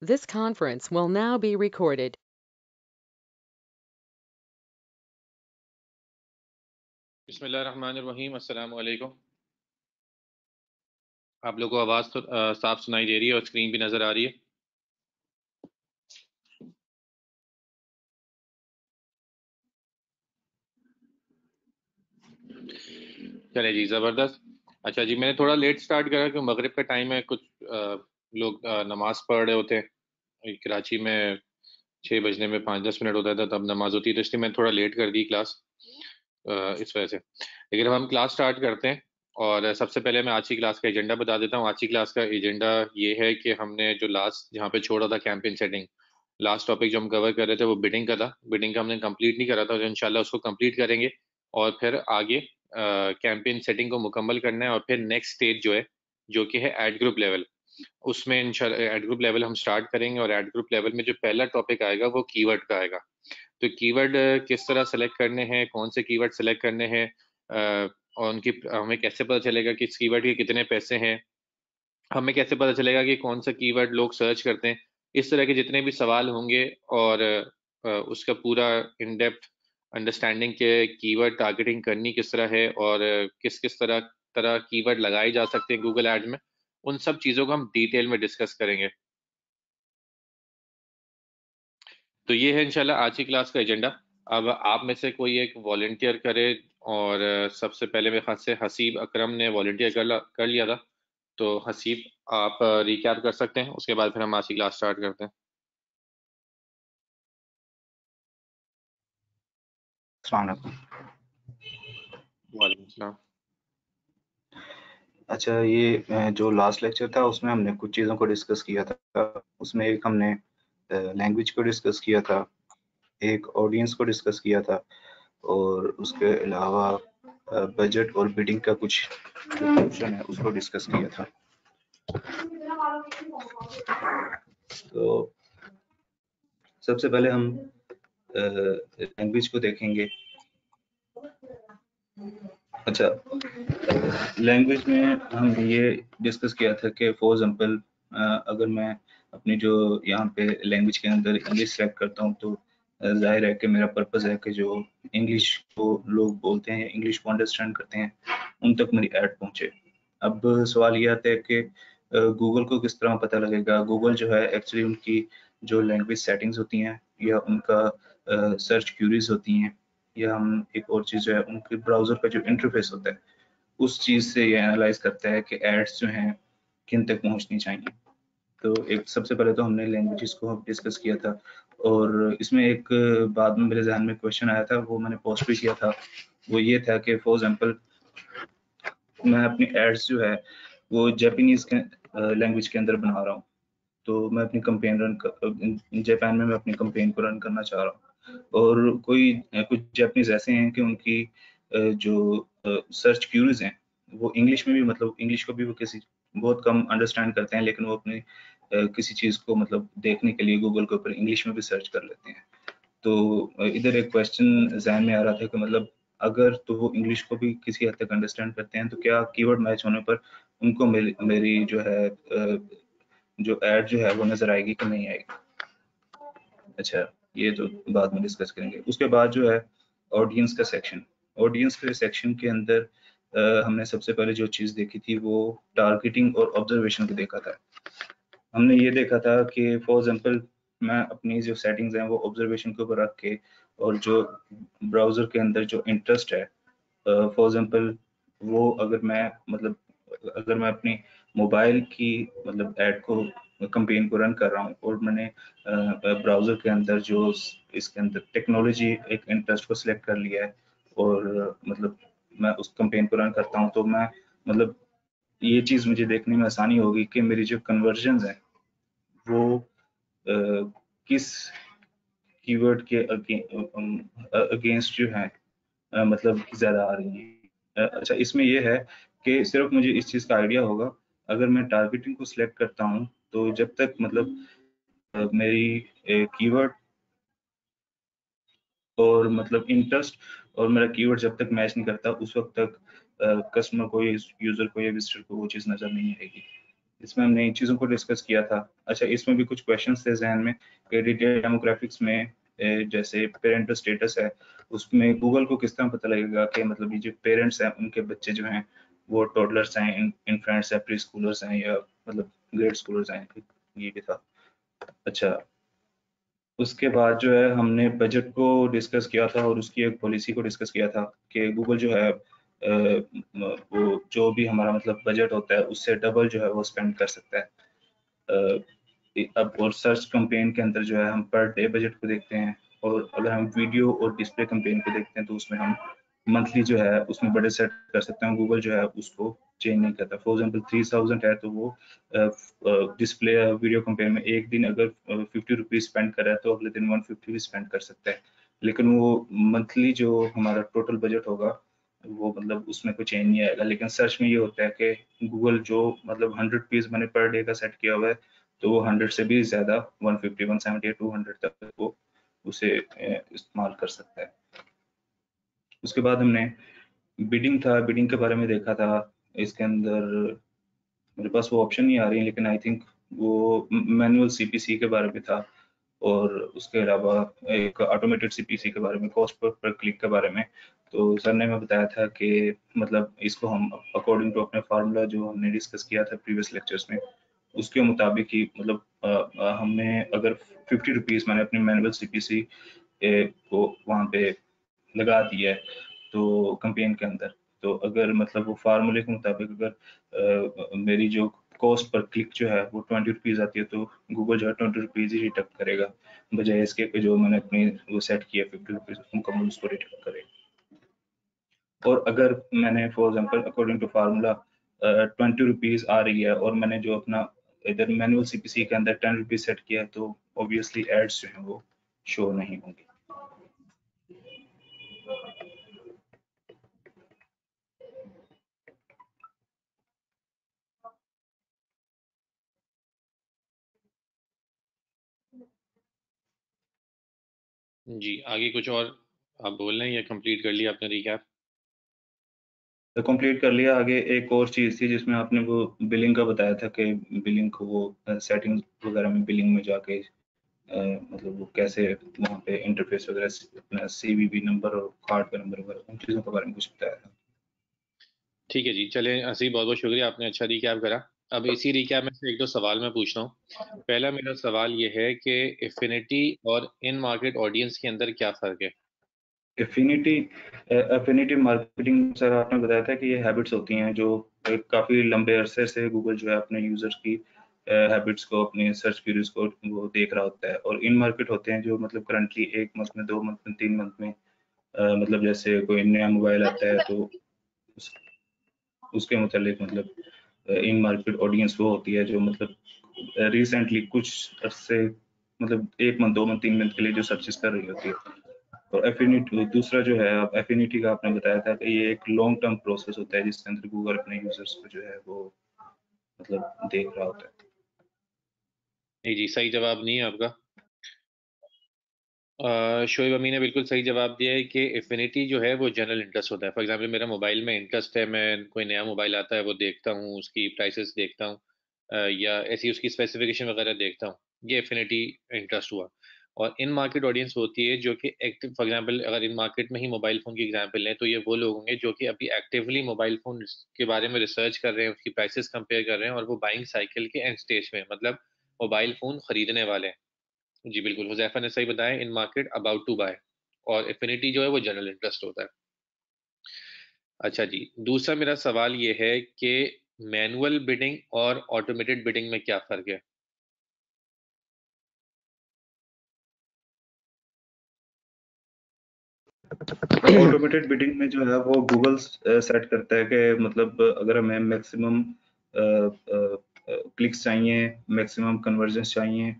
This conference will now be recorded. बिस्मिल्लाहिर्रहमानिर्रहीम, अस्सलाम वालेकुम। आप लोगों को आवाज़ तो साफ सुनाई दे रही है और स्क्रीन भी नज़र आ रही है? चले जी, ज़बरदस्त। अच्छा जी, मैंने थोड़ा लेट स्टार्ट करा क्योंकि मगरिब का टाइम है। कुछ लोग नमाज पढ़ रहे होते हैं। कराची में 6 बजने में 5-10 मिनट होता था, तब नमाज होती है, तो इसलिए मैंने थोड़ा लेट कर दी क्लास, इस वजह से। लेकिन अब हम क्लास स्टार्ट करते हैं। और सबसे पहले मैं आज की क्लास का एजेंडा बता देता हूँ। आज की क्लास का एजेंडा ये है कि हमने जो लास्ट जहाँ पे छोड़ा था, कैंपेन सेटिंग, लास्ट टॉपिक जो हम कवर कर रहे थे वो बिडिंग का था। बिडिंग का हमने कंप्लीट नहीं करा था, तो इंशाल्लाह उसको कंप्लीट करेंगे और फिर आगे कैंपेन सेटिंग को मुकम्मल करना है। और फिर नेक्स्ट स्टेज जो है, जो कि है एड ग्रुप लेवल, उसमें इंशाल्लाह एड ग्रुप लेवल हम स्टार्ट करेंगे। और एड ग्रुप लेवल में जो पहला टॉपिक आएगा वो कीवर्ड का आएगा। तो कीवर्ड किस तरह सेलेक्ट करने हैं, कौन से कीवर्ड सेलेक्ट करने हैं, और उनकी हमें कैसे पता चलेगा कि इस कीवर्ड के कितने पैसे हैं, हमें कैसे पता चलेगा कि कौन सा कीवर्ड लोग सर्च करते हैं। इस तरह के जितने भी सवाल होंगे, और उसका पूरा इन डेप्थ अंडरस्टैंडिंग के कीवर्ड टारगेटिंग करनी किस तरह है, और किस किस तरह तरह कीवर्ड लगाए जा सकते हैं गूगल एड में, उन सब चीज़ों को हम डिटेल में डिस्कस करेंगे। तो ये है इंशाल्लाह आज की क्लास का एजेंडा। अब आप में से कोई एक वॉलेंटियर करे। और सबसे पहले मेरे ख्याल से हसीब अकरम ने वॉलेंटियर कर लिया था। तो हसीब, आप रिकैप कर सकते हैं, उसके बाद फिर हम आज की क्लास स्टार्ट करते हैं। अस्सलाम वालेकुम। वालेकुम सलाम। अच्छा, ये जो लास्ट लेक्चर था उसमें हमने कुछ चीज़ों को डिस्कस किया था। उसमें एक हमने लैंग्वेज को डिस्कस किया था, एक ऑडियंस को डिस्कस किया था, और उसके अलावा बजट और बिडिंग का कुछ जो पोर्शन है उसको डिस्कस किया था। तो सबसे पहले हम लैंग्वेज को देखेंगे। अच्छा, लैंग्वेज में हम ये डिस्कस किया था कि फॉर एग्जांपल अगर मैं अपनी जो यहाँ पे लैंग्वेज के अंदर इंग्लिश सेलेक्ट करता हूँ, तो जाहिर है कि मेरा पर्पस है कि जो इंग्लिश को लोग बोलते हैं, इंग्लिश को अंडरस्टैंड करते हैं, उन तक मेरी ऐड पहुँचे। अब सवाल ये आता है कि गूगल को किस तरह पता लगेगा। गूगल जो है एक्चुअली उनकी जो लैंग्वेज सेटिंग्स होती हैं, या उनका सर्च क्यूरीज होती हैं, या हम एक और चीज़ है उनके ब्राउज़र का जो इंटरफेस होता है, उस चीज़ से ये एनालाइज करता है कि एड्स जो हैं किन तक पहुंचनी चाहिए। तो एक सबसे पहले तो हमने लैंग्वेजेस को डिस्कस किया था, और इसमें एक बाद में मेरे जहन में क्वेश्चन आया था, वो मैंने पोस्ट भी किया था। वो ये था कि फॉर एग्जांपल मैं अपनी एड्स जो है वो जापानीज के लैंग्वेज के अंदर बना रहा हूँ। तो मैं अपनी कंपेन जापान में मैं अपनी कंपेन को रन करना चाह रहा हूँ, और कुछ जापानीज ऐसे हैं कि उनकी जो सर्च क्यूरीज हैं वो इंग्लिश में भी, मतलब इंग्लिश को भी वो किसी बहुत कम अंडरस्टैंड करते हैं, लेकिन वो अपनी किसी चीज को मतलब देखने के लिए गूगल के ऊपर इंग्लिश में भी सर्च कर लेते हैं। तो इधर एक क्वेश्चन जहन में आ रहा था कि मतलब अगर तो वो इंग्लिश को भी किसी हद तक अंडरस्टैंड करते हैं, तो क्या कीवर्ड मैच होने पर उनको मेरी जो है जो ऐड जो है वो नजर आएगी कि नहीं आएगी। अच्छा, ये तो बाद में डिस्कस करेंगे। उसके बाद जो है ऑडियंस का सेक्शन। ऑडियंस के सेक्शन के अंदर हमने सबसे पहले जो चीज़ देखी थी वो टारगेटिंग और ऑब्जर्वेशन को देखा था। हमने ये देखा था कि फॉर एग्जांपल मैं अपनी जो सेटिंग्स हैं वो ऑब्जर्वेशन के ऊपर रख के, और जो ब्राउज़र के अंदर जो इंटरेस्ट है, फॉर एग्जांपल वो अगर मैं मतलब अगर मैं अपनी मोबाइल की मतलब ऐड को कंपेन को रन कर रहा हूँ, और मैंने ब्राउज़र के अंदर जो इसके अंदर टेक्नोलॉजी एक इंटरेस्ट को सिलेक्ट कर लिया है, और मतलब मैं उस कंपेन को रन करता हूँ, तो मैं मतलब ये चीज़ मुझे देखने में आसानी होगी कि मेरी जो कन्वर्जन्स हैं वो किस कीवर्ड के अगेंस्ट जो है मतलब ज़्यादा आ रही हैं। अच्छा, इसमें ये है कि सिर्फ मुझे इस चीज़ का आइडिया होगा अगर मैं टारगेटिंग को सिलेक्ट करता हूँ, तो जब तक मतलब मेरी कीवर्ड और मतलब इंटरेस्ट और मेरा कीवर्ड जब तक मैच नहीं करता, उस वक्त तक कस्टमर को, यूजर को या विजिटर को वो चीज़ नजर नहीं आएगी। इसमें हमने इन चीज़ों को डिस्कस किया था। अच्छा, इसमें भी कुछ क्वेश्चंस थे जहन में कि डिटेल डेमोग्राफिक्स में जैसे पेरेंटल स्टेटस है, उसमें गूगल को किस तरह पता लगेगा कि मतलब ये जो पेरेंट्स हैं उनके बच्चे जो हैं वो टॉडलर्स हैं, इन्फेंट्स हैं, प्री स्कूलर्स हैं या मतलब ग्रेड स्कूलर्स हैं, ये भी था। अच्छा, उसके बाद जो है हमने बजट को डिस्कस किया था और उसकी एक पॉलिसी को डिस्कस किया था कि गूगल जो है वो जो भी हमारा मतलब बजट होता है उससे डबल जो है वो स्पेंड कर सकता है। अब और सर्च कैंपेन के अंदर जो है हम पर डे बजट को देखते हैं, और अगर हम वीडियो और डिस्प्ले कैंपेन को देखते हैं तो उसमें हम मंथली जो है उसमें बजट सेट कर सकते हैं। गूगल जो है उसको चेंज नहीं करता। फॉर एग्जांपल 3000 है तो वो डिस्प्ले या वीडियो कैंपेन में एक दिन अगर 50 रुपीज स्पेंड कर रहा है तो अगले दिन 150 भी स्पेंड कर सकता है, लेकिन वो मंथली जो हमारा टोटल बजट होगा वो मतलब उसमें कोई चेंज नहीं आएगा। लेकिन सर्च में ये होता है कि गूगल जो मतलब 100 पीस मैंने पर डे का सेट किया हुआ है तो वो 100 से भी ज़्यादा 150, 170 या 200 तक वो उसे इस्तेमाल कर सकता है। उसके बाद हमने बिडिंग था, बिडिंग के बारे में देखा था। इसके अंदर मेरे पास वो ऑप्शन नहीं आ रही, लेकिन आई थिंक वो मैनुअल सीपीसी के बारे में था, और उसके अलावा एक ऑटोमेटेड सीपीसी के बारे में, कॉस्ट पर क्लिक के बारे में। तो सर ने मैं बताया था कि मतलब इसको हम अकॉर्डिंग टू अपने फार्मूला जो हमने डिस्कस किया था प्रीवियस लेक्चर्स में, उसके मुताबिक ही मतलब हमने अगर 50 रुपीज़ मैंने अपनी मैनुअल सीपीसी को वहाँ पे लगा दिया है तो कैंपेन के अंदर, तो अगर मतलब वो फार्मूले के मुताबिक अगर मेरी जो कॉस्ट पर क्लिक जो है वो 20 रुपीज़ आती है तो गूगल जो है 20 रुपीज़ ही डिडक्ट करेगा, बजाय इसके कि जो मैंने अपनी वो सेट किया 50 रुपीज़ मुकम्मल उसको डिडक्ट करेगा। और अगर मैंने for example according to formula 20 rupees आ रही है और मैंने जो अपना इधर मैनुअल सीपीसी के अंदर 10 रुपीज़ सेट किया है तो ऑब्वियसली एड्स जो है वो शो नहीं होंगे। जी, आगे कुछ और आप बोल रहे हैं या कंप्लीट कर लिया आपने रिकैप? तो कंप्लीट कर लिया। आगे एक और चीज़ थी जिसमें आपने वो बिलिंग का बताया था कि बिलिंग को वो सेटिंग्स वगैरह में बिलिंग में जाके मतलब वो कैसे वहाँ पे इंटरफेस वगैरह अपना सीवीवी नंबर और कार्ड का नंबर वगैरह उन चीज़ों के बारे में कुछ बताया था। ठीक है जी, चलें हसी, बहुत बहुत शुक्रिया, आपने अच्छा रिकैप करा। अब इसी रिकैप में से एक दो सवाल मैं पूछ रहा हूँ। पहला मेरा सवाल ये है कि एफिनिटी और इन मार्केट ऑडियंस के अंदर क्या फ़र्क है? एफिनिटी एफिनिटी मार्केटिंग सर आपने बताया था कि ये हैबिट्स होती हैं जो काफ़ी लंबे अरसे से गूगल जो है अपने यूज़र्स की हैबिट्स को, अपने सर्च क्वेरीज को वो देख रहा होता है। और इन मार्केट होते हैं जो मतलब करंटली 1 मंथ में, 2 मंथ में, 3 मंथ में मतलब जैसे कोई नया मोबाइल आता है तो उस, उसके मुतालिक मतलब इन मार्केट ऑडियंस वो होती है जो मतलब रिसेंटली कुछ अरसे मतलब 1 मंथ, 2 मंथ, 3 मंथ के लिए जो सर्चेस कर रही होती है। और एफिनिटी दूसरा जो है, आप एफिनिटी का आपने बताया था कि ये एक लॉन्ग टर्म प्रोसेस होता है जिसके अंदर गूगल अपने यूजर्स को जो है वो मतलब देख रहा होता है। नहीं जी, सही जवाब नहीं है आपका। शोएब अमी ने बिल्कुल सही जवाब दिया है कि एफिनिटी जो है वो जनरल इंटरेस्ट होता है। फॉर एग्जांपल मेरा मोबाइल में इंटरेस्ट है, मैं कोई नया मोबाइल आता है वो देखता हूँ, उसकी प्राइसेस देखता हूँ, या ऐसी उसकी स्पेसिफिकेशन वगैरह देखता हूँ, ये एफिनिटी इंटरेस्ट हुआ। और इन मार्केट ऑडियंस होती है जो कि एक्टिव, फॉर एग्जांपल अगर इन मार्केट में ही मोबाइल फ़ोन की एग्जांपल लें तो ये वो लोग होंगे जो कि अभी एक्टिवली मोबाइल फ़ोन के बारे में रिसर्च कर रहे हैं, उसकी प्राइसेस कंपेयर कर रहे हैं और वो बाइंग साइकिल के एंड स्टेज में, मतलब मोबाइल फ़ोन खरीदने वाले हैं। जी बिल्कुल, हुजैफा ने सही बताया, in market about to buy. और एफिनिटी जो है वो जनरल इंटरेस्ट होता है। अच्छा जी, दूसरा मेरा सवाल ये है कि मैनुअल बिडिंग और ऑटोमेटेड बिडिंग में क्या फर्क है? ऑटोमेटेड बिडिंग में जो है वो गूगल सेट करता है कि मतलब अगर हमें मैक्सिमम क्लिक्स चाहिए, मैक्सिमम कन्वर्जन्स चाहिए,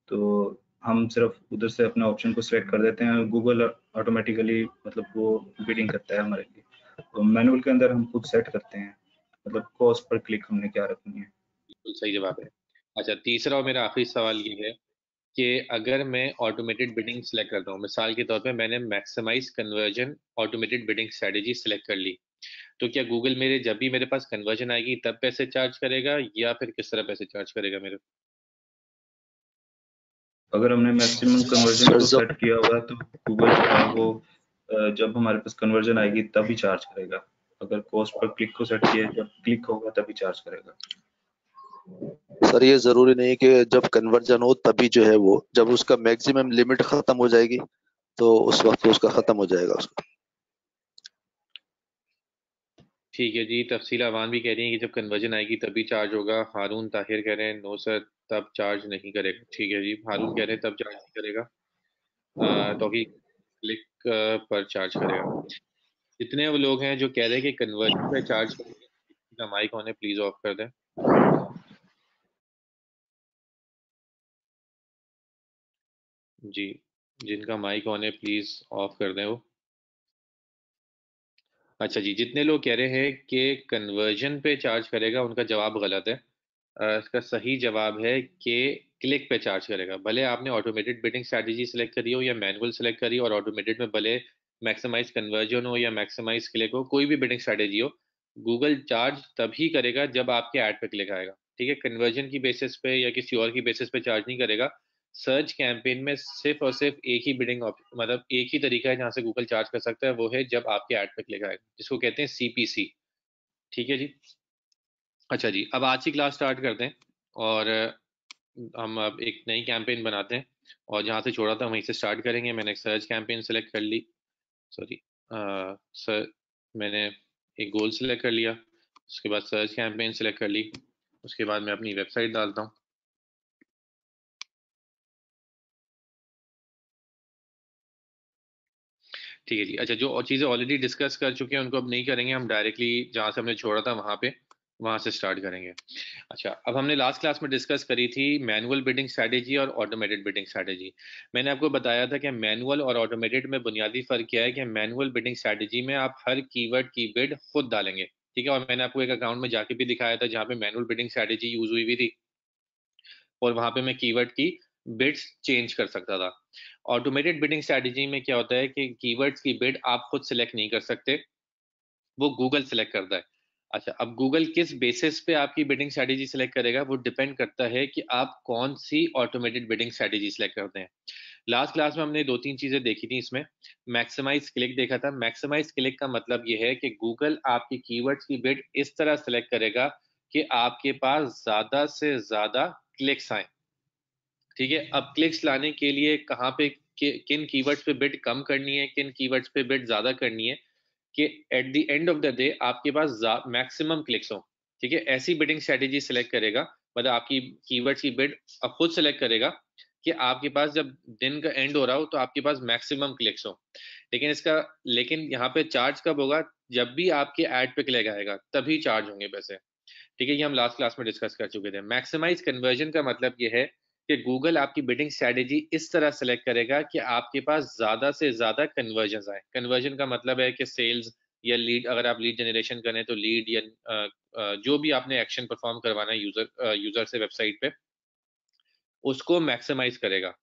तो हम सिर्फ उधर से अपने ऑप्शन को सिलेक्ट कर देते हैं, गूगल ऑटोमेटिकली मतलब वो बिडिंग करता है हमारे लिए। तो मैनुअल के अंदर हम खुद सेट करते हैं मतलब कॉस्ट पर क्लिक हमने क्या रखनी है। बिल्कुल सही जवाब है। अच्छा, तीसरा और मेरा आखिरी सवाल ये है कि अगर मैं ऑटोमेटेड बिडिंग सेलेक्ट करता हूँ, मिसाल के तौर पे मैंने maximise conversion automated bidding strategy select कर ली, तो क्या गूगल मेरे जब भी मेरे पास कन्वर्जन आएगी तब पैसे चार्ज करेगा या फिर किस तरह पैसे चार्ज करेगा मेरे? अगर हमने मैक्सिमम कन्वर्जन सर को जब सेट किया होगा तो गूगल जो है वो जब हमारे पास कन्वर्जन आएगी तभी चार्ज करेगा। अगर कॉस्ट पर क्लिक को सेट किया है, जब क्लिक होगा तभी चार्ज करेगा। सर ये जरूरी नहीं कि जब कन्वर्जन हो तभी जो है वो, जब उसका मैक्सिमम लिमिट खत्म हो जाएगी तो उस वक्त उसका खत्म हो जाएगा उसका। ठीक है जी। तफसील अवान भी कह रही है कि जब कन्वर्जन आएगी तभी चार्ज होगा। हारून ताहिर कह रहे हैं नो सर, तब चार्ज नहीं करेगा। ठीक है जी, हारून कह रहे हैं तब चार्ज नहीं करेगा, तो कि क्लिक पर चार्ज करेगा। जितने वो लोग हैं जो कह रहे हैं कि कन्वर्जन पे चार्ज करेंगे, माइक ऑन है, प्लीज ऑफ कर दें। जी, जिनका माइक ऑन है प्लीज ऑफ कर दें वो। अच्छा जी, जितने लोग कह रहे हैं कि कन्वर्जन पे चार्ज करेगा उनका जवाब गलत है। इसका सही जवाब है कि क्लिक पे चार्ज करेगा। भले आपने ऑटोमेटेड बिडिंग स्ट्रैटेजी सेलेक्ट करी हो या मैनुअल सेलेक्ट करी हो, और ऑटोमेटेड में भले मैक्सिमाइज कन्वर्जन हो या मैक्सिमाइज क्लिक हो, कोई भी बिडिंग स्ट्रैटेजी हो, गूगल चार्ज तभी करेगा जब आपके ऐड पे क्लिक आएगा। ठीक है, कन्वर्जन की बेसिस पे या किसी और की बेसिस पे चार्ज नहीं करेगा। सर्च कैंपेन में सिर्फ और सिर्फ एक ही बिडिंग मतलब एक ही तरीका है जहां से गूगल चार्ज कर सकता है, वो है जब आपके ऐड पे क्लिक आएगा, जिसको कहते हैं सीपीसी। ठीक है जी। अच्छा जी, अब आज की क्लास स्टार्ट करते हैं और हम अब एक नई कैंपेन बनाते हैं और जहाँ से छोड़ा था वहीं से स्टार्ट करेंगे। मैंने एक सर्च कैंपेन सेलेक्ट कर ली, सॉरी सर, मैंने एक गोल सेलेक्ट कर लिया, उसके बाद सर्च कैंपेन सेलेक्ट कर ली, उसके बाद मैं अपनी वेबसाइट डालता हूँ। ठीक है जी। अच्छा, जो और चीज़ें ऑलरेडी डिस्कस कर चुके हैं उनको अब नहीं करेंगे, हम डायरेक्टली जहाँ से हमने छोड़ा था वहाँ से स्टार्ट करेंगे। अच्छा, अब हमने लास्ट क्लास में डिस्कस करी थी मैनुअल बिडिंग स्ट्रैटेजी और ऑटोमेटेड बिडिंग स्ट्रैटेजी। मैंने आपको बताया था कि मैनुअल और ऑटोमेटेड में बुनियादी फर्क क्या है कि मैनुअल बिडिंग स्ट्रैटेजी में आप हर कीवर्ड की बिड खुद डालेंगे। ठीक है, और मैंने आपको एक अकाउंट में जाके भी दिखाया था जहाँ पे मैनुअल बिडिंग स्ट्रैटेजी यूज हुई थी और वहां पे मैं कीवर्ड की बिड्स चेंज कर सकता था। ऑटोमेटेड बिडिंग स्ट्रैटेजी में क्या होता है कि कीवर्ड्स की बिड आप खुद सिलेक्ट नहीं कर सकते, वो गूगल सेलेक्ट करता है। अच्छा, अब गूगल किस बेसिस पे आपकी बिडिंग स्ट्रैटेजी सेलेक्ट करेगा वो डिपेंड करता है कि आप कौन सी ऑटोमेटेड बिडिंग स्ट्रैटेजी सेलेक्ट करते हैं। लास्ट क्लास में हमने दो तीन चीजें देखी थी इसमें। मैक्सिमाइज क्लिक देखा था। मैक्सिमाइज क्लिक का मतलब ये है कि गूगल आपकी कीवर्ड्स की बिड इस तरह सेलेक्ट करेगा कि आपके पास ज्यादा से ज्यादा क्लिक्स आए। ठीक है, अब क्लिक्स लाने के लिए कहाँ पे किन कीवर्ड्स पे बिड कम करनी है, किन कीवर्ड्स पे बिड ज्यादा करनी है, कि at the end of the day आपके पास मैक्सिमम क्लिक्स हो। ठीक है, ऐसी बिडिंग स्ट्रेटेजी सेलेक्ट करेगा, मतलब आपकी कीवर्ड्स की बिड अब खुद सेलेक्ट करेगा कि आपके पास जब दिन का एंड हो रहा हो तो आपके पास मैक्सिमम क्लिक्स हो। लेकिन यहाँ पे चार्ज कब होगा? जब भी आपके ऐड पे क्लिक आएगा तभी चार्ज होंगे पैसे। ठीक है, ये हम लास्ट क्लास में डिस्कस कर चुके थे। मैक्सिमाइज कन्वर्जन का मतलब ये है कि गूगल आपकी बिडिंग स्ट्रेटेजी इस तरह सेलेक्ट करेगा कि आपके पास ज्यादा से ज्यादा कन्वर्जन आए। कन्वर्जन का मतलब है कि सेल्स या लीड, अगर आप लीड जनरेशन करें तो लीड या जो भी आपने एक्शन परफॉर्म करवाना है यूजर से वेबसाइट पे, उसको मैक्सिमाइज करेगा।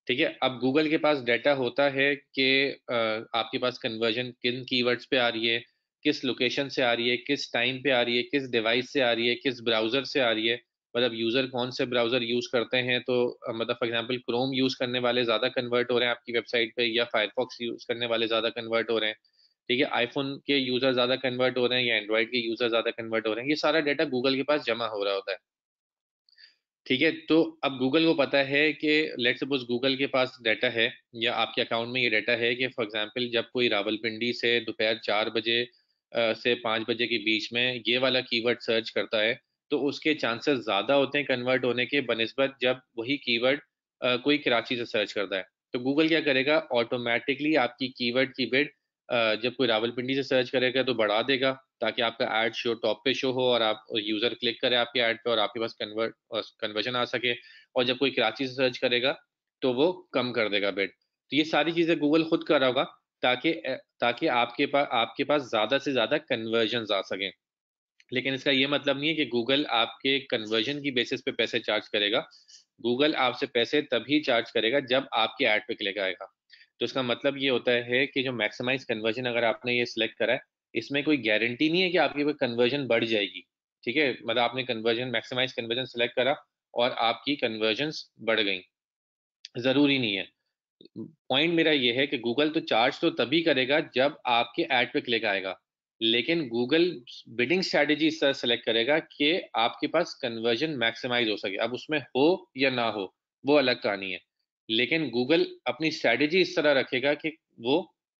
ठीक है, अब गूगल के पास डाटा होता है कि आपके पास कन्वर्जन किन कीवर्ड्स पे आ रही है, किस लोकेशन से आ रही है, किस टाइम पे आ रही है, किस डिवाइस से आ रही है, किस ब्राउजर से आ रही है। मतलब यूजर कौन से ब्राउजर यूज करते हैं, तो मतलब फॉर एग्जांपल क्रोम यूज करने वाले ज्यादा कन्वर्ट हो रहे हैं आपकी वेबसाइट पे, या फायरफॉक्स यूज करने वाले ज्यादा कन्वर्ट हो रहे हैं। ठीक है, आईफोन के यूजर ज्यादा कन्वर्ट हो रहे हैं या एंड्रॉइड के यूजर ज्यादा कन्वर्ट हो रहे हैं, ये सारा डाटा गूगल के पास जमा हो रहा होता है। ठीक है, तो अब गूगल को पता है कि लेट सपोज गूगल के पास डाटा है या आपके अकाउंट में ये डाटा है कि फॉर एग्जांपल जब कोई रावलपिंडी से दोपहर 4 बजे से 5 बजे के बीच में ये वाला कीवर्ड सर्च करता है, तो उसके चांसेस ज़्यादा होते हैं कन्वर्ट होने के बनिस्बत जब वही कीवर्ड कोई कराची से सर्च करता है। तो गूगल क्या करेगा, ऑटोमेटिकली आपकी कीवर्ड की बिड जब कोई रावलपिंडी से सर्च करेगा तो बढ़ा देगा, ताकि आपका ऐड शो टॉप पे शो हो और आप यूजर क्लिक करे आपके ऐड पे और आपके पास कन्वर्जन आ सके। और जब कोई कराची से सर्च करेगा तो वो कम कर देगा बिड। तो ये सारी चीजें गूगल खुद कर रहा होगा ताकि ताकि आपके पास ज्यादा से ज्यादा कन्वर्जन आ सके। लेकिन इसका ये मतलब नहीं है कि गूगल आपके कन्वर्जन की बेसिस पे पैसे चार्ज करेगा। गूगल आपसे पैसे तभी चार्ज करेगा जब आपके ऐड पे क्लिक आएगा। तो इसका मतलब ये होता है कि जो मैक्सिमाइज कन्वर्जन अगर आपने ये सिलेक्ट करा है, इसमें कोई गारंटी नहीं है कि आपकी कन्वर्जन बढ़ जाएगी। ठीक है, मतलब आपने कन्वर्जन मैक्सिमाइज कन्वर्जन सेलेक्ट करा और आपकी कन्वर्जन्स बढ़ गई, जरूरी नहीं है। पॉइंट मेरा ये है कि गूगल तो चार्ज तो तभी करेगा जब आपके ऐड पे क्लिक आएगा, लेकिन गूगल बिडिंग स्ट्रैटेजी इस तरह सेलेक्ट करेगा कि आपके पास कन्वर्जन मैक्सिमाइज हो सके। अब उसमें हो या ना हो वो अलग कहानी है, लेकिन गूगल अपनी स्ट्रैटेजी इस तरह रखेगा कि वो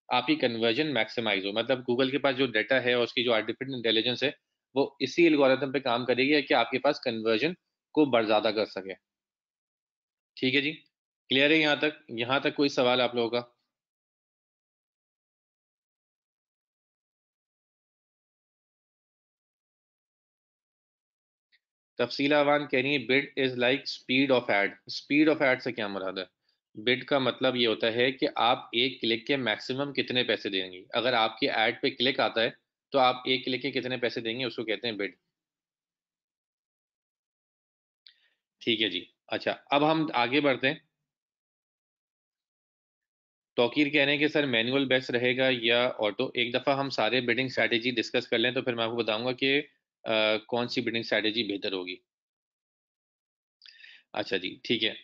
आपकी कन्वर्जन मैक्सिमाइज हो। मतलब गूगल के पास जो डाटा है और उसकी जो आर्टिफिशियल इंटेलिजेंस है वो इसी एल्गोरिथम पे काम करेगी कि आपके पास कन्वर्जन को बढ़ ज्यादा कर सके। ठीक है जी, क्लियर है यहाँ तक? यहाँ तक कोई सवाल आप लोगों का? तफसीला अवान कह रही है bid is like speed of ad. Speed of ad से क्या मुराद है? बिड का मतलब ये होता है कि आप एक क्लिक के मैक्सिमम कितने पैसे देंगे। अगर आपके ऐड पे क्लिक आता है तो आप एक क्लिक के कितने पैसे देंगे, उसको कहते हैं बिड। ठीक है जी। अच्छा, अब हम आगे बढ़ते हैं। तौकीर कह रहे हैं कि सर मैनुअल बेस्ट रहेगा या ऑटो। एक दफ़ा हम सारे बिडिंग स्ट्रैटेजी डिस्कस कर लें तो फिर मैं आपको बताऊंगा कि कौन सी बिडिंग स्ट्रैटेजी बेहतर होगी। अच्छा जी, ठीक है।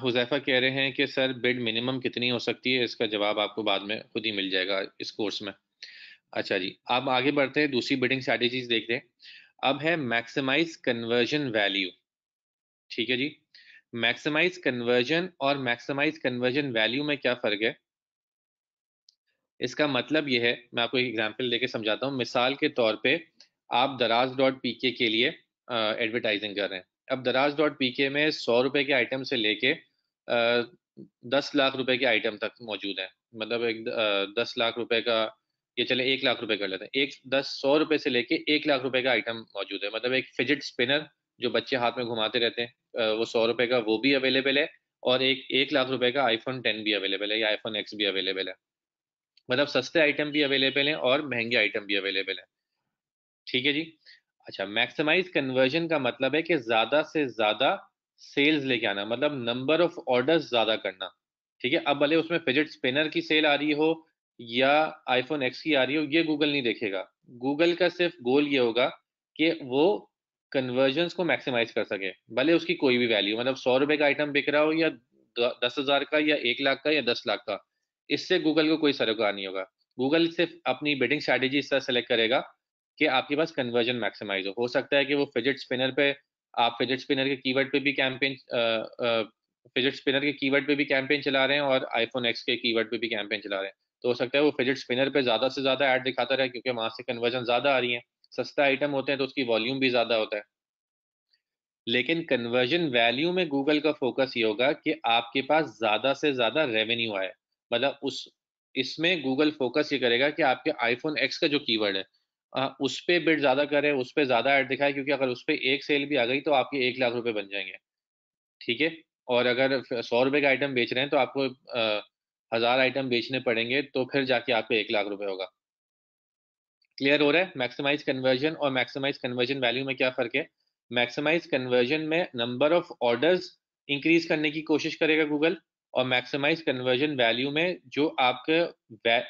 हुज़ैफ़ा कह रहे हैं कि सर बिड मिनिमम कितनी हो सकती है, इसका जवाब आपको बाद में खुद ही मिल जाएगा इस कोर्स में। अच्छा जी, अब आगे बढ़ते हैं, दूसरी बिडिंग स्ट्रैटेजीज देखते हैं। अब है मैक्सिमाइज कन्वर्जन वैल्यू। ठीक है जी, मैक्सिमाइज कन्वर्जन और मैक्सिमाइज कन्वर्जन वैल्यू में क्या फ़र्क है? इसका मतलब ये है, मैं आपको एक एग्जांपल देके समझाता हूँ। मिसाल के तौर पे आप दराज डॉट पी के लिए एडवर्टाइजिंग कर रहे हैं। अब दराज डॉट पी में 100 रुपए के आइटम से लेके 10 लाख रुपए के आइटम तक मौजूद है। मतलब एक 10 लाख रुपए का, ये चले 1 लाख रुपए कर लेते हैं। 100 रुपए से लेके 1 लाख रुपए का आइटम मौजूद है। मतलब एक फिजिट स्पिनर जो बच्चे हाथ में घुमाते रहते हैं, वो 100 रुपए का वो भी अवेलेबल है, और एक लाख रुपए का आईफोन 10 भी अवेलेबल है या आईफोन एक्स भी अवेलेबल है। मतलब सस्ते आइटम भी अवेलेबल हैं और महंगे आइटम भी अवेलेबल हैं। ठीक है जी। अच्छा, मैक्सिमाइज कन्वर्जन का मतलब है कि ज्यादा से ज्यादा सेल्स लेके आना, मतलब नंबर ऑफ ऑर्डर्स ज्यादा करना। ठीक है, अब भले उसमें फिजिट स्पिनर की सेल आ रही हो या आईफोन एक्स की आ रही हो, ये गूगल नहीं देखेगा। गूगल का सिर्फ गोल ये होगा कि वो कन्वर्जन्स को मैक्सिमाइज कर सके, भले उसकी कोई भी वैल्यू, मतलब 100 रुपए का आइटम बिक रहा हो या 10,000 का या 1 लाख का या 10 लाख का, इससे गूगल को कोई सरोकार नहीं होगा। गूगल सिर्फ अपनी बिडिंग स्ट्रैटेजी इस तरह सेलेक्ट करेगा कि आपके पास कन्वर्जन मैक्सिमाइज हो सकता है कि वो फिजिट स्पिनर पे, आप फिजिट स्पिनर के कीवर्ड पे भी कैंपेन फिजिट स्पिनर के कीवर्ड पे भी कैंपेन चला रहे हैं और आईफोन एक्स के कीवर्ड पे भी कैंपेन चला रहे हैं। तो हो सकता है वो फिजिट स्पिनर पे ज्यादा से ज्यादा ऐड दिखाता रहे, क्योंकि वहां से कन्वर्जन ज्यादा आ रही है। सस्ता आइटम होते हैं तो उसकी वॉल्यूम भी ज्यादा होता है। लेकिन कन्वर्जन वैल्यू में गूगल का फोकस ये होगा कि आपके पास ज्यादा से ज्यादा रेवेन्यू आए। मतलब उस इसमें गूगल फोकस ये करेगा कि आपके आईफोन एक्स का जो कीवर्ड है उस पे बिड ज्यादा करे, उस पे ज्यादा ऐड दिखाए, क्योंकि अगर उस पे एक सेल भी आ गई तो आपके 1 लाख रुपए बन जाएंगे। ठीक है, और अगर 100 रुपए का आइटम बेच रहे हैं तो आपको 1000 आइटम बेचने पड़ेंगे, तो फिर जाके आपको 1 लाख रुपए होगा। क्लियर हो रहा है? मैक्सिमाइज कन्वर्जन और मैक्सिमाइज कन्वर्जन वैल्यू में क्या फर्क है? मैक्सिमाइज कन्वर्जन में नंबर ऑफ ऑर्डर्स इंक्रीज करने की कोशिश करेगा गूगल, और मैक्सिमाइज कन्वर्जन वैल्यू में जो आपका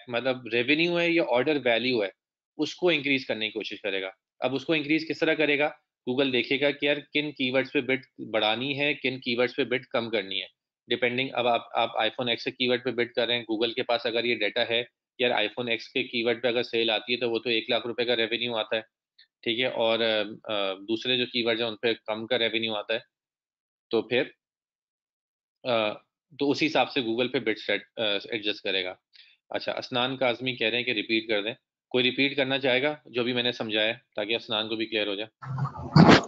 मतलब रेवेन्यू है या ऑर्डर वैल्यू है उसको इंक्रीज करने की कोशिश करेगा। अब उसको इंक्रीज किस तरह करेगा? गूगल देखेगा कि यार किन कीवर्ड्स पे बिड बढ़ानी है, किन कीवर्ड्स पे बिड कम करनी है। डिपेंडिंग, अब आप आईफोन एक्स के कीवर्ड पे बिड कर रहे हैं, गूगल के पास अगर ये डाटा है यार आईफोन एक्स के कीवर्ड पे अगर सेल आती है तो वो तो 1 लाख रुपए का रेवेन्यू आता है। ठीक है, और दूसरे जो कीवर्ड है उन पे कम का रेवेन्यू आता है, तो फिर तो उसी हिसाब से गूगल पे बिट सेट एडजस्ट करेगा। अच्छा, असनान काजमी कह रहे हैं कि रिपीट कर दें। कोई रिपीट करना चाहेगा जो भी मैंने समझाया, ताकि असनान को भी क्लियर हो जाए?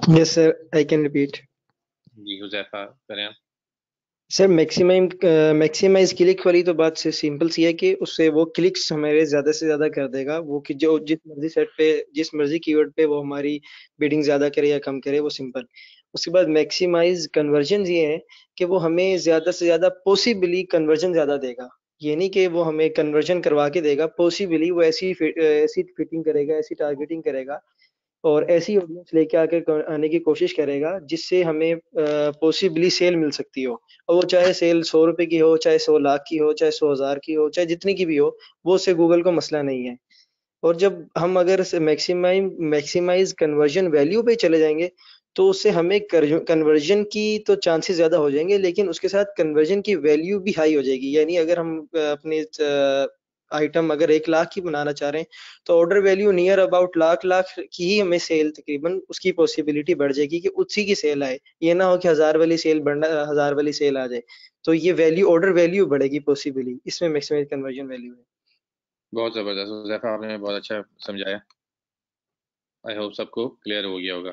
Yes, sir. I can repeat. जी, हुजैफा करें आप। सर मैक्सिमाइज क्लिक वाली तो बात से सिंपल सी है कि उससे वो क्लिक्स हमारे ज्यादा से ज्यादा कर देगा। वो कि जो जिस मर्जी सेट पे जिस मर्जी कीवर्ड पे वो हमारी बिडिंग ज्यादा करे या कम करे, वो सिंपल। उसके बाद मैक्सिमाइज कन्वर्जन ये है कि वो हमें ज्यादा से ज्यादा पॉसिबली कन्वर्जन ज्यादा देगा। ये नहीं कि वो हमें कन्वर्जन करवा के देगा, पॉसिबली वो ऐसी फिटिंग करेगा, ऐसी टारगेटिंग करेगा और ऐसी ऑडियंस लेके आने की कोशिश करेगा जिससे हमें पॉसिबली सेल मिल सकती हो, और वो चाहे सेल 100 रुपए की हो, चाहे 100 लाख की हो, चाहे 100,000 की हो, चाहे जितनी की भी हो, वो उससे गूगल को मसला नहीं है। और जब हम अगर मैक्सिमाइज कन्वर्जन वैल्यू पे चले जाएंगे तो उससे हमें कन्वर्जन की तो चांसेस ज्यादा हो जाएंगे, लेकिन उसके साथ कन्वर्जन की वैल्यू भी हाई हो जाएगी। यानी अगर हम अपने आइटम अगर 1 लाख की बनाना चाह रहे हैं तो order value near about lakh lakh की ही हमें सेल तकरीबन उसकी पॉसिबिलिटी बढ़ जाएगी कि उसी की सेल आए। ये ना हो कि 1000 वाली सेल बढ़ना, 1000 वाली सेल आ जाए, तो ये वैल्यू ऑर्डर वैल्यू बढ़ेगी पॉसिबली, इसमें मैक्सिमाइज कन्वर्जन वैल्यू है। बहुत ज़बरदस्त हुज़ैफ़ा, आपने बहुत अच्छा समझाया। आई होप सबको क्लियर हो गया होगा।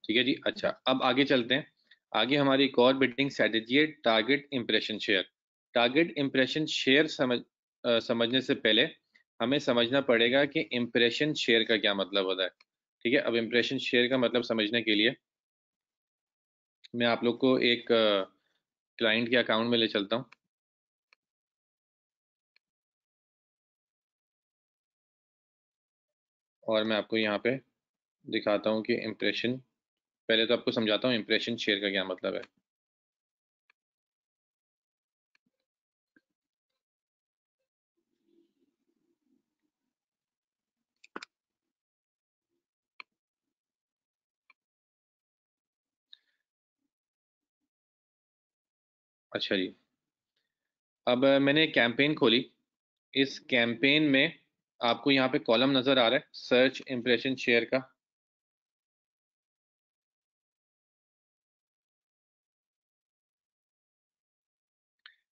ठीक है जी। अच्छा, अब आगे चलते हैं। आगे हमारी एक और बिडिंग स्ट्रेटेजी है, target impression share. Target impression share समझने से पहले हमें समझना पड़ेगा कि इंप्रेशन शेयर का क्या मतलब होता है। ठीक है, अब इंप्रेशन शेयर का मतलब समझने के लिए मैं आप लोग को एक क्लाइंट के अकाउंट में ले चलता हूँ। और मैं आपको यहाँ पे दिखाता हूँ कि इंप्रेशन, पहले तो आपको समझाता हूँ इंप्रेशन शेयर का क्या मतलब है। अच्छा जी, अब मैंने एक कैंपेन खोली। इस कैंपेन में आपको यहाँ पे कॉलम नज़र आ रहा है सर्च इंप्रेशन शेयर का।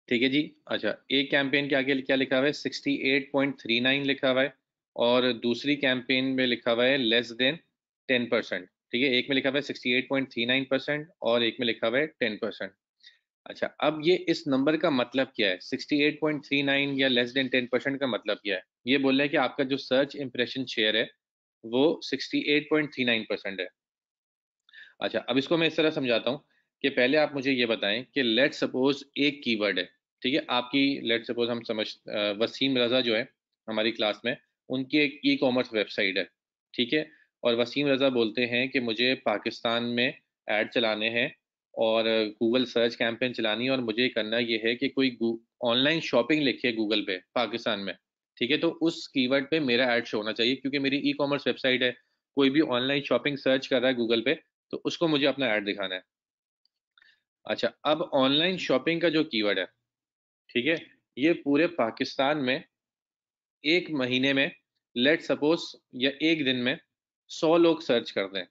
ठीक है जी। अच्छा, एक कैंपेन के आगे क्या लिखा हुआ है, 68.39 लिखा हुआ है, और दूसरी कैंपेन में लिखा हुआ है लेस देन 10%। ठीक है, एक में लिखा हुआ है 68.39% और एक में लिखा हुआ है 10%। अच्छा, अब ये इस नंबर का मतलब क्या है, 68.39 या लेस देन 10% का मतलब क्या है? ये बोल रहा है कि आपका जो सर्च इंप्रेशन शेयर है वो 68.39% है। अच्छा, अब इसको मैं इस तरह समझाता हूँ कि पहले आप मुझे ये बताएं कि लेट सपोज एक कीवर्ड है। ठीक है, आपकी लेट सपोज हम वसीम रज़ा जो है हमारी क्लास में, उनकी एक ई कॉमर्स वेबसाइट है। ठीक है, और वसीम रज़ा बोलते हैं कि मुझे पाकिस्तान में ऐड चलाने हैं और गूगल सर्च कैंपेन चलानी है, और मुझे करना ये है कि कोई ऑनलाइन शॉपिंग लिखे गूगल पे पाकिस्तान में। ठीक है, तो उस कीवर्ड पे मेरा ऐड शो होना चाहिए क्योंकि मेरी ई कॉमर्स वेबसाइट है। कोई भी ऑनलाइन शॉपिंग सर्च कर रहा है गूगल पे तो उसको मुझे अपना ऐड दिखाना है। अच्छा, अब ऑनलाइन शॉपिंग का जो कीवर्ड है, ठीक है, ये पूरे पाकिस्तान में एक महीने में लेट सपोज या एक दिन में 100 लोग सर्च कर दें।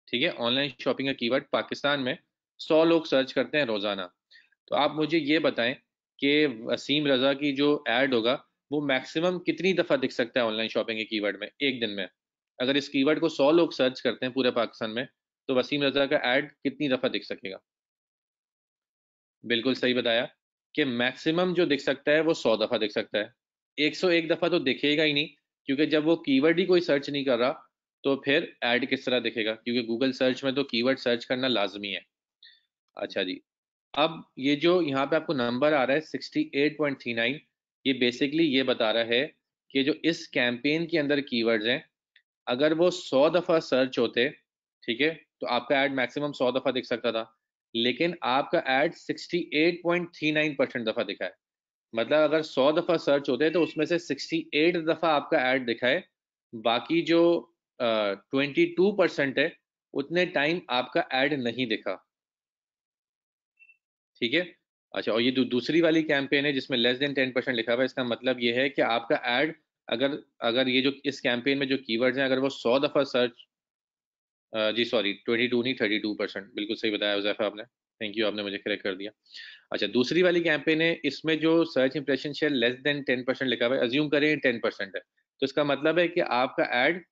ठीक है, ऑनलाइन शॉपिंग का कीवर्ड पाकिस्तान में 100 लोग सर्च करते हैं रोजाना। तो आप मुझे ये बताएं कि वसीम रजा की जो ऐड होगा वो मैक्सिमम कितनी दफा दिख सकता है ऑनलाइन शॉपिंग के कीवर्ड में एक दिन में। अगर इस कीवर्ड को 100 लोग सर्च करते हैं पूरे पाकिस्तान में तो वसीम रजा का ऐड कितनी दफा दिख सकेगा? बिल्कुल सही बताया कि मैक्सिमम जो दिख सकता है वो 100 दफा दिख सकता है। 101 दफा तो दिखेगा ही नहीं, क्योंकि जब वो कीवर्ड ही कोई सर्च नहीं कर रहा तो फिर ऐड किस तरह दिखेगा, क्योंकि गूगल सर्च में तो कीवर्ड सर्च करना लाजमी है। अच्छा जी, अब ये जो यहाँ पे आपको नंबर आ रहा है 68.39, ये बेसिकली ये बता रहा है कि जो इस कैंपेन के अंदर कीवर्ड्स हैं अगर वो 100 दफ़ा सर्च होते, ठीक है, तो आपका ऐड मैक्सिमम 100 दफ़ा दिख सकता था, लेकिन आपका ऐड 68.39% दफ़ा दिखा है। मतलब अगर 100 दफ़ा सर्च होते तो उसमें से 68 दफ़ा आपका ऐड दिखा है, बाकी जो 22% है उतने टाइम आपका ऐड नहीं दिखा। ठीक है। अच्छा, और ये दूसरी वाली कैंपेन है जिसमें लेस देन 10% लिखा हुआ है, इसका मतलब ये है कि आपका ऐड अगर अगर ये जो इस कैंपेन में जो कीवर्ड्स हैं अगर वो 100 दफ़ा सर्च जी सॉरी 22 नहीं 32%, बिल्कुल सही बताया हुज़ैफ़ा आपने। थैंक यू, आपने मुझे करेक्ट कर दिया। अच्छा, दूसरी वाली कैंपेन है, इसमें जो search impression share less than 10% लिखा हुआ है, अज्यूम करें 10% है, तो इसका मतलब है कि आपका ऐड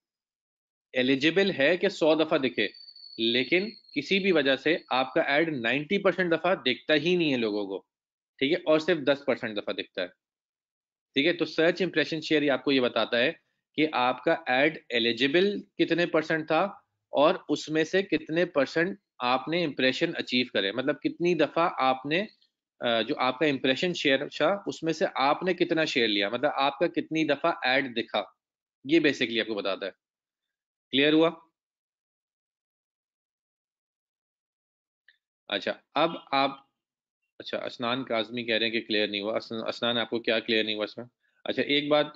एलिजिबल है कि 100 दफ़ा दिखे, लेकिन किसी भी वजह से आपका ऐड 90% दफ़ा दिखता ही नहीं है लोगों को। ठीक है, और सिर्फ 10% दफ़ा दिखता है। ठीक है, तो सर्च इंप्रेशन शेयर आपको ये बताता है कि आपका ऐड एलिजिबल कितने परसेंट था और उसमें से कितने परसेंट आपने इंप्रेशन अचीव करे, मतलब कितनी दफा आपने जो आपका इंप्रेशन शेयर था उसमें से आपने कितना शेयर लिया, मतलब आपका कितनी दफा ऐड दिखा, ये बेसिकली आपको बताता है। क्लियर हुआ? अच्छा, अब आप, अच्छा असनान काजमी कह रहे हैं कि क्लियर नहीं हुआ। असनान आपको क्या क्लियर नहीं हुआ इसमें? अच्छा एक बात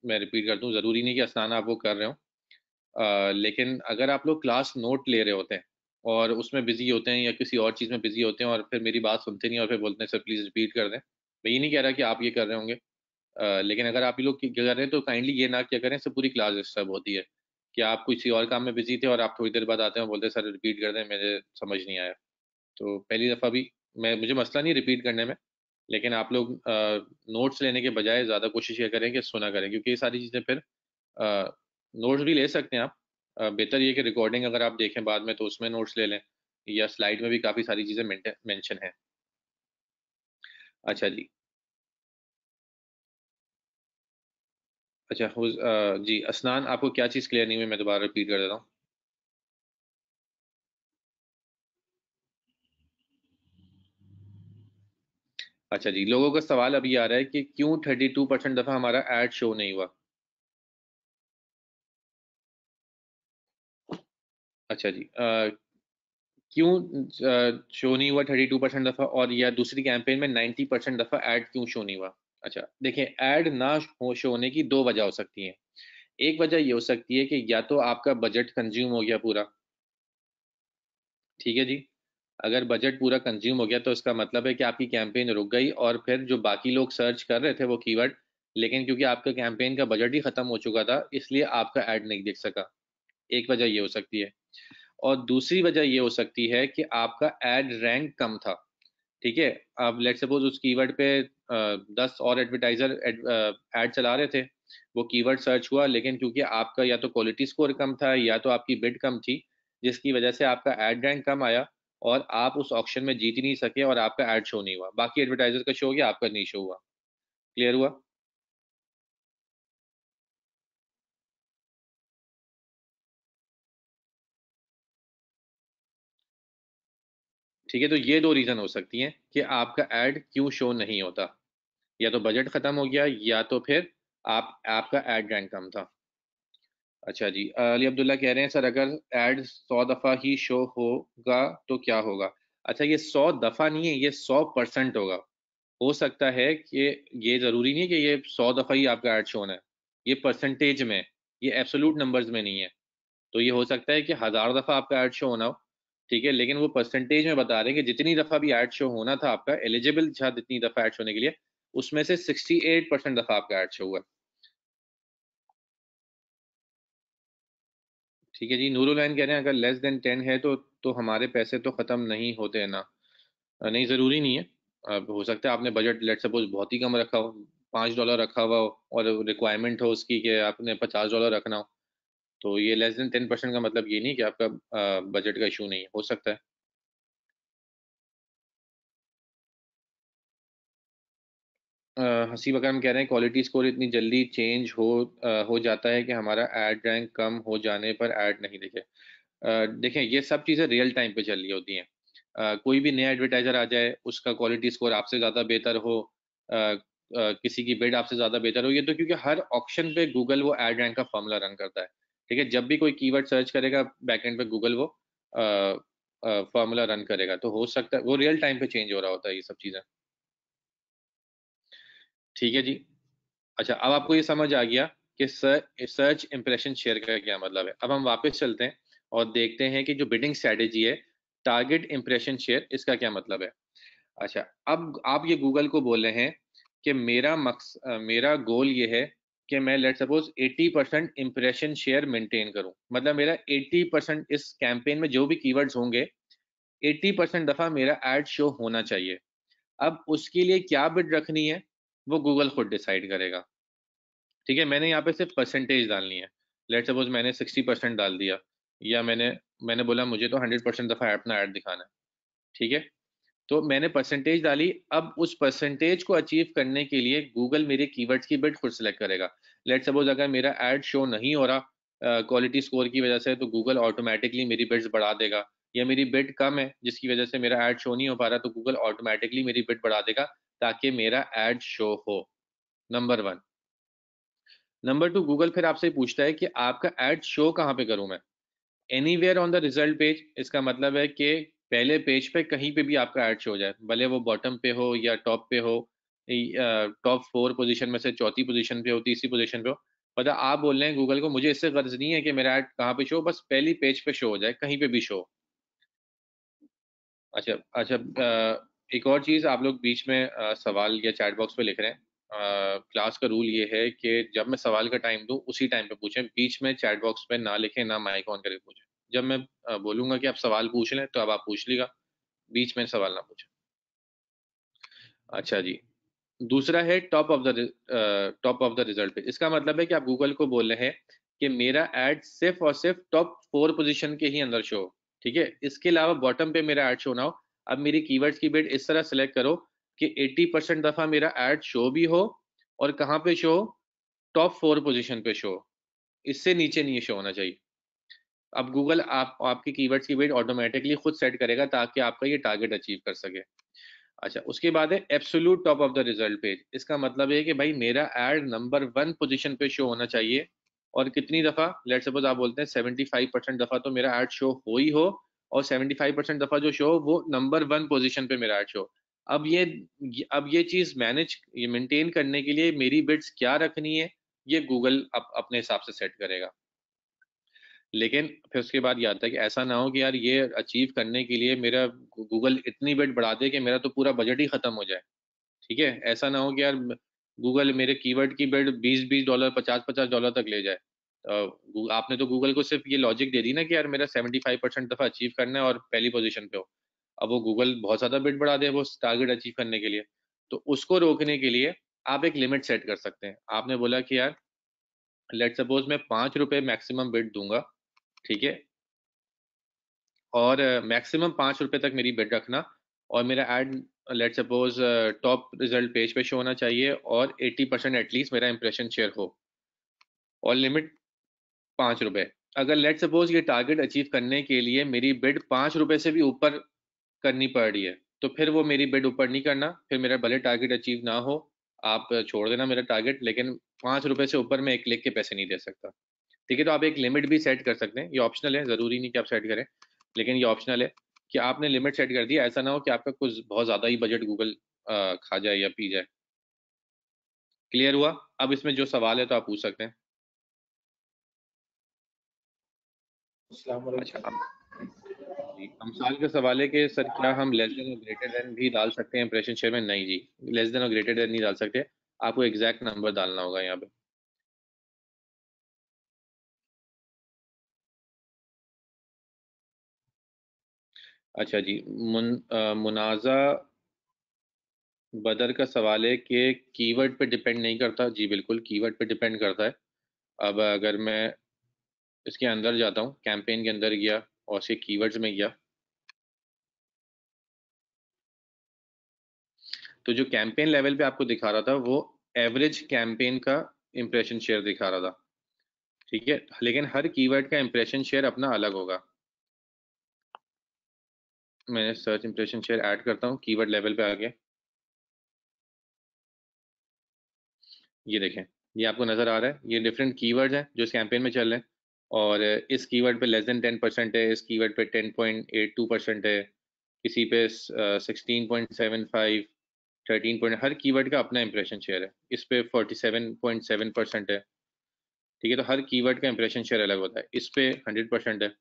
मैं रिपीट कर दूं, ज़रूरी नहीं कि असनान आप वो कर रहे हो, लेकिन अगर आप लोग क्लास नोट ले रहे होते हैं और उसमें बिजी होते हैं या किसी और चीज़ में बिजी होते हैं और फिर मेरी बात सुनते नहीं और फिर बोलते हैं सर प्लीज़ रिपीट कर दें, मैं ये नहीं कह रहा कि आप ये कर रहे होंगे, लेकिन अगर आप ये लोग क्या कर रहे हैं तो काइंडली ये ना क्या करें, इससे पूरी क्लास डिस्टर्ब होती है कि आप किसी और काम में बिजी थे और आप थोड़ी देर बाद आते हैं और बोलते हैं सर रिपीट कर दें, मुझे समझ नहीं आया। तो पहली दफ़ा भी मुझे मसला नहीं रिपीट करने में, लेकिन आप लोग नोट्स लेने के बजाय ज़्यादा कोशिश ये करें कि सुना करें, क्योंकि ये सारी चीज़ें फिर नोट्स भी ले सकते हैं आप, बेहतर ये कि रिकॉर्डिंग अगर आप देखें बाद में तो उसमें नोट्स ले लें, या स्लाइड में भी काफ़ी सारी चीज़ें मेंशन है। अच्छा जी, अच्छा जी असनान आपको क्या चीज़ क्लियर नहीं हुई, मैं दोबारा रिपीट कर देता हूँ। अच्छा जी, लोगों का सवाल अभी आ रहा है कि क्यों 32% दफ़ा हमारा ऐड शो नहीं हुआ। अच्छा जी, क्यों शो नहीं हुआ 32% दफ़ा, और या दूसरी कैंपेन में 90% दफ़ा ऐड क्यों शो नहीं हुआ? अच्छा देखिए, ऐड ना शो होने की दो वजह हो सकती हैं। एक वजह ये हो सकती है कि या तो आपका बजट कंज्यूम हो गया पूरा, ठीक है जी, अगर बजट पूरा कंज्यूम हो गया तो इसका मतलब है कि आपकी कैंपेन रुक गई और फिर जो बाकी लोग सर्च कर रहे थे वो कीवर्ड, लेकिन क्योंकि आपका कैंपेन का बजट ही खत्म हो चुका था इसलिए आपका ऐड नहीं दिख सका। एक वजह ये हो सकती है, और दूसरी वजह ये हो सकती है कि आपका ऐड रैंक कम था, ठीक है। अब लेट सपोज उस कीवर्ड पे 10 और एडवर्टाइजर ऐड चला रहे थे, वो कीवर्ड सर्च हुआ, लेकिन क्योंकि आपका या तो क्वालिटी स्कोर कम था या तो आपकी बिड कम थी, जिसकी वजह से आपका ऐड रैंक कम आया और आप उस ऑक्शन में जीत ही नहीं सके और आपका ऐड शो नहीं हुआ, बाकी एडवर्टाइजर का शो हो गया, आपका नहीं शो हुआ। क्लियर हुआ? ठीक है, तो ये दो रीजन हो सकती हैं कि आपका ऐड क्यों शो नहीं होता, या तो बजट खत्म हो गया या तो फिर आपका ऐड रैंक कम था। अच्छा जी, अली अब्दुल्ला कह रहे हैं सर अगर एड 100 दफ़ा ही शो होगा तो क्या होगा? अच्छा, ये 100 दफ़ा नहीं है, ये 100% होगा। हो सकता है कि ये ज़रूरी नहीं है कि ये 100 दफ़ा ही आपका ऐड शो होना है, ये परसेंटेज में, ये एब्सोल्यूट नंबर्स में नहीं है। तो ये हो सकता है कि 1000 दफ़ा आपका ऐड शो होना हो, ठीक है, लेकिन वो परसेंटेज में बता रहे हैं कि जितनी दफ़ा भी ऐड शो होना था आपका एलिजिबल था जितनी दफ़ा ऐड शो होने के लिए, उसमें से 68% दफ़ा आपका ऐड शो हुआ। ठीक है जी, नूरुलैन कह रहे हैं अगर लेस देन 10 है तो हमारे पैसे तो ख़त्म नहीं होते हैं ना? नहीं, ज़रूरी नहीं है। अब हो सकता है आपने बजट लेट सपोज बहुत ही कम रखा हो, $5 रखा हुआ हो और रिक्वायरमेंट हो उसकी कि आपने $50 रखना हो, तो ये लेस देन 10% का मतलब ये नहीं कि आपका बजट का इशू नहीं है, हो सकता है। हसीब अकरम कह रहे हैं क्वालिटी स्कोर इतनी जल्दी चेंज हो जाता है कि हमारा ऐड रैंक कम हो जाने पर ऐड नहीं दिखे। देखें, ये सब चीज़ें रियल टाइम पे चल रही होती हैं। कोई भी नया एडवर्टाइजर आ जाए, उसका क्वालिटी स्कोर आपसे ज़्यादा बेहतर हो, किसी की बिड आपसे ज़्यादा बेहतर हो, ये तो क्योंकि हर ऑप्शन पे गूगल वो ऐड रैंक का फॉर्मूला रन करता है, ठीक है। जब भी कोई कीवर्ड सर्च करेगा बैकएंड पे गूगल वो फॉर्मूला रन करेगा, तो हो सकता है वो रियल टाइम पे चेंज हो रहा होता है ये सब चीज़ें। ठीक है जी। अच्छा, अब आपको ये समझ आ गया कि सर्च इंप्रेशन शेयर का क्या मतलब है। अब हम वापस चलते हैं और देखते हैं कि जो बिडिंग स्ट्रेटेजी है, टारगेट इंप्रेशन शेयर, इसका क्या मतलब है। अच्छा, अब आप ये गूगल को बोल रहे हैं कि मेरा गोल ये है कि मैं let suppose 80% impression share maintain करूं, मतलब मेरा 80% इस कैंपेन में जो भी कीवर्ड्स होंगे 80% दफा मेरा एड शो होना चाहिए। अब उसके लिए क्या बिड रखनी है वो गूगल खुद डिसाइड करेगा, ठीक है। मैंने यहाँ पे सिर्फ परसेंटेज डालनी है, लेट सपोज मैंने 60% डाल दिया, या मैंने बोला मुझे तो 100% दफ़ा अपना ऐड दिखाना है, ठीक है। तो मैंने परसेंटेज डाली, अब उस परसेंटेज को अचीव करने के लिए गूगल मेरे कीवर्ड्स की बिड खुद सेलेक्ट करेगा। लेट सपोज अगर मेरा ऐड शो नहीं हो रहा क्वालिटी स्कोर की वजह से, तो गूगल ऑटोमेटिकली मेरी बिड्स बढ़ा देगा, या मेरी बिड कम है जिसकी वजह से मेरा ऐड शो नहीं हो पा रहा, तो गूगल ऑटोमेटिकली मेरी बिड बढ़ा देगा ताकि मेरा ऐड शो हो। नंबर 1। नंबर 2, गूगल फिर आपसे पूछता है कि आपका ऐड शो कहाँ पे करूँ मैं। Anywhere on the result page, इसका मतलब है कि पहले पेज पे कहीं पे भी आपका ऐड शो हो जाए, भले वो बॉटम पे हो या टॉप पे हो, टॉप 4 पोजीशन में से चौथी पोजीशन पे हो, तीसरी पोजीशन पे हो। मतलब आप बोल रहे हैं गूगल को, मुझे इससे गर्ज नहीं है कि मेरा ऐड कहाँ पे शो हो, बस पहली पेज पे शो हो जाए, कहीं पे भी शो हो। अच्छा अच्छा, एक और चीज़, आप लोग बीच में सवाल या चैट बॉक्स पे लिख रहे हैं। क्लास का रूल ये है कि जब मैं सवाल का टाइम दूं उसी टाइम पे पूछें, बीच में चैट बॉक्स पे ना लिखें, ना माइक ऑन करके पूछें। जब मैं बोलूंगा कि आप सवाल पूछ लें तो अब आप पूछ लीजिएगा, बीच में सवाल ना पूछें। अच्छा जी, दूसरा है टॉप ऑफ द रिजल्ट पे। इसका मतलब है कि आप गूगल को बोल रहे हैं कि मेरा ऐड सिर्फ और सिर्फ टॉप 4 पोजीशन के ही अंदर शो हो, ठीक है, इसके अलावा बॉटम पे मेरा ऐड शो ना हो। अब मेरी कीवर्ड्स की बिट इस तरह सेलेक्ट करो कि 80% दफा मेरा ऐड शो भी हो, और कहाँ पे शो हो, टॉप 4 पोजीशन पे शो हो, इससे नीचे नहीं शो होना चाहिए। अब गूगल आपकी कीवर्ड्स की बिट ऑटोमेटिकली खुद सेट करेगा ताकि आपका ये टारगेट अचीव कर सके। अच्छा, उसके बाद है absolute top of the result page. इसका मतलब है कि भाई मेरा ऐड नंबर 1 पोजीशन पे शो होना चाहिए, और कितनी दफ़ा, लेट सपोज आप बोलते हैं 75% दफ़ा तो मेरा ऐड शो हो ही हो, और 75% दफ़ा जो शो हो वो नंबर 1 पोजीशन पे मेरा ऐड शो। अब ये चीज़ ये मेंटेन करने के लिए मेरी बिट्स क्या रखनी है, ये गूगल अपने हिसाब से सेट करेगा। लेकिन फिर उसके बाद ये आता है कि ऐसा ना हो कि यार ये अचीव करने के लिए मेरा गूगल इतनी बिट बढ़ा दे कि मेरा तो पूरा बजट ही खत्म हो जाए। ठीक है, ऐसा ना हो कि यार गूगल मेरे कीवर्ड की बिट $20 $50 तक ले जाए। आपने तो गूगल को सिर्फ ये लॉजिक दे दी ना कि यार मेरा 75% दफा अचीव करना है और पहली पोजीशन पे हो। अब वो गूगल बहुत ज्यादा बिट बढ़ा दे वो टारगेट अचीव करने के लिए, तो उसको रोकने के लिए आप एक लिमिट सेट कर सकते हैं। आपने बोला कि यार लेट सपोज मैं ₹5 मैक्सिमम बिट दूंगा, ठीक है, और मैक्सिमम ₹5 तक मेरी बिड रखना, और मेरा add let suppose top result page पे शो होना चाहिए, और 80% एटलीस्ट मेरा इंप्रेशन शेयर हो, और लिमिट ₹5। अगर लेट सपोज ये टारगेट अचीव करने के लिए मेरी बिड ₹5 से भी ऊपर करनी पड़ रही है, तो फिर वो मेरी बिड ऊपर नहीं करना, फिर मेरा भले टारगेट अचीव ना हो, आप छोड़ देना मेरा टारगेट, लेकिन ₹5 से ऊपर मैं एक क्लिक के पैसे नहीं दे सकता। ठीक है, तो आप एक लिमिट भी सेट कर सकते हैं, ये ऑप्शनल है, ज़रूरी नहीं कि आप सेट करें, लेकिन ये ऑप्शनल है कि आपने लिमिट सेट कर दिया, ऐसा ना हो कि आपका कुछ बहुत ज़्यादा ही बजट गूगल खा जाए या पी जाए। क्लियर हुआ? अब इसमें जो सवाल है तो आप पूछ सकते हैं। अच्छा, अब जी, अमसाल का सवाल है कि सर क्या हम लेस देन और ग्रेटर देन भी डाल सकते हैं इंप्रेशन शेयर में? नहीं जी, लेस देन और ग्रेटर देन नहीं डाल सकते, आपको एग्जैक्ट नंबर डालना होगा यहाँ पे। अच्छा जी, मुनाजा बदर का सवाल है कि कीवर्ड पे डिपेंड नहीं करता। जी बिल्कुल, कीवर्ड पे डिपेंड करता है। अब अगर मैं इसके अंदर जाता हूँ, कैंपेन के अंदर गया और उसके कीवर्ड्स में गया, तो जो कैंपेन लेवल पे आपको दिखा रहा था वो एवरेज कैंपेन का इंप्रेशन शेयर दिखा रहा था, ठीक है, लेकिन हर कीवर्ड का इंप्रेशन शेयर अपना अलग होगा। मैं सर्च इंप्रेशन शेयर ऐड करता हूँ कीवर्ड लेवल पे आगे, ये देखें, ये आपको नजर आ रहा है, ये डिफरेंट कीवर्ड्स हैं जो इस कैंपेन में चल रहे हैं, और इस कीवर्ड पे लेस देन 10% है, इस कीवर्ड पे 10.82% है, किसी पे 16.75, 13 हर कीवर्ड का अपना इंप्रेशन शेयर है, इस पे 47.7% है। ठीक है, तो हर कीवर्ड का इंप्रेशन शेयर अलग होता है, इस पे 100% है।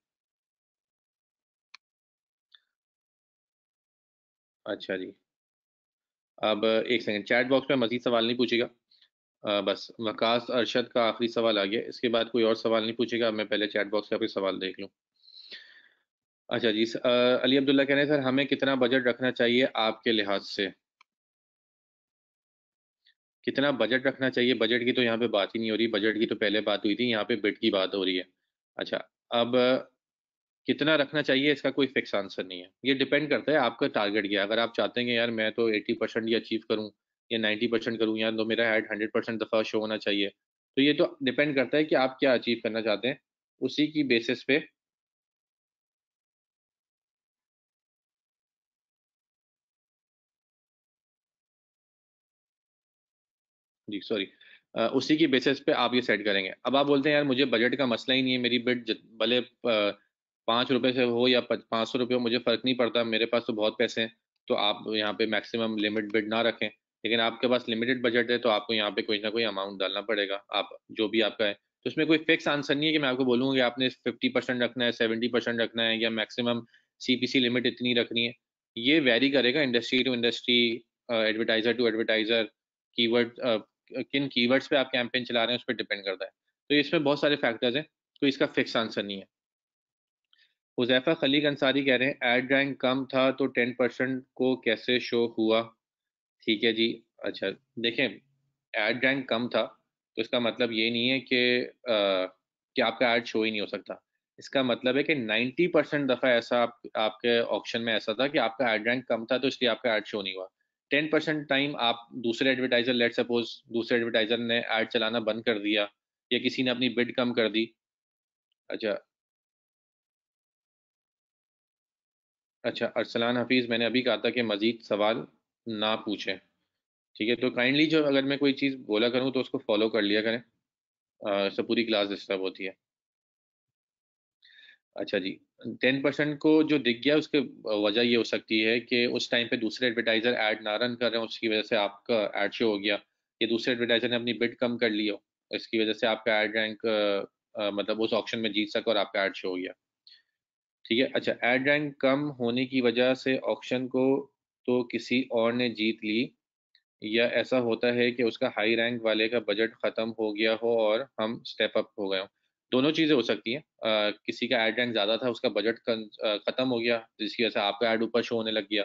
अच्छा जी, अब एक सेकंड, चैट बॉक्स में मजीद सवाल नहीं पूछेगा। बस वकास अरशद का आखिरी सवाल आ गया, इसके बाद कोई और सवाल नहीं पूछेगा। अब मैं पहले चैट बॉक्स का भी सवाल देख लूँ। अच्छा जी, अली अब्दुल्ला कह रहे हैं सर हमें कितना बजट रखना चाहिए आपके लिहाज से? कितना बजट रखना चाहिए, बजट की तो यहाँ पे बात ही नहीं हो रही, बजट की तो पहले बात हुई थी, यहाँ पे बिट की बात हो रही है। अच्छा, अब कितना रखना चाहिए इसका कोई फिक्स आंसर नहीं है, ये डिपेंड करता है आपका टारगेट क्या है। अगर आप चाहते हैं कि यार मैं तो 80% ही अचीव करूँ या 90% करूँ, या तो मेरा एड 100% दफ़ा शो होना चाहिए, तो ये तो डिपेंड करता है कि आप क्या अचीव करना चाहते हैं, उसी की बेसिस पे। जी सॉरी, उसी की बेसिस पे आप ये सेट करेंगे। अब आप बोलते हैं यार मुझे बजट का मसला ही नहीं है, मेरी बिड भले 5 रुपए से हो या 500 रुपये, मुझे फ़र्क नहीं पड़ता, मेरे पास तो बहुत पैसे हैं। तो आप यहाँ पे मैक्सिमम लिमिट बिड ना रखें, लेकिन आपके पास लिमिटेड बजट है तो आपको यहाँ पे कोई ना कोई अमाउंट डालना पड़ेगा, आप जो भी आपका है। तो इसमें कोई फिक्स आंसर नहीं है कि मैं आपको बोलूँगा कि आपने 50% रखना है, 70% रखना है, या मैक्सिमम सीपीसी लिमिट इतनी रखनी है। ये वेरी करेगा industry to industry, advertiser to advertiser, keyword किन कीवर्ड्स पे आप कैंपेन चला रहे हैं उस पर डिपेंड करता है। तो इसमें बहुत सारे फैक्टर्स हैं, तो इसका फिक्स आंसर नहीं है। हुज़ैफा खलीक अंसारी कह रहे हैं एड रैंक कम था तो 10% को कैसे शो हुआ? ठीक है जी। अच्छा, देखें, एड रैंक कम था तो इसका मतलब ये नहीं है कि आपका ऐड शो ही नहीं हो सकता। इसका मतलब है कि 90% दफ़ा ऐसा आपके ऑक्शन में ऐसा था कि आपका ऐड रैंक कम था तो इसलिए आपका ऐड शो नहीं हुआ। 10% टाइम आप दूसरे एडवर्टाइज़र, लेट्स सपोज़ दूसरे एडवर्टाइज़र ने ऐड चलाना बंद कर दिया या किसी ने अपनी बिड कम कर दी। अच्छा, अच्छा, अरसलान हफ़ीज़, मैंने अभी कहा था कि मज़ीद सवाल ना पूछें। ठीक है, तो काइंडली जो अगर मैं कोई चीज़ बोला करूँ तो उसको फॉलो कर लिया करें, इससे पूरी क्लास डिस्टर्ब होती है। अच्छा जी, 10% को जो दिख गया उसके वजह ये हो सकती है कि उस टाइम पे दूसरे एडवर्टाइज़र ऐड ना रन कर रहे हो, उसकी वजह से आपका ऐड शो हो गया, या दूसरे एडवर्टाइज़र ने अपनी बिड कम कर ली हो, इसकी वजह से आपका ऐड रैंक मतलब उस ऑक्शन में जीत सका और आपका ऐड शो हो गया। ठीक है, अच्छा, ऐड रैंक कम होने की वजह से ऑक्शन को तो किसी और ने जीत ली, या ऐसा होता है कि उसका हाई रैंक वाले का बजट ख़त्म हो गया हो और हम स्टेप अप हो गए हों? दोनों चीज़ें हो सकती हैं। किसी का ऐड रैंक ज़्यादा था, उसका बजट ख़त्म हो गया, जिसकी वजह से आपका ऐड ऊपर शो होने लग गया।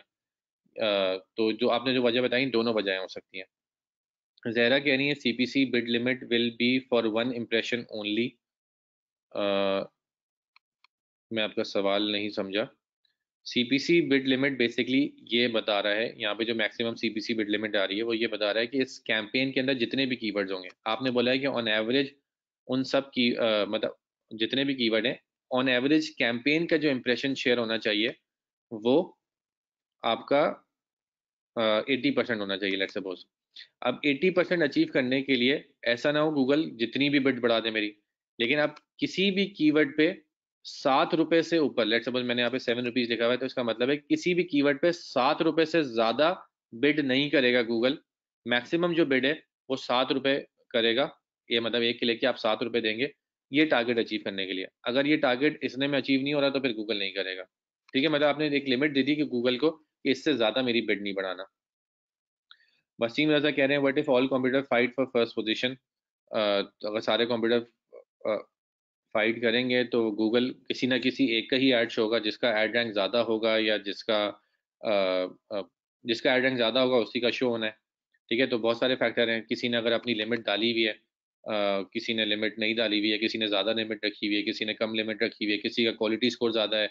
तो जो आपने जो वजह बताई, दोनों वजहें हो सकती हैं। ज़हरा कह रही है CPC bid limit will be for 1 impression only. मैं आपका सवाल नहीं समझा। सीपीसी बिड लिमिट बेसिकली ये बता रहा है, यहाँ पे जो मैक्सिमम सीपीसी बिड लिमिट आ रही है वो ये बता रहा है कि इस कैंपेन के अंदर जितने भी कीवर्ड्स होंगे, आपने बोला है कि ऑन एवरेज उन सब की मतलब जितने भी कीवर्ड हैं, ऑन एवरेज कैंपेन का जो इम्प्रेशन शेयर होना चाहिए वो आपका 80% होना चाहिए, लेट्स सपोज। अब 80% अचीव करने के लिए ऐसा ना हो गूगल जितनी भी बिड बढ़ा दे मेरी, लेकिन आप किसी भी कीवर्ड पे 7 रुपए से ऊपर, लेट्स सपोज मैंने यहाँ पे 7 रुपीज लिखा हुआ है, तो इसका मतलब है किसी भी कीवर्ड पे 7 रुपए से ज्यादा बिड नहीं करेगा गूगल। मैक्सिमम जो बिड है वो 7 रुपए करेगा, ये मतलब एक के लेके आप 7 रुपए देंगे, ये टारगेट अचीव करने के लिए। अगर ये टारगेट इसने में अचीव नहीं हो रहा तो फिर गूगल नहीं करेगा। ठीक है, मतलब आपने एक लिमिट दे दी कि गूगल को कि इससे ज्यादा मेरी बिड नहीं बढ़ाना। वसीम रजा कह रहे हैं what if all computer fight for first position? तो अगर सारे कंप्यूटर फाइट करेंगे तो गूगल किसी ना किसी एक का ही ऐड शो होगा, जिसका ऐड रैंक ज़्यादा होगा या जिसका ऐड रैंक ज़्यादा होगा उसी का शो होना है। ठीक है, तो बहुत सारे फैक्टर हैं, किसी ने अगर अपनी लिमिट डाली हुई है, किसी ने लिमिट नहीं डाली हुई है, किसी ने ज़्यादा लिमिट रखी हुई है, किसी ने कम लिमिट रखी हुई है, किसी का क्वालिटी स्कोर ज़्यादा है,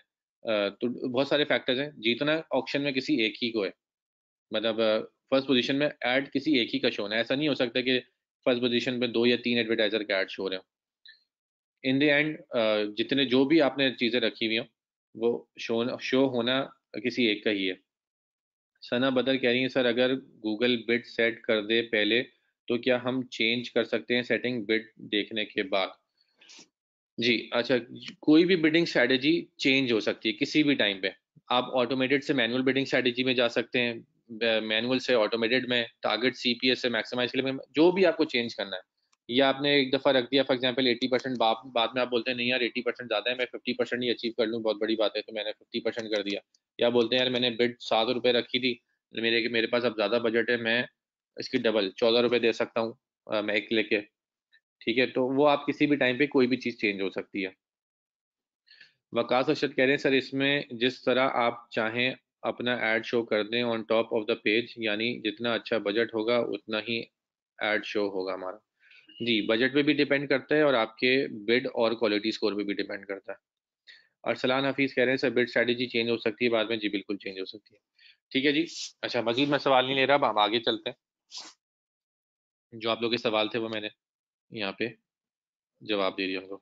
तो बहुत सारे फैक्टर्स हैं। जीतना ऑप्शन में किसी एक ही को है, मतलब फर्स्ट पोजीशन में ऐड किसी एक ही का शो होना है। ऐसा नहीं हो सकता कि फर्स्ट पोजीशन पे 2 या 3 एडवर्टाइजर के ऐड शो हो रहे हो। इन द एंड जितने जो भी आपने चीज़ें रखी हुई हो वो शो होना किसी एक का ही है। सना बदर कह रही है सर अगर गूगल बिड सेट कर दे पहले तो क्या हम चेंज कर सकते हैं सेटिंग बिड देखने के बाद? जी, अच्छा, कोई भी बिडिंग स्ट्रैटेजी चेंज हो सकती है किसी भी टाइम पे। आप ऑटोमेटेड से मैनुअल बिडिंग स्ट्रैटेजी में जा सकते हैं, मैनुअल से ऑटोमेटेड में, टारगेट सीपीएस से मैक्सिमाइज के लिए में, जो भी आपको चेंज करना है। या आपने एक दफ़ा रख दिया फॉर एग्जांपल 80%, बाद में आप बोलते हैं नहीं यार 80% ज़्यादा है, मैं 50% ही अचीव कर लूँ, बहुत बड़ी बात है, तो मैंने 50% कर दिया। या बोलते हैं यार मैंने बिड 7 रुपये रखी थी, मेरे पास अब ज़्यादा बजट है, मैं इसकी डबल 14 रुपये दे सकता हूँ, मैं एक लेके। ठीक है, तो वो आप किसी भी टाइम पे कोई भी चीज़ चेंज हो सकती है। वकास अरशद कह रहे हैं सर इसमें जिस तरह आप चाहें अपना ऐड शो कर दें on top of the page, यानी जितना अच्छा बजट होगा उतना ही ऐड शो होगा हमारा। जी, बजट पे भी डिपेंड करता है और आपके बिड और क्वालिटी स्कोर पे भी डिपेंड करता है। अरसलान हफीज़ कह रहे हैं सर बिड स्ट्रैटेजी चेंज हो सकती है बाद में? जी बिल्कुल चेंज हो सकती है। ठीक है जी। अच्छा, मजीद मैं सवाल नहीं ले रहा, अब हम आगे चलते हैं। जो आप लोग के सवाल थे वो मैंने यहाँ पे जवाब दे दिया उनको।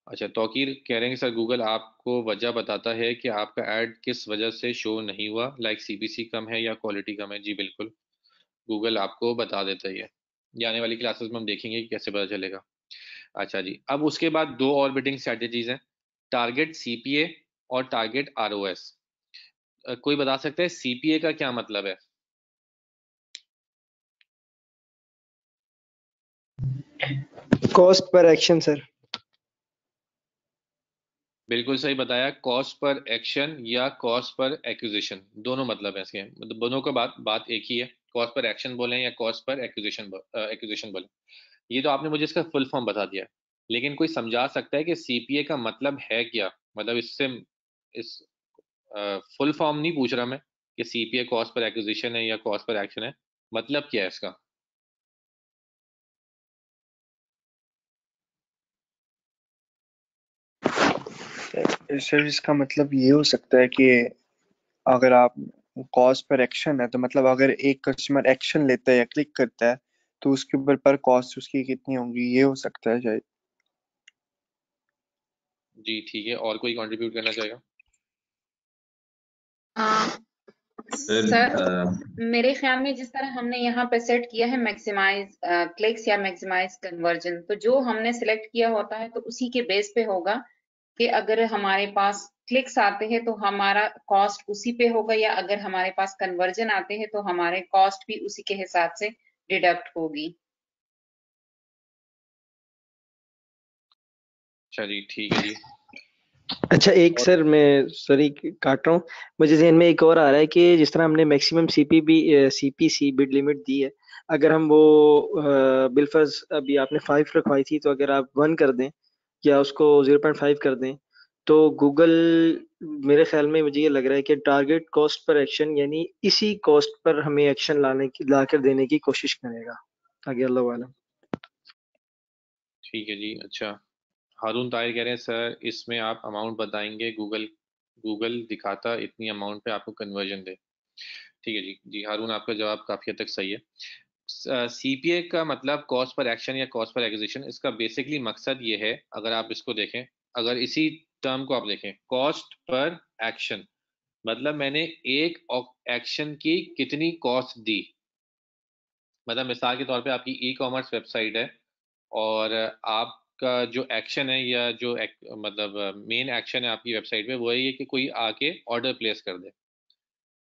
अच्छा, तौकीर कह रहे हैं सर गूगल आपको वजह बताता है कि आपका ऐड किस वजह से शो नहीं हुआ, लाइक सीपीसी कम है या क्वालिटी कम है? जी बिल्कुल, गूगल आपको बता देता ही है। ये आने वाली क्लासेस में हम देखेंगे कि कैसे पता चलेगा। अच्छा जी, अब उसके बाद दो और बिडिंग स्ट्रेटेजीज हैं, टारगेट सीपीए और टारगेट आरओएस। कोई बता सकता है सीपीए का क्या मतलब है? Cost per action sir. बिल्कुल सही बताया, कॉस्ट पर एक्शन या कॉस्ट पर एक्विजिशन, दोनों मतलब है इसके, मतलब दोनों का बात एक ही है। कॉस्ट पर एक्शन बोले या कॉस्ट पर एक्विजिशन बोले, ये तो आपने मुझे इसका फुल फॉर्म बता दिया, लेकिन कोई समझा सकता है कि सीपीए का मतलब है क्या? मतलब इससे इस फुल फॉर्म नहीं पूछ रहा मैं कि सीपीए कॉस्ट पर एक्विजिशन है या कॉस्ट पर एक्शन है, मतलब क्या है इसका? सर इसका मतलब ये हो सकता है कि अगर आप कॉस्ट पर एक्शन है तो मतलब अगर एक कस्टमर एक्शन लेता है या क्लिक करता है तो उसके ऊपर पर कॉस्ट उसकी कितनी होगी, ये हो सकता है शायद। जी ठीक है, और कोई कंट्रीब्यूट करना चाहेगा? सर मेरे ख्याल में जिस तरह हमने यहाँ पे सेट किया है मैक्सिमाइज क्लिक्स या मैक्सिमाइज कन्वर्जन, तो जो हमने सिलेक्ट किया होता है तो उसी के बेस पे होगा कि अगर हमारे पास क्लिक्स आते हैं तो हमारा कॉस्ट उसी पे होगा, या अगर हमारे पास कन्वर्जन आते हैं तो हमारे कॉस्ट भी उसी के हिसाब से डिडक्ट होगी। अच्छा जी ठीक है जी। अच्छा एक और सर मैं सॉरी काट रहा हूँ, मुझे ज़हन में एक और आ रहा है कि जिस तरह हमने मैक्सिमम सीपीसी बिड लिमिट दी है, अगर हम वो बिलफर्ज अभी आपने 5 रखवाई थी, तो अगर आप 1 कर दें या उसको 0.5 कर दें, तो गूगल मेरे ख्याल में मुझे ये लग रहा है कि टारगेट कॉस्ट पर एक्शन यानी इसी कॉस्ट पर हमें एक्शन ला कर देने की कोशिश करेगा आगे, अल्लाह वाला। ठीक है जी। अच्छा, हारून ताहिर कह रहे हैं सर इसमें आप अमाउंट बताएंगे, गूगल गूगल दिखाता इतनी अमाउंट पे आपको कन्वर्जन दे। ठीक है जी। जी हारून, आपका जवाब काफ़ी हद तक सही है। सीपीए का मतलब कॉस्ट पर एक्शन या कॉस्ट पर एक्विजिशन, इसका बेसिकली मकसद ये है, अगर आप इसको देखें, अगर इसी टर्म को आप देखें, कॉस्ट पर एक्शन मतलब मैंने एक एक्शन की कितनी कॉस्ट दी। मतलब मिसाल के तौर पे आपकी ई कॉमर्स वेबसाइट है और आपका जो एक्शन है या जो मतलब मेन एक्शन है आपकी वेबसाइट पे, वो है ये कि कोई आके ऑर्डर प्लेस कर दे।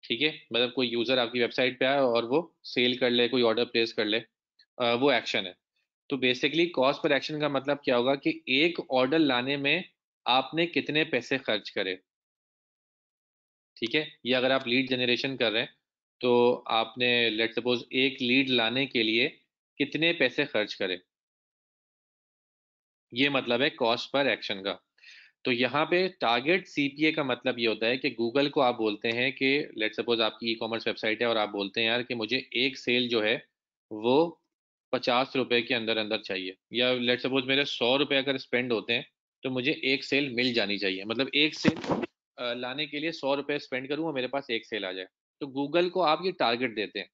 ठीक है, मतलब कोई यूज़र आपकी वेबसाइट पे आए और वो सेल कर ले, कोई ऑर्डर प्लेस कर ले, वो एक्शन है। तो बेसिकली कॉस्ट पर एक्शन का मतलब क्या होगा कि एक ऑर्डर लाने में आपने कितने पैसे खर्च करे। ठीक है, ये अगर आप लीड जनरेशन कर रहे हैं तो आपने लेट सपोज एक लीड लाने के लिए कितने पैसे खर्च करे, ये मतलब है कॉस्ट पर एक्शन का। तो यहाँ पे टारगेट सीपीए का मतलब ये होता है कि गूगल को आप बोलते हैं कि लेट सपोज आपकी ई कॉमर्स वेबसाइट है और आप बोलते हैं यार कि मुझे एक सेल जो है वो 50 रुपए के अंदर अंदर चाहिए, या लेट सपोज मेरे 100 रुपए अगर स्पेंड होते हैं तो मुझे एक सेल मिल जानी चाहिए, मतलब एक सेल लाने के लिए 100 रुपए स्पेंड करूँ और मेरे पास एक सेल आ जाए। तो गूगल को आप ये टारगेट देते हैं,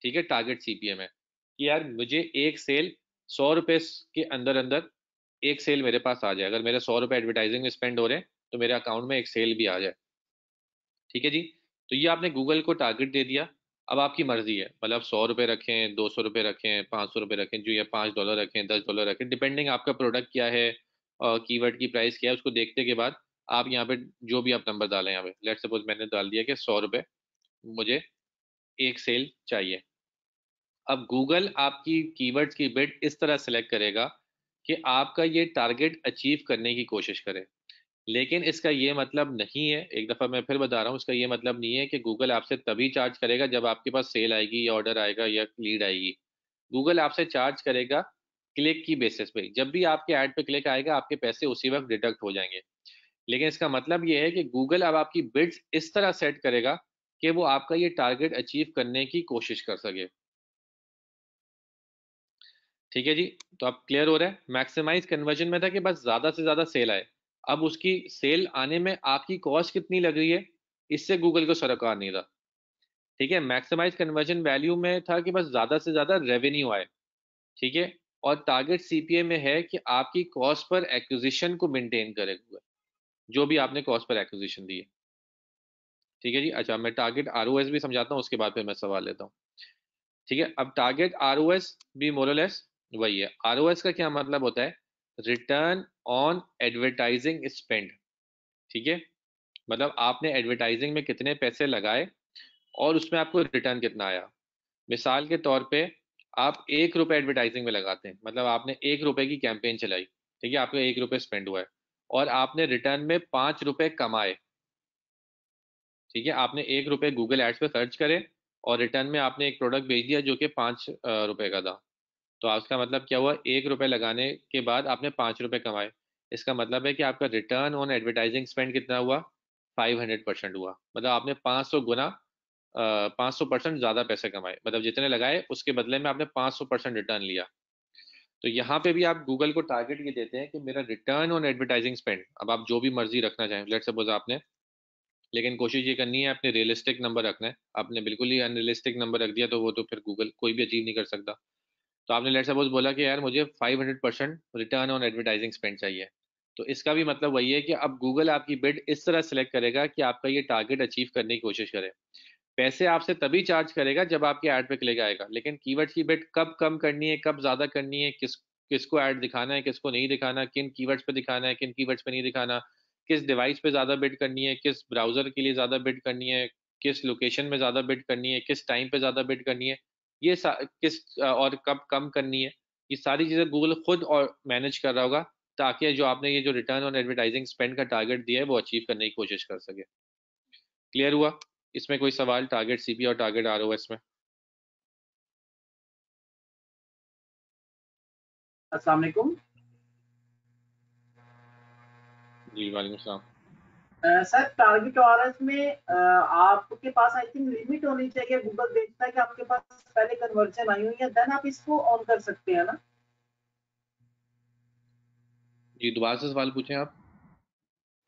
ठीक है, टारगेट सीपीए में, कि यार मुझे एक सेल 100 रुपए के अंदर अंदर एक सेल मेरे पास आ जाए, अगर मेरे 100 रुपए एडवर्टाइजिंग में स्पेंड हो रहे हैं तो मेरे अकाउंट में एक सेल भी आ जाए। ठीक है जी। तो ये आपने गूगल को टारगेट दे दिया। अब आपकी मर्जी है, मतलब 100 रुपए रखें, 200 रुपए रखें, 500 रुपए रखें, जो ये $5 रखें, $10 रखें, डिपेंडिंग आपका प्रोडक्ट क्या है और कीवर्ड की प्राइस क्या है, उसको देखने के बाद आप यहाँ पे जो भी आप नंबर डालें, यहाँ पे लेट सपोज मैंने डाल दिया कि 100 रुपए मुझे एक सेल चाहिए। अब गूगल आपकी कीवर्ड्स की बिड इस तरह सेलेक्ट करेगा कि आपका ये टारगेट अचीव करने की कोशिश करे। लेकिन इसका ये मतलब नहीं है, एक दफ़ा मैं फिर बता रहा हूँ, इसका ये मतलब नहीं है कि गूगल आपसे तभी चार्ज करेगा जब आपके पास सेल आएगी या ऑर्डर आएगा या लीड आएगी। गूगल आपसे चार्ज करेगा क्लिक की बेसिस पे, जब भी आपके ऐड पे क्लिक आएगा आपके पैसे उसी वक्त डिडक्ट हो जाएंगे। लेकिन इसका मतलब ये है कि गूगल अब आपकी बिड्स इस तरह सेट करेगा कि वो आपका ये टारगेट अचीव करने की कोशिश कर सके। ठीक है जी। तो अब क्लियर हो रहा है, मैक्सिमाइज कन्वर्जन में था कि बस ज्यादा से ज्यादा सेल आए। अब उसकी सेल आने में आपकी कॉस्ट कितनी लग रही है, इससे गूगल को सरोकार नहीं था। ठीक है, मैक्सिमाइज कन्वर्जन वैल्यू में था कि बस ज्यादा से ज्यादा रेवेन्यू आए। ठीक है, और टारगेट सीपीए में है कि आपकी कॉस्ट पर एक्विजिशन को मेंटेन करे गूगल, जो भी आपने कॉस्ट पर एक्विजिशन दी है। ठीक है जी। अच्छा, मैं टारगेट आरओएस भी समझाता हूँ, उसके बाद फिर मैं सवाल लेता हूँ। ठीक है। अब टारगेट आरओएस भी मोरलेस वही है। आरओएस का क्या मतलब होता है? Return on advertising spend. ठीक है, मतलब आपने एडवर्टाइजिंग में कितने पैसे लगाए और उसमें आपको रिटर्न कितना आया। मिसाल के तौर पे आप 1 रुपये एडवर्टाइजिंग में लगाते हैं, मतलब आपने 1 रुपये की कैंपेन चलाई, ठीक है, आपका 1 रुपये स्पेंड हुआ है और आपने रिटर्न में 5 रुपये कमाए। ठीक है, आपने 1 रुपये गूगल एड्स पे खर्च करे और रिटर्न में आपने एक प्रोडक्ट भेज दिया जो कि 5 रुपये का था। तो आपका मतलब क्या हुआ? 1 रुपये लगाने के बाद आपने 5 रुपये कमाए। इसका मतलब है कि आपका रिटर्न ऑन एडवर्टाइजिंग स्पेंड कितना हुआ? 500% हुआ। मतलब आपने 500 गुना 500% ज़्यादा पैसे कमाए, मतलब जितने लगाए उसके बदले में आपने 500% रिटर्न लिया। तो यहाँ पे भी आप गूगल को टारगेट ये देते हैं कि मेरा रिटर्न ऑन एडवर्टाइजिंग स्पेंड, अब आप जो भी मर्जी रखना चाहें, लेट्स सपोज आपने, लेकिन कोशिश ये करनी है आपने रियलिस्टिक नंबर रखना है। आपने बिल्कुल ही अनरियलिस्टिक नंबर रख दिया तो वो तो फिर गूगल कोई भी अचीव नहीं कर सकता। तो आपने लेट्स सपोज बोला कि यार मुझे 500% रिटर्न ऑन एडवर्टाइजिंग स्पेंड चाहिए, तो इसका भी मतलब वही है कि अब गूगल आपकी बिड इस तरह सेलेक्ट करेगा कि आपका ये टारगेट अचीव करने की कोशिश करे। पैसे आपसे तभी चार्ज करेगा जब आपके ऐड पे क्लिक आएगा, लेकिन कीवर्ड्स की बिड कब कम करनी है, कब ज्यादा करनी है, किसको ऐड दिखाना है, किसको नहीं दिखाना, किन कीवर्ड्स पे दिखाना है, किन कीवर्ड्स पे नहीं दिखाना, किस डिवाइस पे ज्यादा बिड करनी है, किस ब्राउजर के लिए ज्यादा बिड करनी है, किस लोकेशन में ज्यादा बिड करनी है, किस टाइम पे ज्यादा बिड करनी है, किस और कब कम करनी है, ये सारी चीजें गूगल खुद और मैनेज कर रहा होगा, ताकि जो आपने ये जो रिटर्न ऑन एडवर्टाइजिंग स्पेंड का टारगेट दिया है वो अचीव करने की कोशिश कर सके। क्लियर हुआ? इसमें कोई सवाल टारगेट सीपी और टारगेट आरओएस में? अस्सलाम वालेकुम। जी वालेकुम सलाम। सर टारगेट आरएस में आपके पास आई थिंक लिमिट होनी चाहिए। गूगल देखता है कि आपके पास पहले कन्वर्जन आई हुई है, देन आप इसको ऑन कर सकते हैं ना। जी दोबारा से सवाल पूछें आप।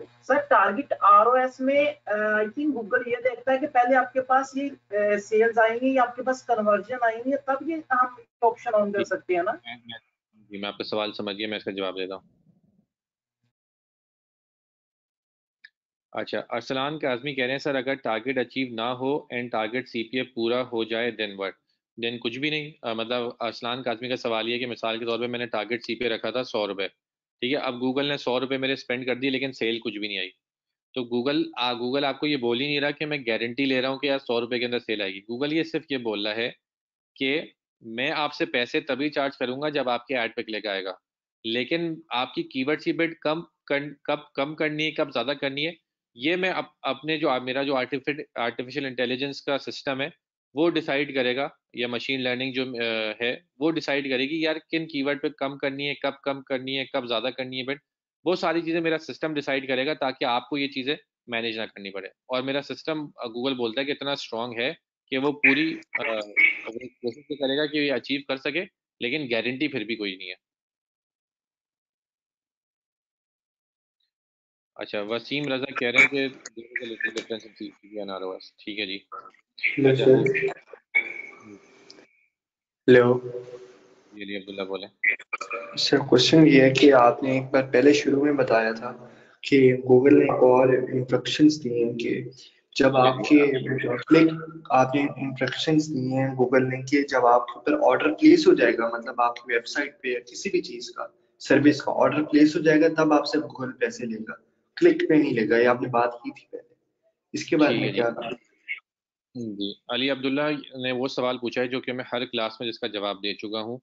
सर टारगेट आरओएस में आई थिंक गूगल ये देखता है कि पहले आपके पास ये सेल्स आएंगी या आपके पास कन्वर्जन आएंगी, तब ये हम ऑप्शन ऑन कर सकते हैं ना। जी मैं आपका सवाल समझ गया, मैं इसका जवाब देता हूँ। अच्छा, अरसलान काज़मी कह रहे हैं सर अगर टारगेट अचीव ना हो एंड टारगेट सीपीए पूरा हो जाए देन व्हाट? देन कुछ भी नहीं। मतलब अरसलान काज़मी का सवाल ये है कि मिसाल के तौर पे मैंने टारगेट सीपीए रखा था 100 रुपये, ठीक है, अब गूगल ने 100 रुपये मेरे स्पेंड कर दिए लेकिन सेल कुछ भी नहीं आई। तो गूगल आपको ये बोल ही नहीं रहा कि मैं गारंटी ले रहा हूँ कि यार 100 रुपये के अंदर सेल आएगी। गूगल ये सिर्फ ये बोल रहा है कि मैं आपसे पैसे तभी चार्ज करूंगा जब आपके ऐड पे क्लिक आएगा, लेकिन आपकी कीवर्ड की बिड कब कम करनी है, कब ज्यादा करनी है, ये मैं अपने जो मेरा जो आर्टिफिशियल इंटेलिजेंस का सिस्टम है वो डिसाइड करेगा, या मशीन लर्निंग जो है वो डिसाइड करेगी यार किन कीवर्ड पे कम करनी है, कब कम करनी है, कब ज्यादा करनी है बिड। वो सारी चीजें मेरा सिस्टम डिसाइड करेगा ताकि आपको ये चीजें मैनेज ना करनी पड़े। और मेरा सिस्टम गूगल बोलता है कि इतना स्ट्रांग है कि वो पूरी वो कोशिश तो करेगा कि ये अचीव कर सके, लेकिन गारंटी फिर भी कोई नहीं है। अच्छा, वसीम रजा कह रहे हैं कि there is a little difference in CPU and ROS. ठीक है जी। अच्छा वो हेलो ये लिए अब्दुल्ला बोले। सर, क्वेश्चन ये है कि आपने एक बार पहले शुरू में बताया था कि गूगल ने एक और इंस्ट्रक्शंस दी हैं कि जब आपके आपने इंस्ट्रक्शंस दी हैं गूगल ने कि जब आपके ऊपर ऑर्डर प्लेस हो जाएगा, मतलब आपकी वेबसाइट पे या किसी भी चीज का सर्विस का ऑर्डर प्लेस हो जाएगा, तब आपसे गूगल पैसे लेगा, क्लिक पे नहीं लेगा। ये आपने बात की थी पहले, इसके बारे ठीक है में जी। क्या कहा? जी अली अब्दुल्ला ने वो सवाल पूछा है जो कि मैं हर क्लास में जिसका जवाब दे चुका हूँ।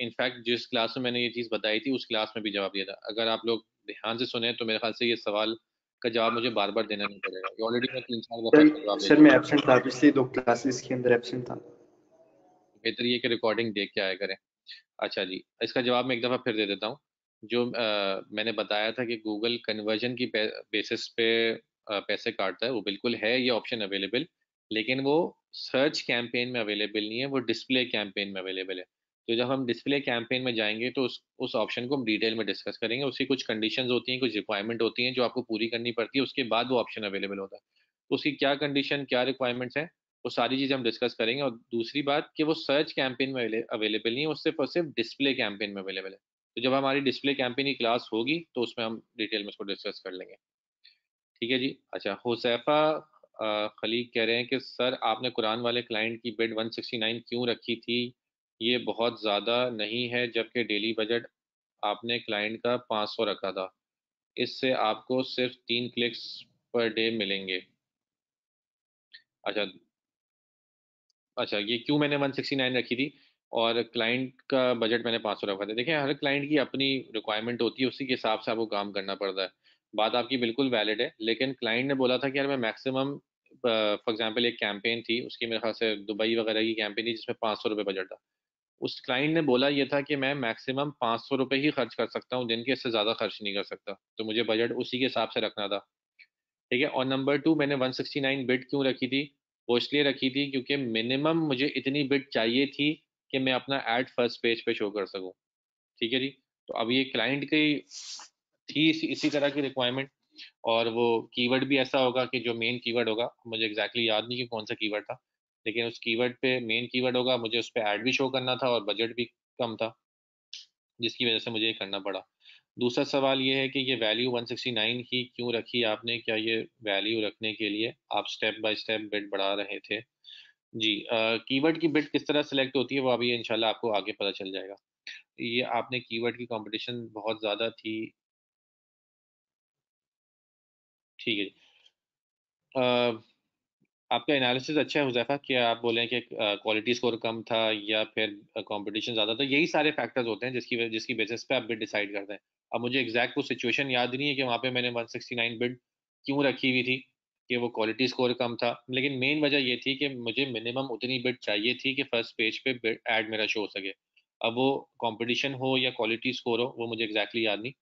इनफैक्ट जिस क्लास में मैंने ये चीज़ बताई थी उस क्लास में भी जवाब दिया था। अगर आप लोग ध्यान से सुने तो मेरे ख्याल से ये सवाल का जवाब मुझे बार बार देना नहीं पड़ेगा, ये ऑलरेडी मैं 3-4 दफ़ा इसका जवाब दे सर मैं चुका हूँ। एब्सेंट था, पिछली 2 क्लासेस के अंदर एब्सेंट था। बेहतर ये कि रिकॉर्डिंग देख के आया करें। अच्छा जी, इसका जवाब मैं एक दफ़ा फिर दे देता हूँ। जो मैंने बताया था कि गूगल कन्वर्जन की बेसिस पे पैसे काटता है, वो बिल्कुल है ये ऑप्शन अवेलेबल, लेकिन वो सर्च कैंपेन में अवेलेबल नहीं है, वो डिस्प्ले कैंपेन में अवेलेबल है। तो जब हम डिस्प्ले कैंपेन में जाएंगे तो उस ऑप्शन को हम डिटेल में डिस्कस करेंगे। उसकी कुछ कंडीशंस होती हैं, कुछ रिक्वायरमेंट होती हैं जो आपको पूरी करनी पड़ती है, उसके बाद वो ऑप्शन अवेलेबल होता है। तो उसकी क्या कंडीशन, क्या रिक्वायरमेंट्स हैं, वो सारी चीज़ें हम डिस्कस करेंगे। और दूसरी बात कि वो सर्च कैंपेन में अवेलेबल नहीं है, वो सिर्फ और सिर्फ डिस्प्ले कैंपेन में अवेलेबल है। तो जब हमारी डिस्प्ले कैंपेन की क्लास होगी तो उसमें हम डिटेल में उसको डिस्कस कर लेंगे। ठीक है जी। अच्छा, हुसैफा खलीक कह रहे हैं कि सर आपने कुरान वाले क्लाइंट की बिड 169 क्यों रखी थी, ये बहुत ज़्यादा नहीं है, जबकि डेली बजट आपने क्लाइंट का 500 रखा था, इससे आपको सिर्फ 3 क्लिक्स पर डे मिलेंगे। अच्छा अच्छा, ये क्यों मैंने 169 रखी थी और क्लाइंट का बजट मैंने 500 रखा था। देखिए हर क्लाइंट की अपनी रिक्वायरमेंट होती है, उसी के हिसाब से आपको काम करना पड़ता है। बात आपकी बिल्कुल वैलिड है, लेकिन क्लाइंट ने बोला था कि यार मैं मैक्सिमम, फॉर एग्जांपल एक कैंपेन थी उसकी, मेरे ख्याल से दुबई वगैरह की कैंपेन थी जिसमें 500 रुपये बजट था। उस क्लाइंट ने बोला ये था कि मैं मैक्सिमम 500 रुपये ही खर्च कर सकता हूँ दिन के, इससे ज़्यादा खर्च नहीं कर सकता, तो मुझे बजट उसी के हिसाब से रखना था। ठीक है। और नंबर 2, मैंने 169 बिट क्यों रखी थी, वो इसलिए रखी थी क्योंकि मिनिमम मुझे इतनी बिट चाहिए थी कि मैं अपना एड फर्स्ट पेज पे शो कर सकूं। ठीक है जी। तो अब ये क्लाइंट की थी इसी तरह की रिक्वायरमेंट, और वो कीवर्ड भी ऐसा होगा कि जो मेन कीवर्ड होगा, मुझे एग्जैक्टली याद नहीं कि कौन सा कीवर्ड था, लेकिन उस कीवर्ड पे मेन कीवर्ड होगा, मुझे उस पर ऐड भी शो करना था और बजट भी कम था, जिसकी वजह से मुझे ये करना पड़ा। दूसरा सवाल ये है कि ये वैल्यू 169 ही क्यों रखी आपने, क्या ये वैल्यू रखने के लिए आप स्टेप बाय स्टेप बिट बढ़ा रहे थे? जी, कीवर्ड की बिट किस तरह सेलेक्ट होती है वो अभी इंशाल्लाह आपको आगे पता चल जाएगा। ये आपने कीवर्ड की कंपटीशन बहुत ज़्यादा थी। ठीक है जी। आपका एनालिसिस अच्छा है हुज़ैफा, कि आप बोलें कि क्वालिटी स्कोर कम था या फिर कंपटीशन ज़्यादा था, यही सारे फैक्टर्स होते हैं जिसकी बेसिस पे आप बिड डिसाइड करते हैं। अब मुझे एग्जैक्ट वो सिचुएशन याद नहीं है कि वहाँ पे मैंने 169 बिड क्यों रखी हुई थी, कि वो क्वालिटी स्कोर कम था, लेकिन मेन वजह ये थी कि मुझे मिनिमम उतनी बिड चाहिए थी कि फर्स्ट पेज पे ऐड मेरा शो हो सके। अब वो कंपटीशन हो या क्वालिटी स्कोर हो वो मुझे एग्जैक्टली याद नहीं,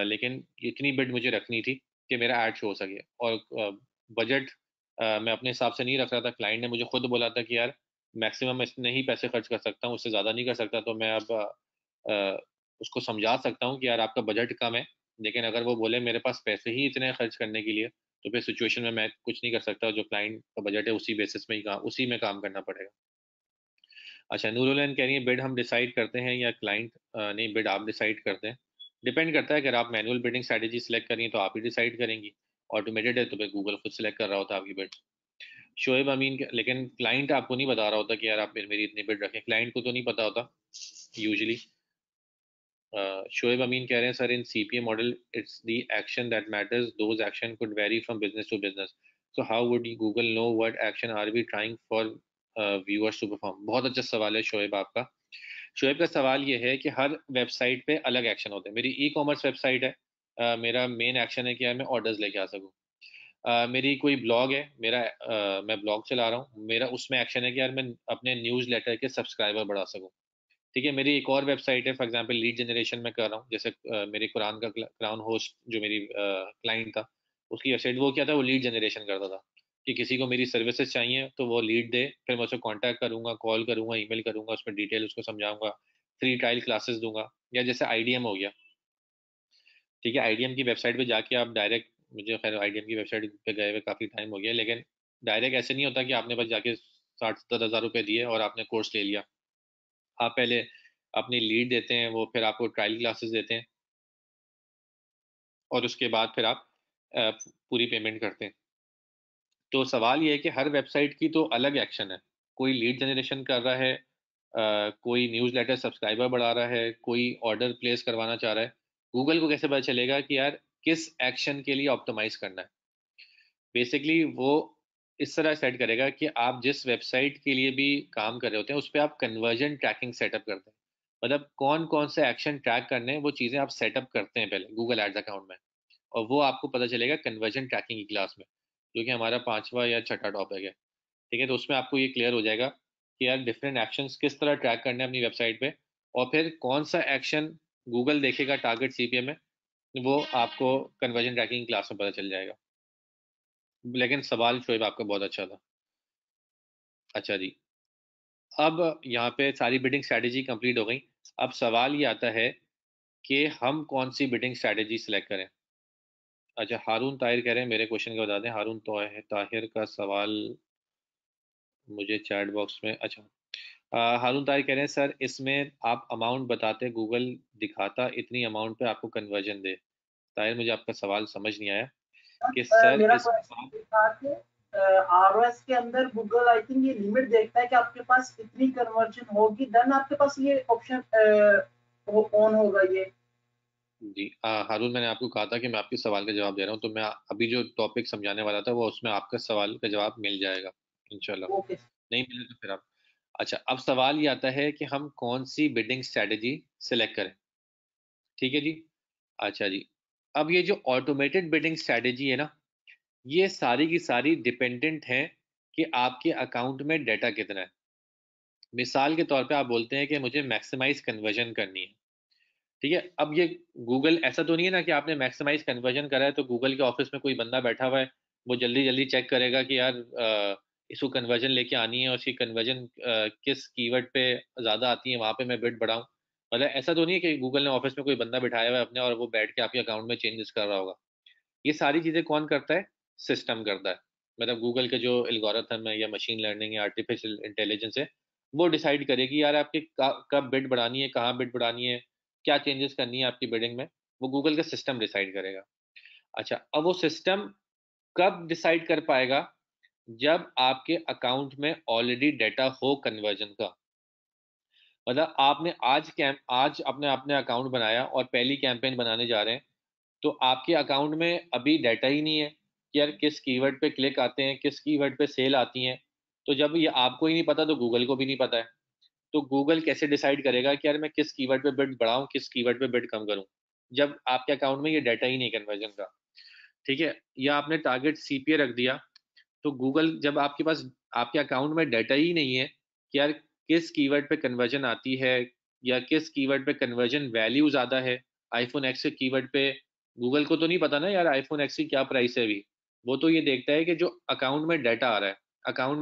लेकिन इतनी बिड मुझे रखनी थी कि मेरा ऐड शो हो सके। और बजट मैं अपने हिसाब से नहीं रख रहा था, क्लाइंट ने मुझे खुद बोला था कि यार मैक्सिमम इतने ही पैसे खर्च कर सकता हूँ, उससे ज़्यादा नहीं कर सकता। तो मैं अब उसको समझा सकता हूँ कि यार आपका बजट कम है, लेकिन अगर वो बोले मेरे पास पैसे ही इतने खर्च करने के लिए, तो फिर सिचुएशन में मैं कुछ नहीं कर सकता, जो क्लाइंट का बजट है उसी बेसिस में ही उसी में काम करना पड़ेगा। अच्छा, नूरुलैन कह रही है बिड हम डिसाइड करते हैं या क्लाइंट? नहीं, बिड आप डिसाइड करते हैं। डिपेंड करता है, अगर आप मैनुअल बिडिंग स्ट्रैटेजी सेलेक्ट करें तो आप ही डिसाइड करेंगी, ऑटोमेटेड है तो फिर गूगल खुद सेलेक्ट कर रहा होता है आपकी बिड। शोएब अमीन लेकिन क्लाइंट आपको नहीं बता रहा होता कि यार आप मेरी इतनी बिड रखें, क्लाइंट को तो नहीं पता होता यूजुअली। शोएब अमीन कह रहे हैं sir in CPA model it's the action that matters, those action could vary from business to business, so how would Google know what action are we trying for viewers to perform? बहुत अच्छा सवाल है शोएब आपका। शोएब का सवाल ये है कि हर वेबसाइट पे अलग एक्शन होते हैं। मेरी ई कॉमर्स वेबसाइट है, मेरा मेन एक्शन है कि यार मैं ऑर्डर्स लेके आ सकूँ। मेरी कोई ब्लॉग है, मैं ब्लॉग चला रहा हूँ, मेरा उसमें एक्शन है कि यार मैं अपने न्यूज़ लेटर के सब्सक्राइबर बढ़ा सकूँ। ठीक है। मेरी एक और वेबसाइट है, फॉर एग्जांपल लीड जनरेशन में कर रहा हूँ, जैसे मेरे कुरान का क्राउन होस्ट जो मेरी क्लाइंट था, उसकी वेबसाइट वो क्या था, वो लीड जनरेशन करता था कि किसी को मेरी सर्विसेज चाहिए तो वो लीड दे, फिर मैं उसको कांटेक्ट करूंगा, कॉल करूंगा, ईमेल करूंगा, उसमें डिटेल उसको समझाऊंगा, फ्री ट्रायल क्लासेस दूंगा। या जैसे आईडीएम हो गया, ठीक है, आईडीएम की वेबसाइट पे जाके आप डायरेक्ट, मुझे खैर आईडीएम की वेबसाइट पे गए हुए काफ़ी टाइम हो गया, लेकिन डायरेक्ट ऐसे नहीं होता कि आपने बस जाके 60-70 हज़ार रुपये दिए और आपने कोर्स ले लिया। आप पहले अपनी लीड देते हैं, वो फिर आपको ट्रायल क्लासेस देते हैं, और उसके बाद फिर आप पूरी पेमेंट करते हैं। तो सवाल ये है कि हर वेबसाइट की तो अलग एक्शन है, कोई लीड जनरेशन कर रहा है, कोई न्यूज़लेटर सब्सक्राइबर बढ़ा रहा है, कोई ऑर्डर प्लेस करवाना चाह रहा है। गूगल को कैसे पता चलेगा कि यार किस एक्शन के लिए ऑप्टिमाइज करना है? बेसिकली वो इस तरह सेट करेगा कि आप जिस वेबसाइट के लिए भी काम कर रहे होते हैं उस पर आप कन्वर्जन ट्रैकिंग सेटअप करते हैं, मतलब कौन कौन से एक्शन ट्रैक करने हैं वो चीज़ें आप सेटअप करते हैं पहले गूगल एड्स अकाउंट में, और वो आपको पता चलेगा कन्वर्जन ट्रैकिंग की क्लास में, जो कि हमारा 5वां या 6ठा टॉपिक है। ठीक है। तो उसमें आपको ये क्लियर हो जाएगा कि यार डिफरेंट एक्शंस किस तरह ट्रैक करने हैं अपनी वेबसाइट पे, और फिर कौन सा एक्शन गूगल देखेगा टारगेट सीपीएम में, वो आपको कन्वर्जन ट्रैकिंग क्लास में पता चल जाएगा। लेकिन सवाल शोएब आपका बहुत अच्छा था। अच्छा जी, अब यहाँ पे सारी बिडिंग स्ट्रैटेजी कंप्लीट हो गई। अब सवाल ये आता है कि हम कौन सी बिडिंग स्ट्रैटेजी सेलेक्ट करें। अच्छा, हारून ताहिर कह रहे हैं मेरे क्वेश्चन का बता दें। हारून ताहिर का सवाल मुझे चैट बॉक्स में, अच्छा, हारून ताहिर कह रहे हैं सर इसमें आप अमाउंट बताते गूगल दिखाता इतनी अमाउंट पे आपको कन्वर्जन दे। ताहिर मुझे आपका सवाल समझ नहीं आया कि सर मेरा इस क्वेश्चन ये था कि ROS के अंदर गूगल आई थिंक ये लिमिट देखता है कि आपके पास इतनी कन्वर्जन होगी, देन आपके पास ये ऑप्शन ऑन होगा ये। जी हारून, मैंने आपको कहा था कि मैं आपके सवाल का जवाब दे रहा हूँ, तो मैं अभी जो टॉपिक समझाने वाला था वो उसमें आपका सवाल का जवाब मिल जाएगा इंशाल्लाह। ओके। नहीं मिले तो फिर आप, अच्छा अब सवाल ये आता है कि हम कौन सी बिडिंग स्ट्रेटेजी सिलेक्ट करें। ठीक है जी। अच्छा जी, अब ये जो ऑटोमेटेड बिडिंग स्ट्रेटेजी है ना, ये सारी की सारी डिपेंडेंट है कि आपके अकाउंट में डाटा कितना है। मिसाल के तौर पे आप बोलते हैं कि मुझे मैक्सिमाइज कन्वर्जन करनी है। ठीक है, अब ये गूगल ऐसा तो नहीं है ना कि आपने मैक्सिमाइज कन्वर्जन करा है तो गूगल के ऑफिस में कोई बंदा बैठा हुआ है, वो जल्दी जल्दी चेक करेगा कि यार इसको कन्वर्जन लेके आनी है और उसकी कन्वर्जन किस कीवर्ड पे ज़्यादा आती है, वहाँ पे मैं बिड बढ़ाऊँ। मतलब ऐसा तो नहीं है कि गूगल ने ऑफिस में कोई बंदा बिठाया हुआ है अपने और वो बैठ के आपके अकाउंट में चेंजेस कर रहा होगा। ये सारी चीज़ें कौन करता है? सिस्टम करता है। मतलब गूगल के जो एल्गोरिथम है या मशीन लर्निंग या आर्टिफिशियल इंटेलिजेंस है, वो डिसाइड करेगी यार आपकी कब बिड बढ़ानी है, कहाँ बिड बढ़ानी है, क्या चेंजेस करनी है आपकी बिडिंग में, वो गूगल का सिस्टम डिसाइड करेगा। अच्छा, अब वो सिस्टम कब डिसाइड कर पाएगा? जब आपके अकाउंट में ऑलरेडी डाटा हो कन्वर्जन का। मतलब आपने आज अपने अपने अकाउंट बनाया और पहली कैंपेन बनाने जा रहे हैं, तो आपके अकाउंट में अभी डाटा ही नहीं है कि यार किस कीवर्ड पे क्लिक आते हैं, किस कीवर्ड पे सेल आती हैं। तो जब ये आपको ही नहीं पता तो गूगल को भी नहीं पता है, तो गूगल कैसे डिसाइड करेगा कि यार मैं किस कीवर्ड पे बिड बढ़ाऊं, किस कीवर्ड पे बिड कम करूं, जब आपके अकाउंट में ये डाटा ही नहीं कन्वर्जन का। ठीक है, या आपने टारगेट सीपीए रख दिया, तो गूगल जब आपके पास आपके अकाउंट में डाटा ही नहीं है कि यार किस कीवर्ड पे कन्वर्जन आती है या किस कीवर्ड पे कन्वर्जन वैल्यू ज़्यादा है। आईफोन एक्स के कीवर्ड पे गूगल को तो नहीं पता ना यार आईफोन एक्स की क्या प्राइस है अभी, वो तो ये देखता है कि जो अकाउंट में डाटा आ रहा है। अकाउंट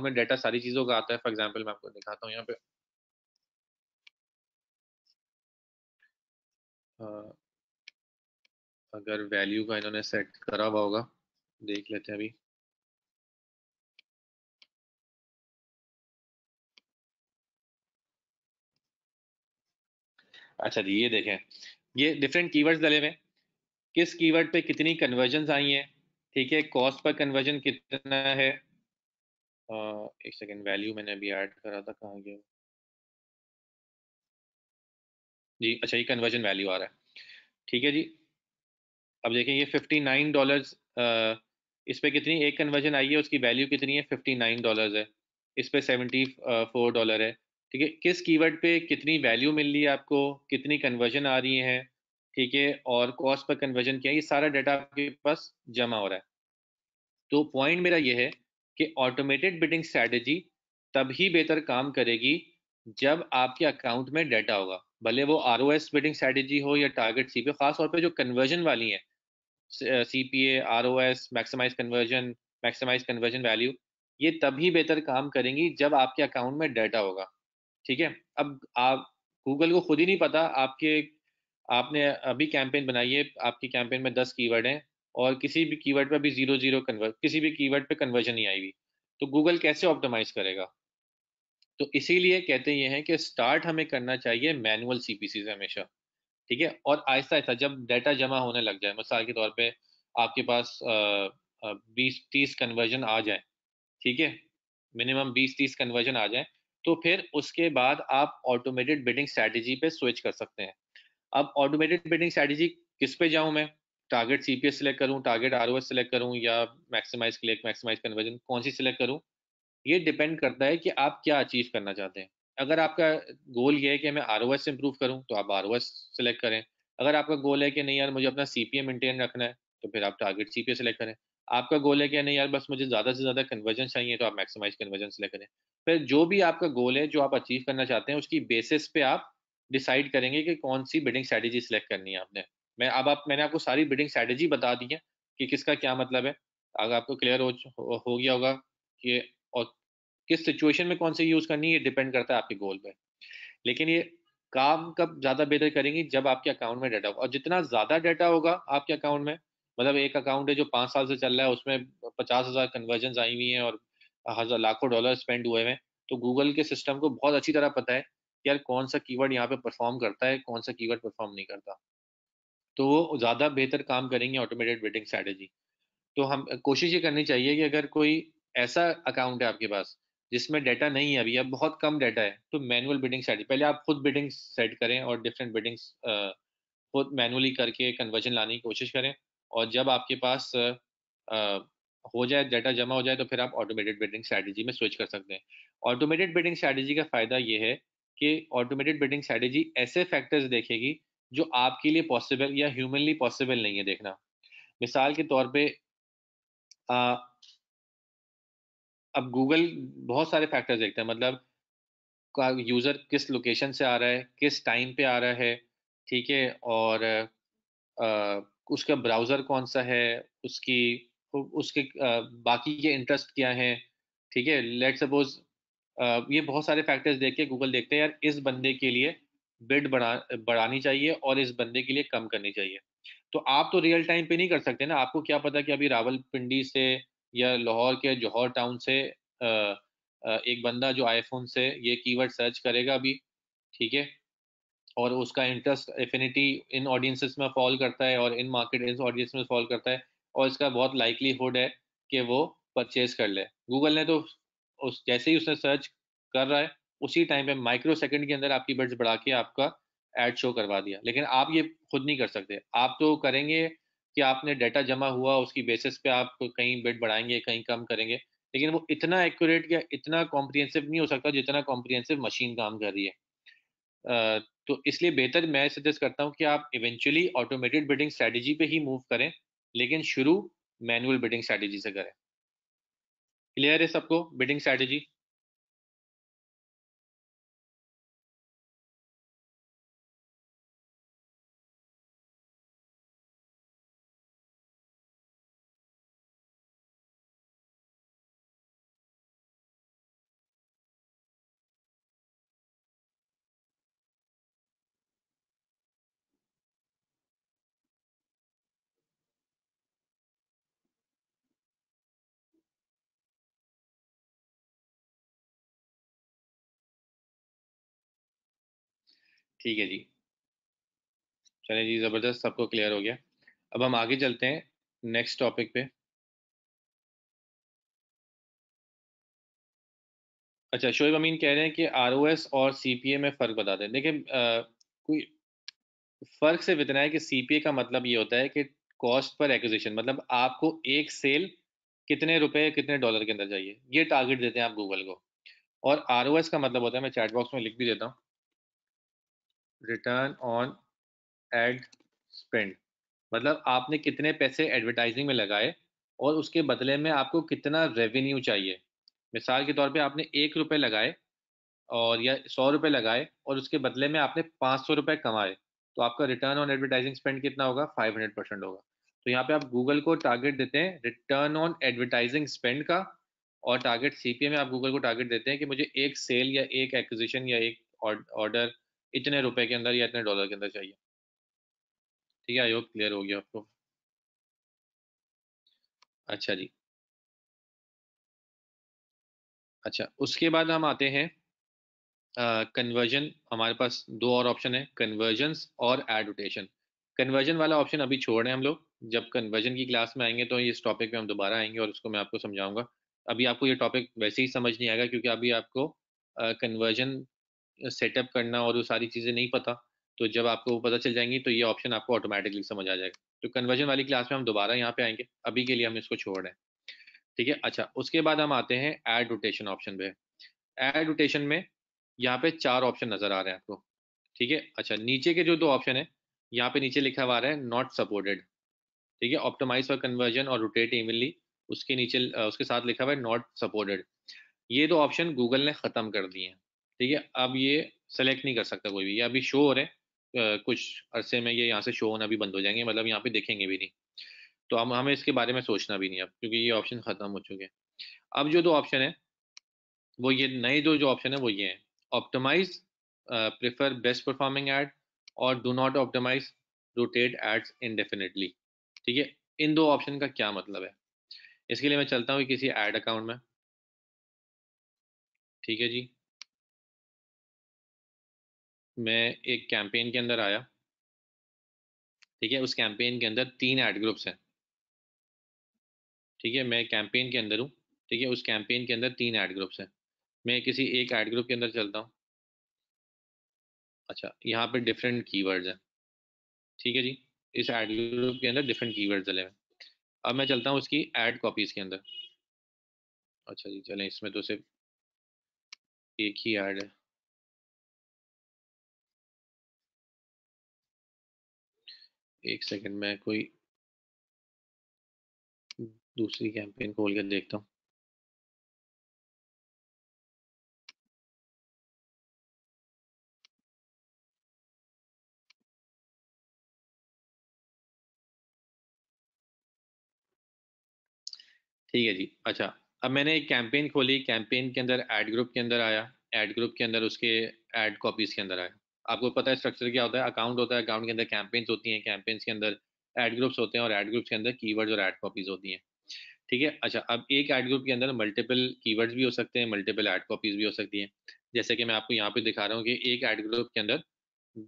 में डाटा सारी चीज़ों का आता है। फॉर एग्जाम्पल मैं आपको दिखाता हूँ यहाँ पे। अ, अगर वैल्यू का इन्होंने सेट करा हुआ होगा, देख लेते हैं अभी। अच्छा जी, ये देखें, ये डिफरेंट कीवर्ड्स डले हुए हैं, किस कीवर्ड पे कितनी कन्वर्जन आई हैं। ठीक है, कॉस्ट पर कन्वर्जन कितना है। एक सेकेंड, वैल्यू मैंने अभी ऐड करा था, कहाँ गया जी। अच्छा, ये कन्वर्जन वैल्यू आ रहा है। ठीक है जी, अब देखें ये $59, इस पे कितनी एक कन्वर्जन आई है, उसकी वैल्यू कितनी है, $59 है। इस पे $74 है। ठीक है, किस कीवर्ड पे कितनी वैल्यू मिल रही है आपको, कितनी कन्वर्जन आ रही है, ठीक है, और कॉस्ट पर कन्वर्जन क्या है, ये सारा डाटा आपके पास जमा हो रहा है। तो पॉइंट मेरा ये है कि ऑटोमेटेड बिडिंग स्ट्रैटेजी तभी बेहतर काम करेगी जब आपके अकाउंट में डाटा होगा, भले वो आरओएस बिडिंग स्ट्रैटेजी हो या टारगेट सीपीए। खास तौर पे जो कन्वर्जन वाली है, CPA, ROS, maximise conversion value, ये तभी बेहतर काम करेंगी जब आपके अकाउंट में डाटा होगा। ठीक है, अब आप गूगल को खुद ही नहीं पता आपने अभी कैंपेन बनाई है, आपकी कैंपेन में 10 कीवर्ड हैं और किसी भी कीवर्ड पे भी किसी भी कीवर्ड पे कन्वर्जन नहीं आई हुई, तो गूगल कैसे ऑप्टिमाइज करेगा? तो इसीलिए कहते ये हैं कि स्टार्ट हमें करना चाहिए मैनुअल सीपीसी से हमेशा। ठीक है, और आहिस्ता आहिस्ता जब डाटा जमा होने लग जाए, मिसाल के तौर पे आपके पास 20-30 कन्वर्जन आ जाए, ठीक है, मिनिमम 20-30 कन्वर्जन आ जाए, तो फिर उसके बाद आप ऑटोमेटेड बिडिंग स्ट्रैटेजी पे स्विच कर सकते हैं। अब ऑटोमेटेड बिडिंग स्ट्रैटेजी किस पे जाऊं मैं? टारगेट सीपीएस सिलेक्ट करूं, टारगेट आरओएस सिलेक्ट करूं, या मैक्सिमाइज क्लिक, मैक्सिमाइज कन्वर्जन, कौन सी सिलेक्ट करूं? ये डिपेंड करता है कि आप क्या अचीव करना चाहते हैं। अगर आपका गोल ये है कि मैं आरओएस इंप्रूव करूं तो आप आरओएस सिलेक्ट करें। अगर आपका गोल है कि नहीं यार मुझे अपना सीपीए मेंटेन रखना है, तो फिर आप टारगेट सीपीए सिलेक्ट करें। आपका गोल है कि नहीं यार बस मुझे ज़्यादा से ज़्यादा कन्वर्जन चाहिए, तो आप मैक्सिमाइज कन्वर्जन सिलेक्ट करें। फिर जो भी आपका गोल है, जो आप अचीव करना चाहते हैं, उसकी बेसिस पे आप डिसाइड करेंगे कि कौन सी बिडिंग स्ट्रैटेजी सिलेक्ट करनी है आपने। मैंने आपको सारी बिडिंग स्ट्रैटेजी बता दी है कि किसका क्या मतलब है। अगर आपको क्लियर हो गया होगा कि और किस सिचुएशन में कौन सी यूज करनी है, ये डिपेंड करता है आपके गोल पे। लेकिन ये काम कब ज्यादा बेहतर करेंगी? जब आपके अकाउंट में डाटा होगा, और जितना ज्यादा डाटा होगा आपके अकाउंट में, मतलब एक अकाउंट है जो 5 साल से चल रहा है, उसमें 50,000 कन्वर्जन आई हुई हैं और हजार लाखों डॉलर स्पेंड हुए हैं, तो गूगल के सिस्टम को बहुत अच्छी तरह पता है कि यार कौन सा कीवर्ड यहाँ पे परफॉर्म करता है, कौन सा कीवर्ड परफॉर्म नहीं करता, तो वो ज्यादा बेहतर काम करेंगे ऑटोमेटेड बिडिंग स्ट्रैटेजी। तो हम कोशिश ये करनी चाहिए कि अगर कोई ऐसा अकाउंट है आपके पास जिसमें डाटा नहीं है अभी या बहुत कम डाटा है, तो मैनुअल बिडिंग स्ट्रेटजी, पहले आप खुद बिडिंग सेट करें और डिफरेंट बिडिंग्स खुद मैनुअली करके कन्वर्जन लाने की कोशिश करें। और जब आपके पास हो जाए, डाटा जमा हो जाए, तो फिर आप ऑटोमेटेड बिडिंग स्ट्रेटजी में स्विच कर सकते हैं। ऑटोमेटेड बिडिंग स्ट्रेटजी का फ़ायदा ये है कि ऑटोमेटेड बिडिंग स्ट्रेटजी ऐसे फैक्टर्स देखेगी जो आपके लिए पॉसिबल या ह्यूमनली पॉसिबल नहीं है देखना। मिसाल के तौर पे अब गूगल बहुत सारे फैक्टर्स देखता है, मतलब यूज़र किस लोकेशन से आ रहा है, किस टाइम पे आ रहा है, ठीक है, और उसका ब्राउज़र कौन सा है, उसकी उसके बाकी के इंटरेस्ट क्या हैं, ठीक है। लेट्स सपोज ये बहुत सारे फैक्टर्स देख के गूगल देखते हैं यार इस बंदे के लिए बिड बढ़ानी चाहिए और इस बंदे के लिए कम करनी चाहिए। तो आप तो रियल टाइम पे नहीं कर सकते ना, आपको क्या पता कि अभी रावलपिंडी से या लाहौर के जौहर टाउन से एक बंदा जो आईफोन से ये कीवर्ड सर्च करेगा अभी, ठीक है, और उसका इंटरेस्ट एफिनिटी इन ऑडियंसेस में फॉल करता है और इन मार्केट इन ऑडियंस में फॉल करता है, और इसका बहुत लाइकलीहुड है कि वो परचेज कर ले। गूगल ने तो उस जैसे ही उसने सर्च कर रहा है उसी टाइम पे माइक्रो सेकंड के अंदर आपकी बिड्स बढ़ा के आपका एड शो करवा दिया। लेकिन आप ये खुद नहीं कर सकते, आप तो करेंगे कि आपने डाटा जमा हुआ उसकी बेसिस पे आप कहीं बिड बढ़ाएंगे कहीं कम करेंगे, लेकिन वो इतना एक्यूरेट या इतना कॉम्प्रिहेंसिव नहीं हो सकता जितना कॉम्प्रिहेंसिव मशीन काम कर रही है। तो इसलिए बेहतर मैं सजेस्ट करता हूँ कि आप इवेंचुअली ऑटोमेटेड बिडिंग स्ट्रेटजी पे ही मूव करें, लेकिन शुरू मैनुअल बिडिंग स्ट्रेटजी से करें। क्लियर है सबको बिडिंग स्ट्रेटजी? ठीक है जी, चलिए जी, ज़बरदस्त, सबको क्लियर हो गया। अब हम आगे चलते हैं नेक्स्ट टॉपिक पे। अच्छा, शोएब अमीन कह रहे हैं कि आरओएस और सीपीए में फ़र्क बता दें। देखिए कोई फ़र्क सिर्फ इतना है कि सीपीए का मतलब ये होता है कि कॉस्ट पर एक्विजिशन, मतलब आपको एक सेल कितने रुपए कितने डॉलर के अंदर चाहिए, ये टारगेट देते हैं आप गूगल को। और आरओएस का मतलब होता है, मैं चैट बॉक्स में लिख भी देता हूँ, रिटर्न ऑन एड स्पेंड, मतलब आपने कितने पैसे एडवर्टाइजिंग में लगाए और उसके बदले में आपको कितना रेवेन्यू चाहिए। मिसाल के तौर पे आपने 1 रुपये लगाए और या 100 रुपये लगाए और उसके बदले में आपने 500 रुपये कमाए, तो आपका रिटर्न ऑन एडवर्टाइजिंग स्पेंड कितना होगा? 500% होगा। तो यहाँ पे आप गूगल को टारगेट देते हैं रिटर्न ऑन एडवर्टाइजिंग स्पेंड का, और टारगेट सीपीए में आप गूगल को टारगेट देते हैं कि मुझे एक सेल या एक एक्विजिशन या एक ऑर्डर इतने रुपए के अंदर या इतने डॉलर के अंदर चाहिए। ठीक है, आई होप क्लियर हो गया आपको। अच्छा जी, अच्छा उसके बाद हम आते हैं कन्वर्जन। हमारे पास दो और ऑप्शन है, कन्वर्जन्स और एडोटेशन। कन्वर्जन वाला ऑप्शन अभी छोड़ रहे हैं हम लोग, जब कन्वर्जन की क्लास में आएंगे तो इस टॉपिक पे हम दोबारा आएंगे और उसको मैं आपको समझाऊंगा। अभी आपको ये टॉपिक वैसे ही समझ नहीं आएगा क्योंकि अभी आपको कन्वर्जन सेटअप करना और वो सारी चीज़ें नहीं पता। तो जब आपको वो पता चल जाएंगी तो ये ऑप्शन आपको ऑटोमेटिकली समझ आ जाएगा। तो कन्वर्जन वाली क्लास में हम दोबारा यहाँ पे आएंगे, अभी के लिए हम इसको छोड़ रहे हैं। ठीक है, अच्छा उसके बाद हम आते हैं एड रोटेशन ऑप्शन पे। एड रोटेशन में यहाँ पे 4 ऑप्शन नजर आ रहे हैं आपको। ठीक है, अच्छा नीचे के जो दो ऑप्शन है, यहाँ पे नीचे लिखा हुआ आ रहा है नॉट सपोर्टेड। ठीक है, ऑप्टिमाइज फॉर कन्वर्जन और रोटेट इवनली, उसके नीचे उसके साथ लिखा हुआ है नॉट सपोर्टेड। ये दो ऑप्शन गूगल ने खत्म कर दिए हैं। ठीक है, अब ये सेलेक्ट नहीं कर सकता कोई भी, ये अभी शो हो रहे हैं, कुछ अरसे में ये यहाँ से शो होना भी बंद हो जाएंगे, मतलब यहाँ पे देखेंगे भी नहीं। तो हम हमें इसके बारे में सोचना भी नहीं अब, क्योंकि ये ऑप्शन खत्म हो चुके हैं। अब जो दो ऑप्शन है वो ये नए जो ऑप्शन है वो ये है, optimize prefer best performing ad, और do not optimize rotate ads indefinitely. ठीक है, इन दो ऑप्शन का क्या मतलब है, इसके लिए मैं चलता हूँ किसी एड अकाउंट में। ठीक है जी, मैं एक कैंपेन के अंदर आया। ठीक है, उस कैंपेन के अंदर 3 एड ग्रुप्स हैं। ठीक है, मैं कैंपेन के अंदर हूँ, ठीक है, उस कैंपेन के अंदर 3 ऐड ग्रुप्स हैं, मैं किसी एक ऐड ग्रुप के अंदर चलता हूँ। अच्छा, यहाँ पे डिफरेंट कीवर्ड्स हैं, ठीक है जी, इस ऐड ग्रुप के अंदर डिफरेंट कीवर्ड्स डले हुए हैं। अब मैं चलता हूँ उसकी ऐड कॉपीज के अंदर। अच्छा जी, चलें, इसमें तो सिर्फ एक ही ऐड है। एक सेकंड, मैं कोई दूसरी कैंपेन खोल कर देखता हूँ। ठीक है जी। अच्छा, अब मैंने एक कैंपेन खोली, कैंपेन के अंदर ऐड ग्रुप के अंदर आया, ऐड ग्रुप के अंदर उसके ऐड कॉपीज के अंदर आया। आपको पता है स्ट्रक्चर क्या होता है? अकाउंट होता है, अकाउंट के अंदर कैंपेन्स होती हैं, कैंपेन्स के अंदर ऐड ग्रुप्स होते हैं, और ऐड ग्रुप्स के अंदर कीवर्ड्स और ऐड कॉपीज होती हैं। ठीक है। अच्छा, अब एक ऐड ग्रुप के अंदर मल्टीपल कीवर्ड्स भी हो सकते हैं, मल्टीपल ऐड कॉपीज भी हो सकती हैं। जैसे कि मैं आपको यहाँ पे दिखा रहा हूँ कि एक ऐड ग्रुप के अंदर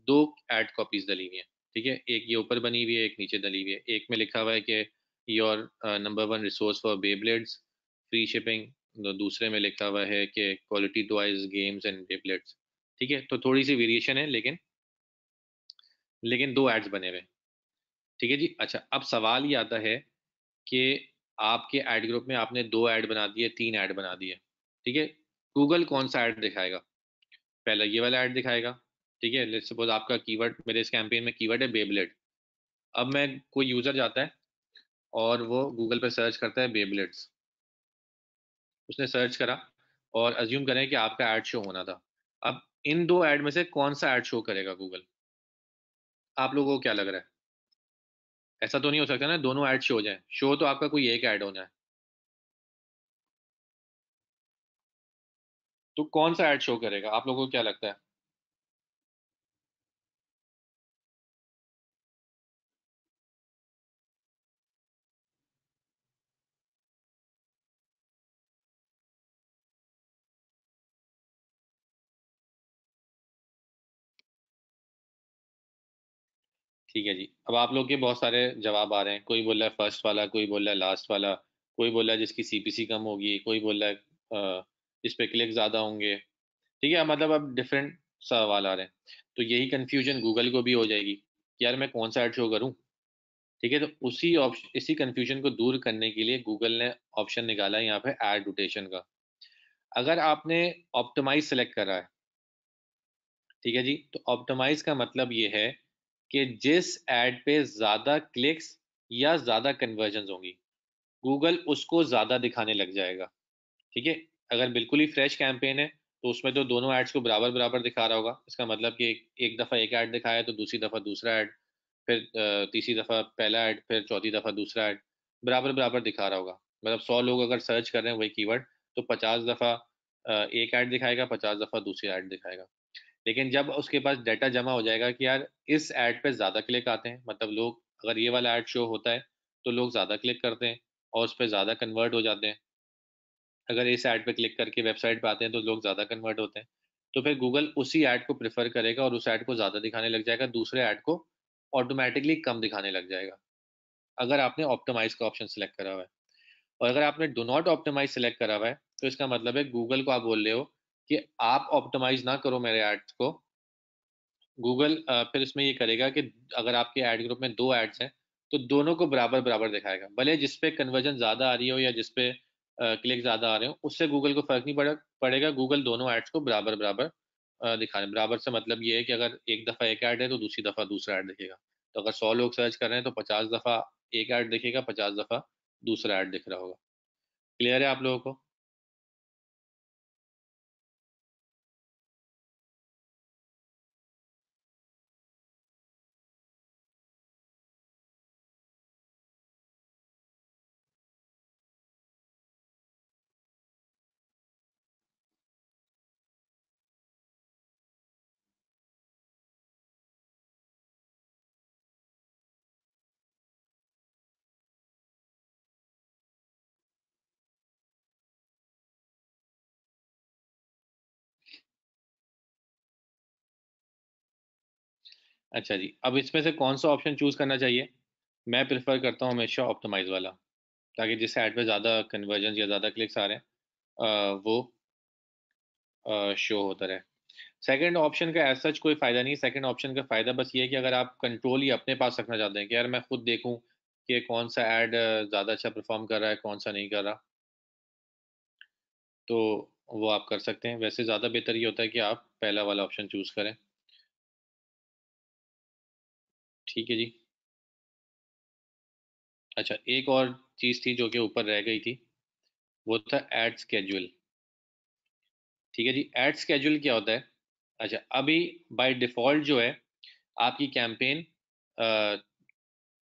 2 ऐड कॉपीज डली हुई हैं, ठीक है, एक ये ऊपर बनी हुई है, एक नीचे डली हुई है। एक में लिखा हुआ है कि your number 1 resource for Beyblades, free shipping. दूसरे में लिखा हुआ है कि quality toys, games and Beyblades. ठीक है, तो थोड़ी सी वेरिएशन है, लेकिन 2 एड्स बने हुए हैं। ठीक है जी। अच्छा, अब सवाल ये आता है कि आपके ऐड ग्रुप में आपने 2 ऐड बना दिए, 3 ऐड बना दिए, ठीक है, गूगल कौन सा ऐड दिखाएगा? पहला ये वाला ऐड दिखाएगा, ठीक है। लेट्स सपोज आपका कीवर्ड, मेरे इस कैंपेन में कीवर्ड है बेब्लेड। अब मैं, कोई यूजर जाता है और वो गूगल पे सर्च करता है बेब्लेड्स, उसने सर्च करा, और अज्यूम करें कि आपका ऐड शो होना था। अब इन 2 ऐड में से कौन सा ऐड शो करेगा गूगल? आप लोगों को क्या लग रहा है? ऐसा तो नहीं हो सकता ना दोनों ऐड शो हो जाए, शो तो आपका कोई एक ऐड होना है, तो कौन सा ऐड शो करेगा? आप लोगों को क्या लगता है? ठीक है जी। अब आप लोग के बहुत सारे जवाब आ रहे हैं, कोई बोल रहा है फर्स्ट वाला, कोई बोल रहा है लास्ट वाला, कोई बोल रहा है जिसकी सीपीसी कम होगी, कोई बोल रहा है जिस पे क्लिक ज़्यादा होंगे। ठीक है, मतलब अब डिफरेंट सवाल आ रहे हैं, तो यही कंफ्यूजन गूगल को भी हो जाएगी कि यार मैं कौन सा ऐड शो करूं। ठीक है, तो उसी ऑप्शन, इसी कंफ्यूजन को दूर करने के लिए गूगल ने ऑप्शन निकाला है यहाँ पे ऐड रोटेशन का। अगर आपने ऑप्टिमाइज सेलेक्ट करा है, ठीक है जी, तो ऑप्टिमाइज का मतलब ये है कि जिस ऐड पे ज्यादा क्लिक्स या ज्यादा कन्वर्जन होंगी, गूगल उसको ज्यादा दिखाने लग जाएगा। ठीक है, अगर बिल्कुल ही फ्रेश कैंपेन है तो उसमें तो दोनों एड्स को बराबर बराबर दिखा रहा होगा। इसका मतलब कि एक दफ़ा एक ऐड दिखाया तो दूसरी दफ़ा दूसरा ऐड, फिर तीसरी दफ़ा पहला ऐड, फिर चौथी दफ़ा दूसरा ऐड, बराबर बराबर दिखा रहा होगा। मतलब 100 लोग अगर सर्च कर रहे हैं वही कीवर्ड, तो 50 दफ़ा एक ऐड दिखाएगा, 50 दफ़ा दूसरी ऐड दिखाएगा। लेकिन जब उसके पास डाटा जमा हो जाएगा कि यार इस ऐड पे ज़्यादा क्लिक आते हैं, मतलब लोग, अगर ये वाला ऐड शो होता है तो लोग ज़्यादा क्लिक करते हैं और उस पर ज़्यादा कन्वर्ट हो जाते हैं, अगर इस ऐड पे क्लिक करके वेबसाइट पे आते हैं तो लोग ज़्यादा कन्वर्ट होते हैं, तो फिर गूगल उसी ऐड को प्रेफर करेगा और उस ऐड को ज़्यादा दिखाने लग जाएगा, दूसरे ऐड को ऑटोमेटिकली कम दिखाने लग जाएगा, अगर आपने ऑप्टिमाइज का ऑप्शन सेलेक्ट करा हुआ है। और अगर आपने डू नॉट ऑप्टिमाइज सेलेक्ट करा हुआ है, तो इसका मतलब है गूगल को आप बोल रहे हो कि आप ऑप्टिमाइज ना करो मेरे ऐड्स को। गूगल फिर इसमें ये करेगा कि अगर आपके ऐड ग्रुप में 2 ऐड्स हैं तो दोनों को बराबर बराबर दिखाएगा, भले जिस पे कन्वर्जन ज़्यादा आ रही हो या जिस पे क्लिक ज़्यादा आ रहे हो, उससे गूगल को फर्क नहीं पड़ेगा। गूगल दोनों ऐड्स को बराबर बराबर दिखाने, बराबर से मतलब ये है कि अगर एक दफ़ा एक ऐड है तो दूसरी दफ़ा दूसरा ऐड दिखेगा। तो अगर 100 लोग सर्च कर रहे हैं तो 50 दफ़ा एक ऐड दिखेगा, 50 दफ़ा दूसरा ऐड दिख रहा होगा। क्लियर है आप लोगों को? अच्छा जी, अब इसमें से कौन सा ऑप्शन चूज करना चाहिए? मैं प्रेफर करता हूँ हमेशा ऑप्टिमाइज वाला, ताकि जिस ऐड पे ज़्यादा कन्वर्जन या ज़्यादा क्लिक्स आ रहे हैं वो शो होता रहे। सेकंड ऑप्शन का ऐसा सच कोई फ़ायदा नहीं। सेकंड ऑप्शन का फ़ायदा बस ये है कि अगर आप कंट्रोल ही अपने पास रखना चाहते हैं कि यार मैं खुद देखूं कि कौन सा ऐड ज़्यादा अच्छा परफॉर्म कर रहा है, कौन सा नहीं कर रहा, तो वो आप कर सकते हैं। वैसे ज़्यादा बेहतर ये होता है कि आप पहला वाला ऑप्शन चूज़ करें। ठीक है जी। अच्छा, एक और चीज़ थी जो कि ऊपर रह गई थी, वो था एड स्केड्यूल। ठीक है जी, एड स्केड्यूल क्या होता है? अच्छा, अभी बाय डिफ़ॉल्ट जो है आपकी कैंपेन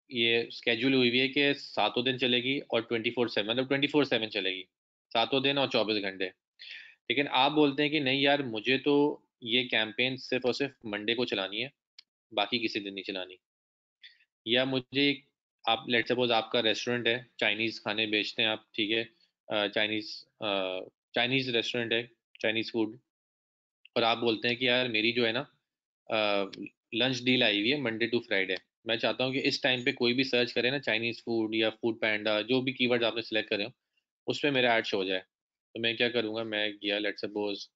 ये स्केड्यूल हुई हुई है कि सातों दिन चलेगी और 24/7, मतलब 24/7 चलेगी, सातों दिन और 24 घंटे। लेकिन आप बोलते हैं कि नहीं यार, मुझे तो ये कैंपेन सिर्फ और सिर्फ मंडे को चलानी है, बाकी किसी दिन नहीं चलानी। या मुझे, आप लेट सपोज आपका रेस्टोरेंट है, चाइनीज़ खाने बेचते हैं आप, ठीक है, चाइनीज़ रेस्टोरेंट है, चाइनीज़ फूड, और आप बोलते हैं कि यार मेरी जो है ना लंच डील आई हुई है मंडे टू फ्राइडे, मैं चाहता हूँ कि इस टाइम पे कोई भी सर्च करे ना चाइनीज़ फूड या फूड पैंडा, जो भी कीवर्ड आपने सेलेक्ट करे हो, उस पर मेरा ऐड शो हो जाए। तो मैं क्या करूँगा, मैं गया, लेट सपोज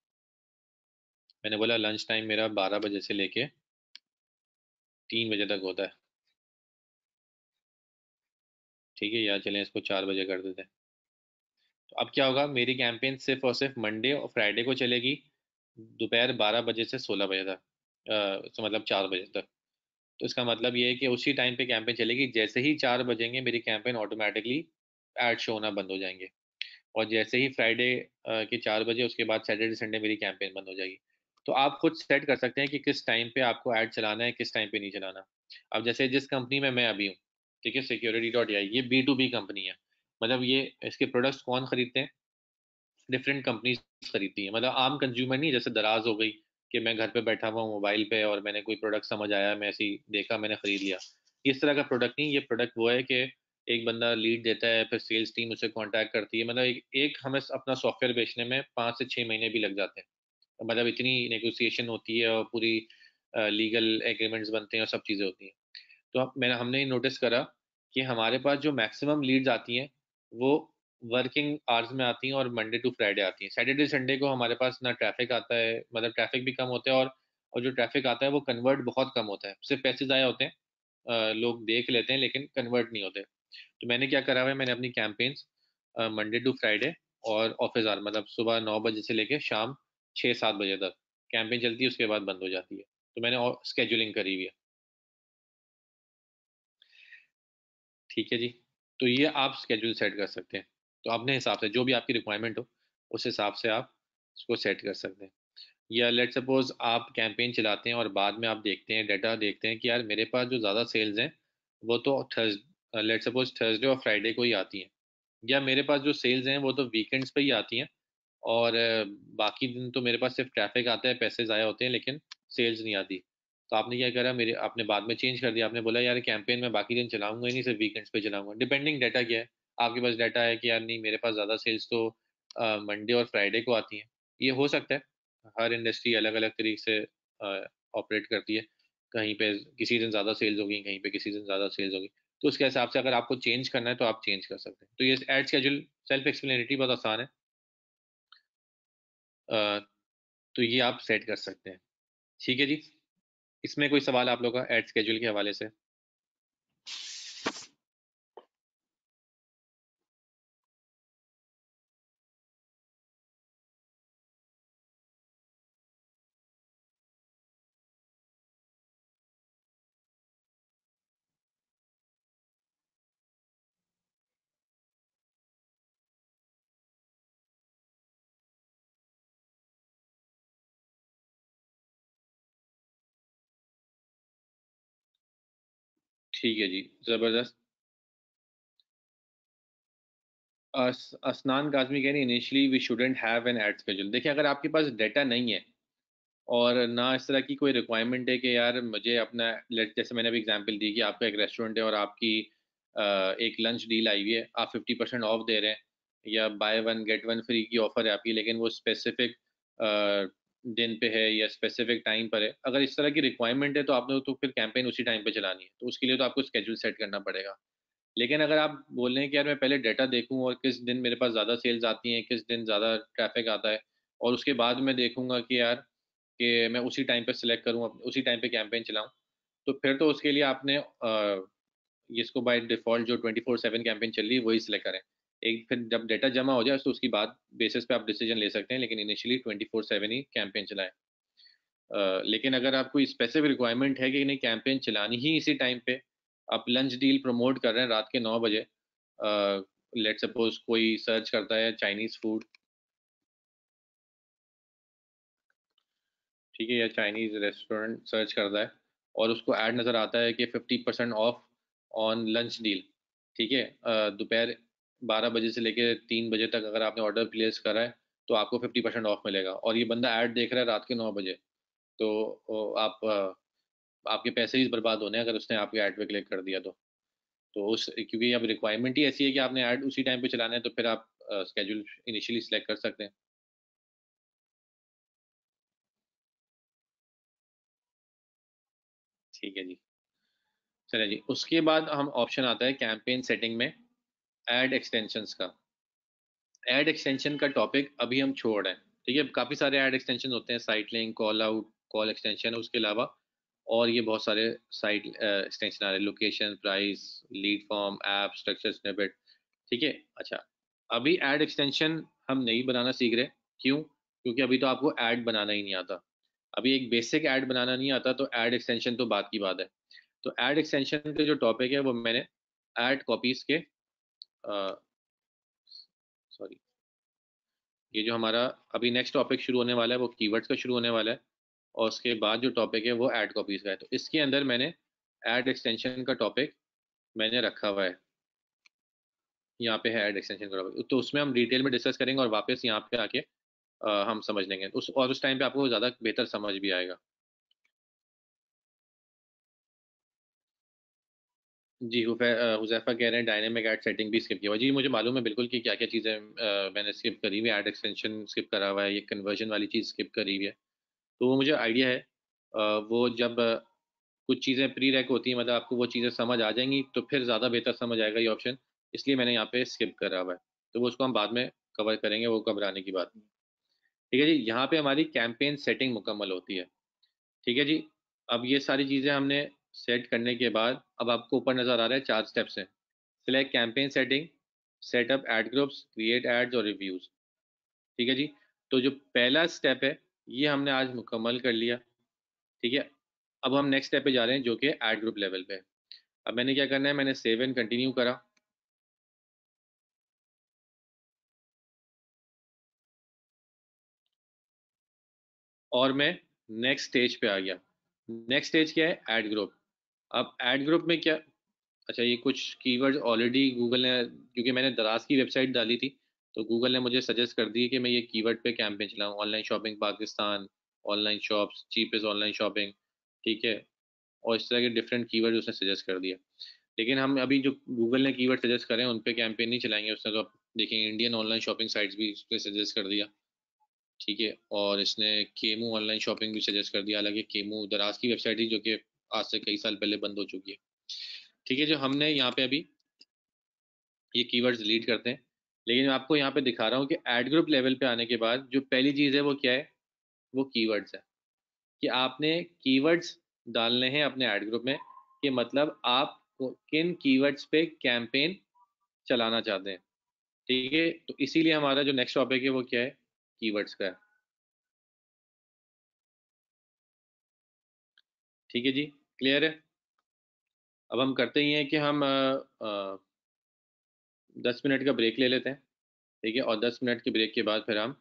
मैंने बोला लंच टाइम मेरा 12 बजे से लेके 3 बजे तक होता है, ठीक है, या चलें इसको 4 बजे कर देते हैं। तो अब क्या होगा, मेरी कैंपेन सिर्फ और सिर्फ मंडे और फ्राइडे को चलेगी, दोपहर 12 बजे से 16 बजे तक, तो मतलब 4 बजे तक। तो इसका मतलब ये है कि उसी टाइम पे कैंपेन चलेगी, जैसे ही 4 बजेंगे मेरी कैंपेन ऑटोमेटिकली ऐड शो होना बंद हो जाएंगे, और जैसे ही फ्राइडे के 4 बजे, उसके बाद सैटरडे संडे मेरी कैंपेन बंद हो जाएगी। तो आप खुद सेट कर सकते हैं कि किस टाइम पे आपको ऐड चलाना है, किस टाइम पे नहीं चलाना। अब जैसे जिस कंपनी में मैं अभी हूँ, ठीक है, Security.ai, ये B2B कंपनी है, मतलब ये इसके प्रोडक्ट्स कौन खरीदते हैं, डिफरेंट कंपनीज खरीदती हैं, मतलब आम कंज्यूमर नहीं, जैसे दराज हो गई कि मैं घर पे बैठा हुआ हूँ मोबाइल पे और मैंने कोई प्रोडक्ट समझ आया, मैं ऐसे ही देखा, मैंने खरीद लिया। इस तरह का प्रोडक्ट नहीं, ये प्रोडक्ट वो है कि एक बंदा लीड देता है, फिर सेल्स टीम उसे कांटेक्ट करती है, मतलब एक हमें अपना सॉफ्टवेयर बेचने में 5 से 6 महीने भी लग जाते हैं, मतलब इतनी नेगोशिएशन होती है और पूरी लीगल एग्रीमेंट्स बनते हैं और सब चीज़ें होती हैं। तो हमने नोटिस करा कि हमारे पास जो मैक्सिमम लीड्स आती हैं वो वर्किंग आवर्स में आती हैं और मंडे टू फ्राइडे आती हैं। सैटरडे संडे को हमारे पास ना ट्रैफिक आता है, मतलब ट्रैफिक भी कम होता है, और जो ट्रैफिक आता है वो कन्वर्ट बहुत कम होता है, सिर्फ पैसे ज़ाया होते हैं, लोग देख लेते हैं लेकिन कन्वर्ट नहीं होते। तो मैंने क्या करा हुआ है, मैंने अपनी कैंपेन्स मंडे टू फ्राइडे और ऑफिस आवर, मतलब सुबह 9 बजे से लेके शाम 6-7 बजे तक कैंपेन चलती है, उसके बाद बंद हो जाती है। तो मैंने स्केजुलिंग करी हुई है। ठीक है जी, तो ये आप स्केड्यूल सेट कर सकते हैं। तो अपने हिसाब से जो भी आपकी रिक्वायरमेंट हो, उस हिसाब से आप उसको सेट कर सकते हैं। या लेट सपोज आप कैंपेन चलाते हैं और बाद में आप देखते हैं, डाटा देखते हैं कि यार मेरे पास जो ज़्यादा सेल्स हैं वो तो लेट सपोज थर्सडे और फ्राइडे को ही आती हैं, या मेरे पास जो सेल्स हैं वो तो वीकेंड्स पे ही आती हैं, और बाकी दिन तो मेरे पास सिर्फ ट्रैफिक आता है, पैसे ज़ाया होते हैं, लेकिन सेल्स नहीं आती। तो आपने क्या करा, मेरे आपने बाद में चेंज कर दिया, आपने बोला यार कैंपेन में बाकी दिन चलाऊंगा ही नहीं, सिर्फ वीकेंड्स पे चलाऊंगा। डिपेंडिंग डाटा क्या है, आपके पास डाटा है कि यार नहीं, मेरे पास ज़्यादा सेल्स तो मंडे और फ्राइडे को आती हैं। ये हो सकता है, हर इंडस्ट्री अलग अलग तरीके से ऑपरेट करती है, कहीं पे किसी दिन ज़्यादा सेल्स होगी, कहीं पे किसी दिन ज़्यादा सेल्स होगी। तो उसके हिसाब से अगर आपको चेंज करना है तो आप चेंज कर सकते हैं। तो ये एड शेड्यूल सेल्फ एक्सप्लेनेटरी, बहुत आसान है, अ, तो ये आप सेट कर सकते हैं। ठीक है जी, इसमें कोई सवाल आप लोग का एड स्केड्यूल के हवाले से? ठीक है जी, ज़बरदस्त। असनान काज़मी कह रही initially we shouldn't have an ad schedule. देखिए, अगर आपके पास डाटा नहीं है और ना इस तरह की कोई रिक्वायरमेंट है कि यार मुझे अपना, जैसे मैंने अभी एग्जांपल दी कि आपका एक रेस्टोरेंट है और आपकी एक लंच डील आई हुई है, आप 50% ऑफ दे रहे हैं, या by one get one free की ऑफर है आपकी, लेकिन वो स्पेसिफिक दिन पे है या स्पेसिफिक टाइम पर है, अगर इस तरह की रिक्वायरमेंट है तो आपने तो फिर कैंपेन उसी टाइम पे चलानी है, तो उसके लिए तो आपको स्केड्यूल सेट करना पड़ेगा। लेकिन अगर आप बोल रहे हैं कि यार मैं पहले डाटा देखूं और किस दिन मेरे पास ज़्यादा सेल्स आती हैं, किस दिन ज़्यादा ट्रैफिक आता है, और उसके बाद मैं देखूंगा कि यार कि मैं उसी टाइम पे सिलेक्ट करूं, उसी टाइम पे कैंपेन चलाऊं, तो फिर तो उसके लिए आपने इसको बाय डिफ़ॉल्ट जो 24/7 कैंपेन चल रही है वही सिलेक्ट करें। एक फिर जब डाटा जमा हो जाए तो उसकी बाद बेसिस पे आप डिसीजन ले सकते हैं, लेकिन इनिशियली 24/7 ही कैंपेन चलाएं। लेकिन अगर आप कोई स्पेसिफिक रिक्वायरमेंट है कि नहीं कैंपेन चलानी ही इसी टाइम पे, आप लंच डील प्रमोट कर रहे हैं रात के 9 बजे, लेट सपोज कोई सर्च करता है चाइनीज फूड, ठीक है, या चाइनीज रेस्टोरेंट सर्च करता है और उसको ऐड नज़र आता है कि 50% ऑफ ऑन लंच डील, ठीक है, दोपहर 12 बजे से लेके 3 बजे तक अगर आपने ऑर्डर प्लेस करा है तो आपको 50% ऑफ मिलेगा, और ये बंदा ऐड देख रहा है रात के 9 बजे, तो आप आपके पैसे ही बर्बाद होने हैं अगर उसने आपके ऐड पे क्लिक कर दिया तो उस क्योंकि अब रिक्वायरमेंट ही ऐसी है कि आपने ऐड उसी टाइम पे चलाना है, तो फिर आप स्केड्यूल इनिशियली सिलेक्ट कर सकते हैं। ठीक है जी, चलिए जी, उसके बाद हम ऑप्शन आता है कैंपेन सेटिंग में ऐड एक्सटेंशंस का। ऐड एक्सटेंशन का टॉपिक अभी हम छोड़ रहे हैं, ठीक है, काफ़ी सारे ऐड एक्सटेंशन होते हैं, site link, call out, call extension, उसके अलावा और ये बहुत सारे साइट एक्सटेंशन आ रहे हैं, location, price, lead form, app structure, snippet, ठीक है। अच्छा, अभी ऐड एक्सटेंशन हम नहीं बनाना सीख रहे, क्यों? क्योंकि अभी तो आपको ऐड बनाना ही नहीं आता, अभी एक बेसिक ऐड बनाना नहीं आता, तो ऐड एक्सटेंशन तो बात की बात है। तो ऐड एक्सटेंशन के जो टॉपिक है वो मैंने ऐड कॉपीज के सॉरी, ये जो हमारा अभी नेक्स्ट टॉपिक शुरू होने वाला है वो कीवर्ड्स का शुरू होने वाला है, और उसके बाद जो टॉपिक है वो ऐड कॉपीज का है, तो इसके अंदर मैंने ऐड एक्सटेंशन का टॉपिक मैंने रखा हुआ है, यहाँ पे है ऐड एक्सटेंशन का टॉपिक, तो उसमें हम डिटेल में डिस्कस करेंगे और वापस यहाँ पे आके हम समझ लेंगे उस टाइम पे आपको ज़्यादा बेहतर समझ भी आएगा। जी, हुज़ैफ़ा कह रहे हैं डायनेमिक ऐड सेटिंग भी स्किप किया हुआ है। जी, मुझे मालूम है बिल्कुल कि क्या-क्या चीज़ें मैंने स्किप करी हुई है, ऐड एक्सटेंशन स्किप करा हुआ है, ये कन्वर्जन वाली चीज़ स्किप करी हुई है। तो वो मुझे आइडिया है, वो जब कुछ चीज़ें प्री रैक होती हैं, मतलब आपको वो चीज़ें समझ आ जाएँगी तो फिर ज़्यादा बेहतर समझ आएगा ये ऑप्शन, इसलिए मैंने यहाँ पे स्किप करा हुआ है। तो वो उसको हम बाद में कवर करेंगे, वो घबराने की बात नहीं। ठीक है जी, यहाँ पे हमारी कैंपेन सेटिंग मुकम्मल होती है। ठीक है जी, अब ये सारी चीज़ें हमने सेट करने के बाद अब आपको ऊपर नज़र आ रहा है 4 स्टेप्स हैं। Select campaign setting, setup ad groups, create ads और रिव्यूज़। ठीक है जी, तो जो पहला स्टेप है ये हमने आज मुकम्मल कर लिया। ठीक है, अब हम नेक्स्ट स्टेप पे जा रहे हैं जो कि एड ग्रुप लेवल पे है। अब मैंने क्या करना है, मैंने सेव एंड कंटिन्यू करा, और मैं नेक्स्ट स्टेज पे आ गया। नेक्स्ट स्टेज क्या है, ऐड ग्रुप। अब ऐड ग्रुप में क्या, अच्छा ये कुछ कीवर्ड्स ऑलरेडी गूगल ने, क्योंकि मैंने दराज की वेबसाइट डाली थी तो गूगल ने मुझे सजेस्ट कर दी कि मैं ये कीवर्ड पे कैंपेन चलाऊँ, online shopping Pakistan, online shops, cheapest online shopping, ठीक है, और इस तरह के डिफरेंट कीवर्ड उसने सजेस्ट कर दिया। लेकिन हम अभी जो गूगल ने कीवर्ड सजेस्ट करें उन पे कैंपेन नहीं चलाएंगे, उसने तो देखेंगे इंडियन ऑनलाइन शॉपिंग साइट्स भी उसने सजेस्ट कर दिया, ठीक है, और इसने केमू ऑनलाइन शॉपिंग भी सजेस्ट कर दिया, हालांकि केमू दराज की वेबसाइट थी जो कि आज से कई साल पहले बंद हो चुकी है। ठीक है, जो हमने यहाँ पे अभी ये कीवर्ड्स डिलीट करते हैं, लेकिन मैं आपको यहाँ पे दिखा रहा हूँ कि ऐड ग्रुप लेवल पे आने के बाद जो पहली चीज़ है वो क्या है, वो कीवर्ड्स है, कि आपने कीवर्ड्स डालने हैं अपने ऐड ग्रुप में, कि मतलब आप किन कीवर्ड्स पे कैंपेन चलाना चाहते हैं। ठीक है, तो इसीलिए हमारा जो नेक्स्ट टॉपिक है वो क्या है, कीवर्ड्स का है। ठीक है जी, क्लियर है। अब हम करते ही हैं कि हम 10 मिनट का ब्रेक ले लेते हैं, ठीक है, और 10 मिनट के ब्रेक के बाद फिर हम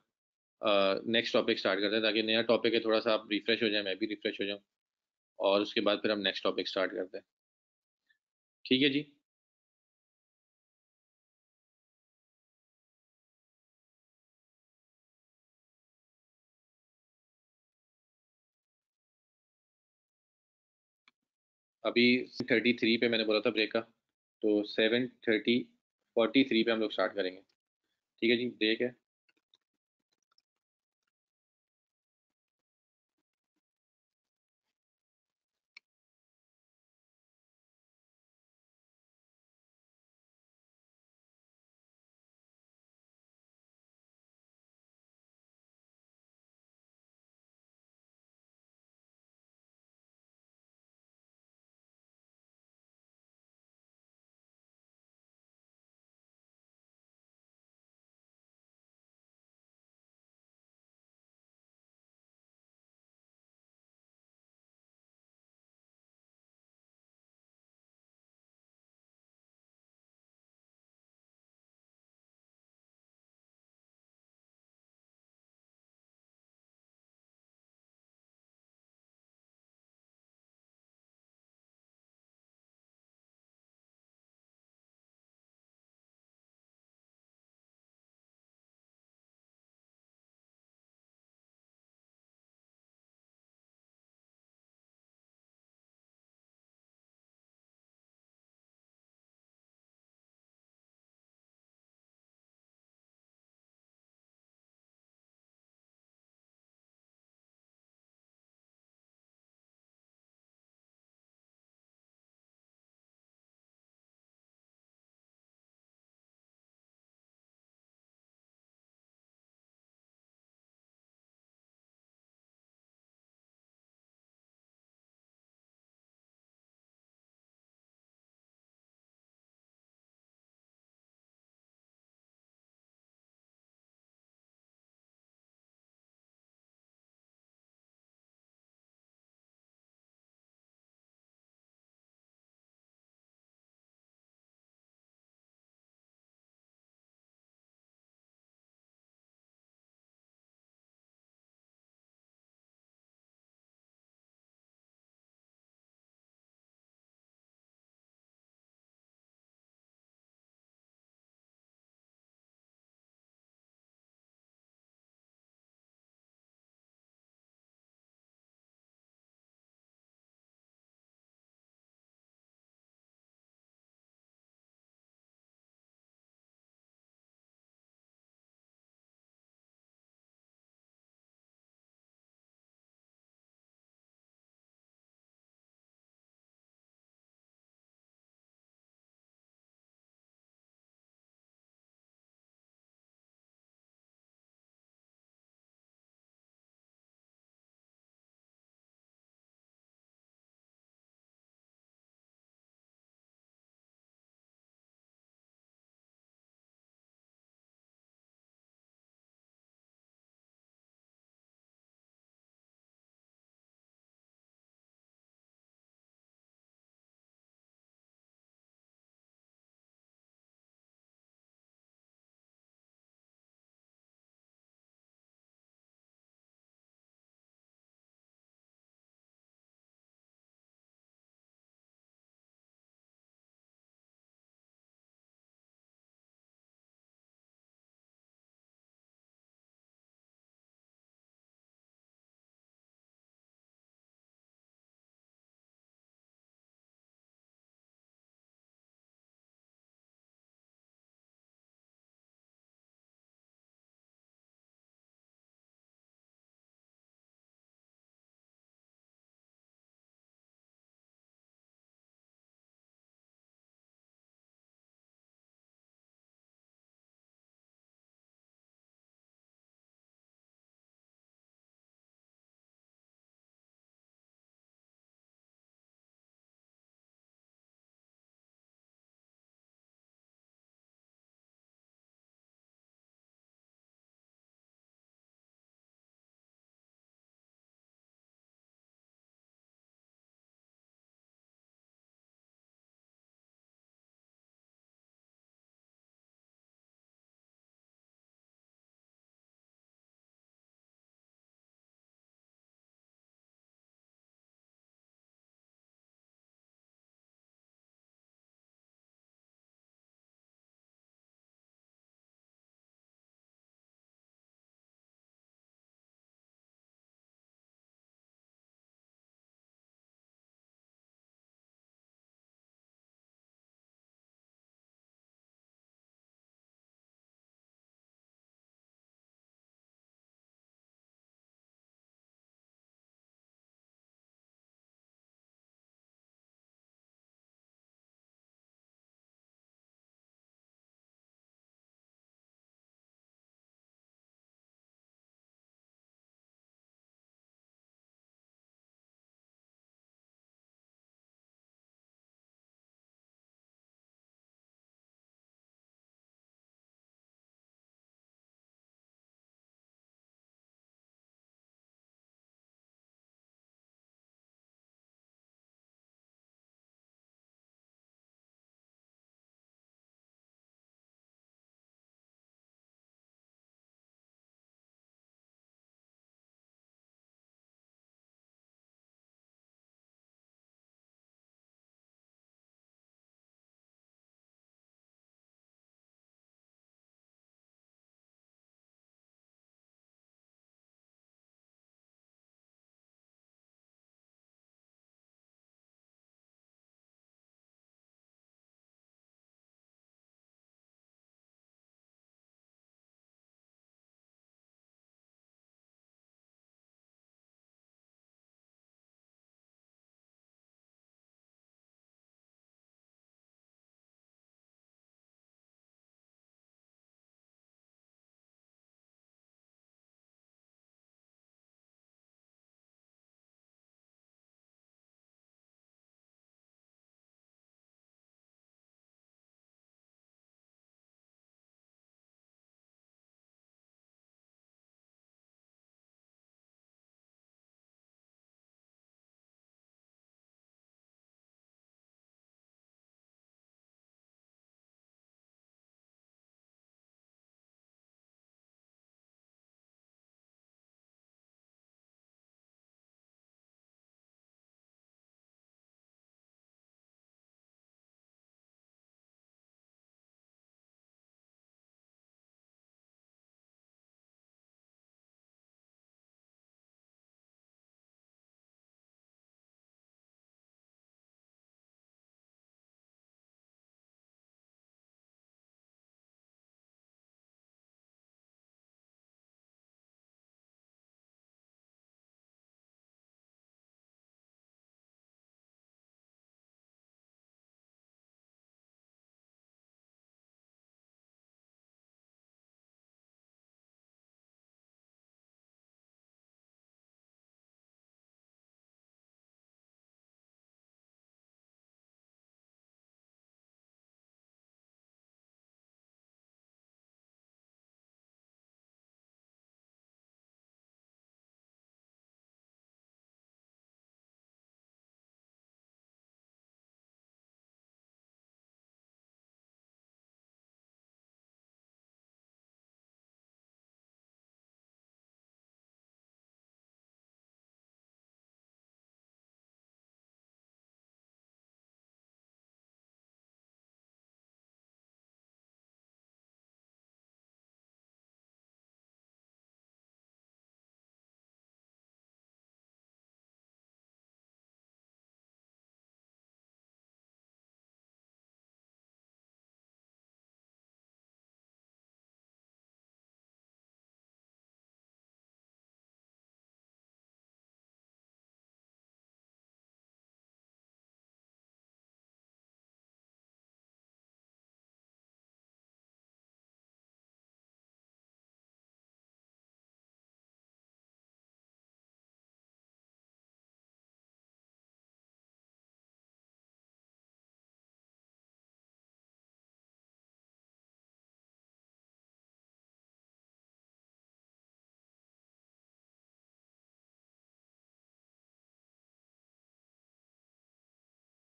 नेक्स्ट टॉपिक स्टार्ट करते हैं, ताकि नया टॉपिक है, थोड़ा सा आप रिफ्रेश हो जाए, मैं भी रिफ्रेश हो जाऊँ, और उसके बाद फिर हम नेक्स्ट टॉपिक स्टार्ट करते हैं। ठीक है जी। अभी 33 पे मैंने बोला था ब्रेक का, तो 7:43 पे हम लोग स्टार्ट करेंगे। ठीक है जी, ब्रेक है।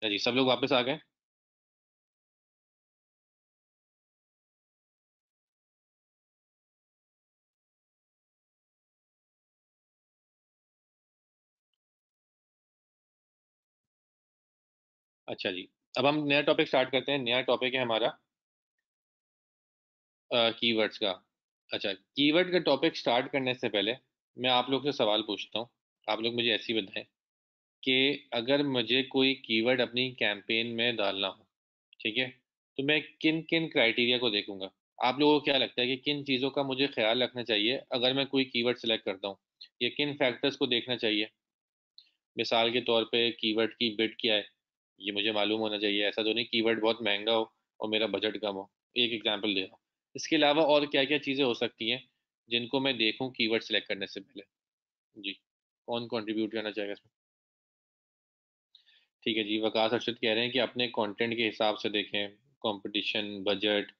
जी सब लोग वापस आ गए? अच्छा जी, अब हम नया टॉपिक स्टार्ट करते हैं। नया टॉपिक है हमारा कीवर्ड्स का। अच्छा, कीवर्ड का टॉपिक स्टार्ट करने से पहले मैं आप लोग से सवाल पूछता हूँ। आप लोग मुझे ऐसी बताएं कि अगर मुझे कोई कीवर्ड अपनी कैंपेन में डालना हो, ठीक है, तो मैं किन किन क्राइटेरिया को देखूंगा? आप लोगों को क्या लगता है कि किन चीज़ों का मुझे ख्याल रखना चाहिए अगर मैं कोई कीवर्ड सेलेक्ट करता हूँ, या किन फैक्टर्स को देखना चाहिए? मिसाल के तौर पे कीवर्ड की बिड क्या है, ये मुझे मालूम होना चाहिए। ऐसा तो नहीं कीवर्ड बहुत महंगा हो और मेरा बजट कम हो। एक एग्जांपल दे रहा हूँ। इसके अलावा और क्या क्या चीज़ें हो सकती हैं जिनको मैं देखूँ कीवर्ड सेलेक्ट करने से पहले? जी, कौन कंट्रीब्यूट करना चाहेगा इसमें? ठीक है जी, वकास अरशद कह रहे हैं कि अपने कंटेंट के हिसाब से देखें, कंपटीशन, बजट।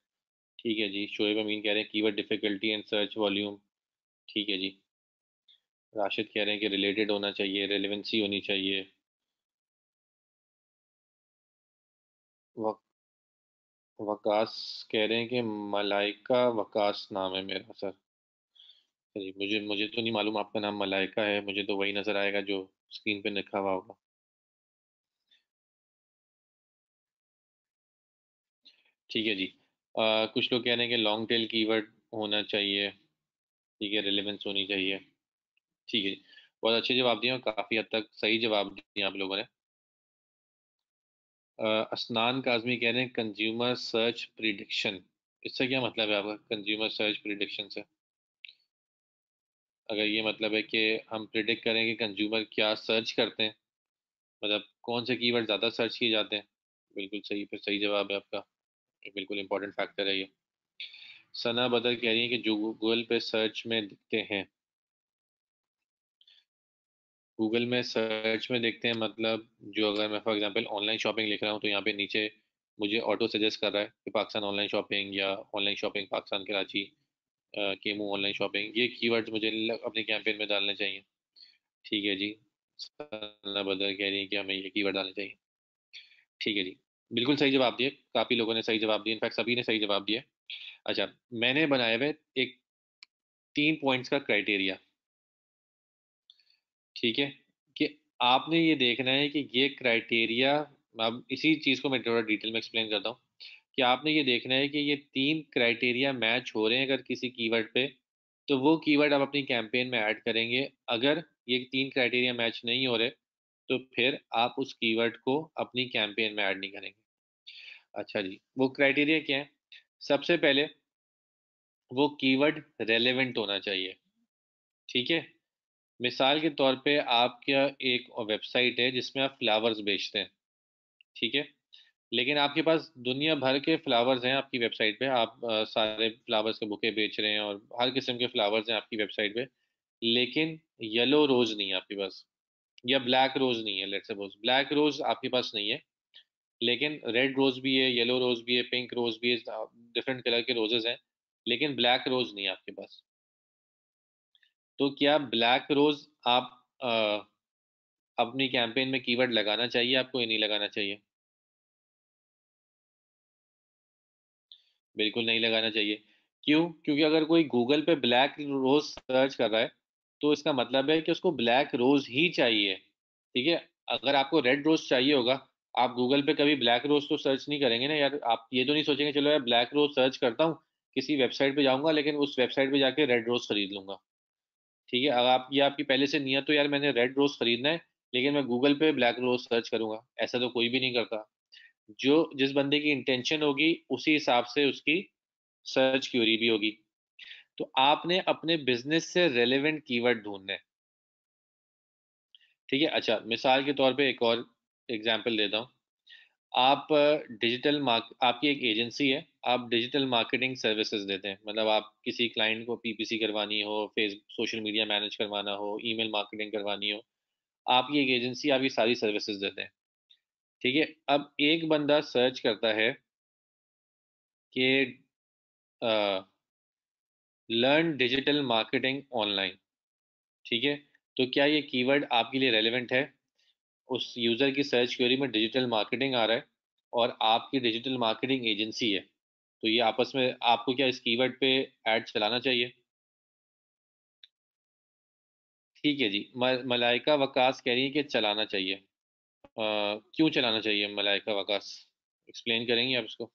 ठीक है जी, शोएब अमीन कह रहे हैं keyword difficulty and search volume. ठीक है जी, राशिद कह रहे हैं कि रिलेटेड होना चाहिए, रेलेवेंसी होनी चाहिए। वकास कह रहे हैं कि मलाइका वकास नाम है मेरा सर। जी, मुझे मुझे तो नहीं मालूम आपका नाम मलाइका है, मुझे तो वही नज़र आएगा जो स्क्रीन पे लिखा हुआ होगा। ठीक है जी, कुछ लोग कह रहे हैं कि लॉन्ग टेल कीवर्ड होना चाहिए। ठीक है, रिलेवेंस होनी चाहिए। ठीक है जी, बहुत अच्छे जवाब दिए और काफ़ी हद तक सही जवाब दिए आप लोगों ने। असनान काजमी कह रहे हैं कंज्यूमर सर्च प्रिडिक्शन। इससे क्या मतलब है आपका, कंज्यूमर सर्च प्रिडिक्शन से? अगर ये मतलब है कि हम प्रिडिक्ट करें कि कंज्यूमर क्या सर्च करते हैं, मतलब कौन से कीवर्ड ज़्यादा सर्च किए जाते हैं। बिल्कुल सही, फिर सही जवाब है आपका। ये बिल्कुल इंपॉर्टेंट फैक्टर है ये। सना बदर कह रही है कि जो गूगल पे सर्च में दिखते हैं, गूगल में सर्च में देखते हैं मतलब जो अगर मैं फॉर एग्जांपल ऑनलाइन शॉपिंग लिख रहा हूँ तो यहाँ पे नीचे मुझे ऑटो सजेस्ट कर रहा है कि पाकिस्तान ऑनलाइन शॉपिंग या online shopping Pakistan Karachi, chemo online shopping, ये कीवर्ड्स मुझे अपने कैंपेन में डालने चाहिए। ठीक है जी, सना बदर कह रही है कि हमें ये कीवर्ड डालने चाहिए। ठीक है जी, बिल्कुल सही जवाब दिए। काफ़ी लोगों ने सही जवाब दिए, इनफैक्ट सभी ने सही जवाब दिए। अच्छा, मैंने बनाए हुए एक 3 पॉइंट्स का क्राइटेरिया। ठीक है, कि आपने ये देखना है कि ये क्राइटेरिया, अब इसी चीज़ को मैं थोड़ा डिटेल में एक्सप्लेन करता हूँ, कि आपने ये देखना है कि ये 3 क्राइटेरिया मैच हो रहे हैं अगर किसी कीवर्ड पे, तो वो कीवर्ड आप अपनी कैंपेन में ऐड करेंगे। अगर ये 3 क्राइटेरिया मैच नहीं हो रहे तो फिर आप उस कीवर्ड को अपनी कैंपेन में ऐड नहीं करेंगे। अच्छा जी, वो क्राइटेरिया क्या है? सबसे पहले वो कीवर्ड रेलेवेंट होना चाहिए। ठीक है, मिसाल के तौर पे आपका एक वेबसाइट है जिसमें आप फ्लावर्स बेचते हैं। ठीक है, लेकिन आपके पास दुनिया भर के फ्लावर्स हैं आपकी वेबसाइट पे, आप सारे फ्लावर्स के बुके बेच रहे हैं और हर किस्म के फ्लावर्स हैं आपकी वेबसाइट पे, लेकिन येलो रोज नहीं है आपके पास, या ब्लैक रोज नहीं है। लेट्स सपोज ब्लैक रोज आपके पास नहीं है, लेकिन रेड रोज भी है, येलो रोज भी है, पिंक रोज भी है, डिफरेंट कलर के रोजेस हैं, लेकिन ब्लैक रोज नहीं है आपके पास। तो क्या ब्लैक रोज आप अपनी कैंपेन में कीवर्ड लगाना चाहिए आपको, या नहीं लगाना चाहिए? बिल्कुल नहीं लगाना चाहिए। क्यों? क्योंकि अगर कोई गूगल पे ब्लैक रोज सर्च कर रहा है तो इसका मतलब है कि उसको ब्लैक रोज ही चाहिए। ठीक है, अगर आपको रेड रोज चाहिए होगा, आप गूगल पे कभी ब्लैक रोज तो सर्च नहीं करेंगे ना यार। आप ये तो नहीं सोचेंगे चलो यार ब्लैक रोज सर्च करता हूँ, किसी वेबसाइट पे जाऊंगा लेकिन उस वेबसाइट पे जाके रेड रोज खरीद लूंगा। ठीक है, अगर आप ये आपकी पहले से नियत तो यार मैंने रेड रोज खरीदना है, लेकिन मैं गूगल पे ब्लैक रोज सर्च करूंगा, ऐसा तो कोई भी नहीं करता। जो जिस बंदे की इंटेंशन होगी उसी हिसाब से उसकी सर्च क्यूरी भी होगी। तो आपने अपने बिजनेस से रेलेवेंट कीवर्ड ढूंढने हैं। ठीक है, अच्छा मिसाल के तौर पे एक और एग्जांपल देता हूँ। आप डिजिटल मार्क आपकी एक एजेंसी है, आप डिजिटल मार्केटिंग सर्विसेज देते हैं, मतलब आप किसी क्लाइंट को पीपीसी करवानी हो, फेस सोशल मीडिया मैनेज करवाना हो, ईमेल मार्केटिंग करवानी हो, आपकी एक एजेंसी आपकी सारी सर्विसेज देते हैं। ठीक है, अब एक बंदा सर्च करता है कि लर्न डिजिटल मार्केटिंग ऑनलाइन। ठीक है, तो क्या ये कीवर्ड आपके लिए रेलेवेंट है? उस यूज़र की सर्च क्वेरी में डिजिटल मार्केटिंग आ रहा है और आपकी डिजिटल मार्केटिंग एजेंसी है, तो ये आपस में आपको क्या इस कीवर्ड पे ऐड चलाना चाहिए? ठीक है जी। मलाइका वकास कह रही है कि चलाना चाहिए। क्यों चलाना चाहिए मलाइका वकास, एक्सप्लेन करेंगी आप इसको?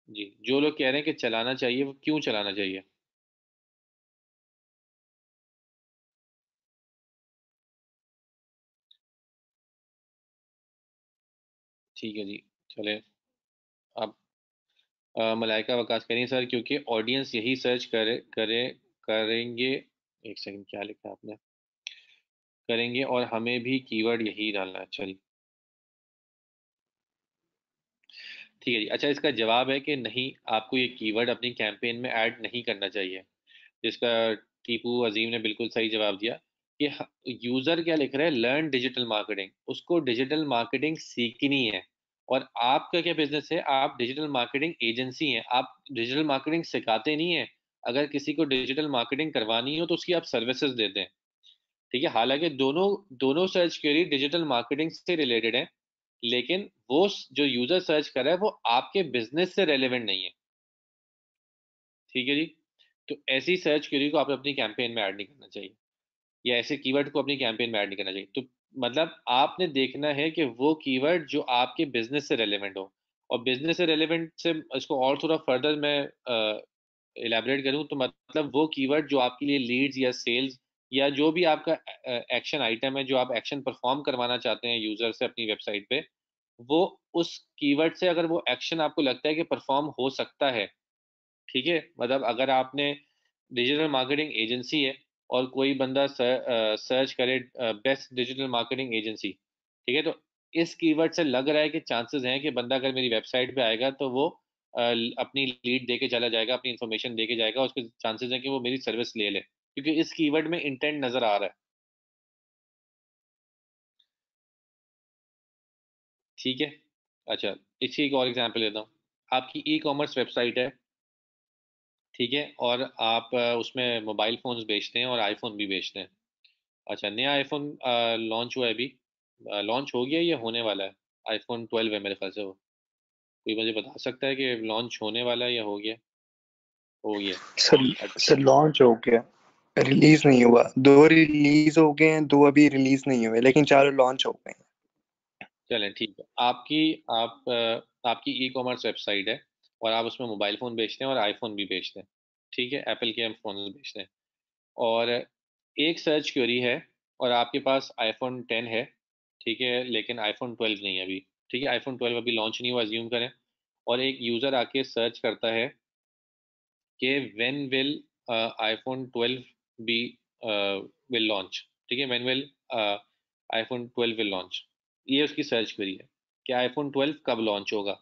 जी, जो लोग कह रहे हैं कि चलाना चाहिए वो क्यों चलाना चाहिए? ठीक है जी, चले। अब मलाइका वकास कह रही है सर क्योंकि ऑडियंस यही सर्च करेंगे। एक सेकंड, क्या लिखा है आपने? करेंगे और हमें भी कीवर्ड यही डालना है। चलिए ठीक है जी। अच्छा, इसका जवाब है कि नहीं, आपको ये कीवर्ड अपनी कैंपेन में ऐड नहीं करना चाहिए। जिसका टीपू अजीम ने बिल्कुल सही जवाब दिया कि यूजर क्या लिख रहा है, लर्न डिजिटल मार्केटिंग, उसको डिजिटल मार्केटिंग सीखनी है। और आपका क्या बिजनेस है, आप डिजिटल मार्केटिंग एजेंसी हैं, आप डिजिटल मार्केटिंग सिखाते नहीं है। अगर किसी को डिजिटल मार्केटिंग करवानी हो तो उसकी आप सर्विसेज देते हैं। ठीक है, हालांकि दोनों दोनों सर्च क्वेरी डिजिटल मार्केटिंग से रिलेटेड है, लेकिन वो जो यूजर सर्च कर रहा है वो आपके बिजनेस से रेलेवेंट नहीं है। ठीक है जी। तो ऐसी सर्च क्वेरी को आप अपनी कैंपेन में ऐड नहीं करना चाहिए, या ऐसे कीवर्ड को अपनी कैंपेन में ऐड नहीं करना चाहिए। तो मतलब आपने देखना है कि वो कीवर्ड जो आपके बिजनेस से रेलेवेंट हो। और बिजनेस से रेलेवेंट से इसको और थोड़ा फर्दर मैं इलेबरेट करूं तो मतलब वो कीवर्ड जो आपके लिए लीड्स या सेल्स या जो भी आपका एक्शन आइटम है, जो आप एक्शन परफॉर्म करवाना चाहते हैं यूजर से अपनी वेबसाइट पे, वो उस कीवर्ड से अगर वो एक्शन आपको लगता है कि परफॉर्म हो सकता है। ठीक है, मतलब अगर आपने डिजिटल मार्केटिंग एजेंसी है और कोई बंदा सर्च करे बेस्ट डिजिटल मार्केटिंग एजेंसी, ठीक है, तो इस कीवर्ड से लग रहा है कि चांसेस हैं कि बंदा अगर मेरी वेबसाइट पे आएगा तो वो अपनी लीड देके चला जाएगा, अपनी इन्फॉर्मेशन देके जाएगा, उसके चांसेस हैं कि वो मेरी सर्विस ले ले, क्योंकि इस कीवर्ड में इंटेंट नजर आ रहा है। ठीक है। अच्छा, इसकी एक और एग्जांपल देता हूँ। आपकी ई कॉमर्स वेबसाइट है, ठीक है, और आप उसमें मोबाइल फोन्स बेचते हैं और आईफोन भी बेचते हैं। अच्छा, नया आईफोन लॉन्च हुआ है अभी, लॉन्च हो गया या होने वाला है? आईफोन 12 है मेरे ख्याल से वो। कोई मुझे बता सकता है कि लॉन्च होने वाला है या हो गया? हो गया। सर अच्छा, सर लॉन्च हो गया, रिलीज नहीं हुआ। 2 रिलीज हो गए हैं, 2 अभी रिलीज नहीं हुए, लेकिन 4 लॉन्च हो गए हैं। चलें ठीक है। आपकी ई कॉमर्स वेबसाइट है और आप उसमें मोबाइल फ़ोन बेचते हैं और आईफोन भी बेचते हैं। ठीक है, एप्पल के हम फ़ोन बेचते हैं। और एक सर्च क्वेरी है और आपके पास आईफोन 10 है, ठीक है, लेकिन आईफोन 12 नहीं है अभी। ठीक है, आईफोन 12 अभी लॉन्च नहीं हुआ, अज्यूम करें। और एक यूज़र आके सर्च करता है कि when will iPhone 12 be will launch. ठीक है, when will iPhone 12 will launch, ये उसकी सर्च क्वेरी है कि आईफोन 12 कब लॉन्च होगा।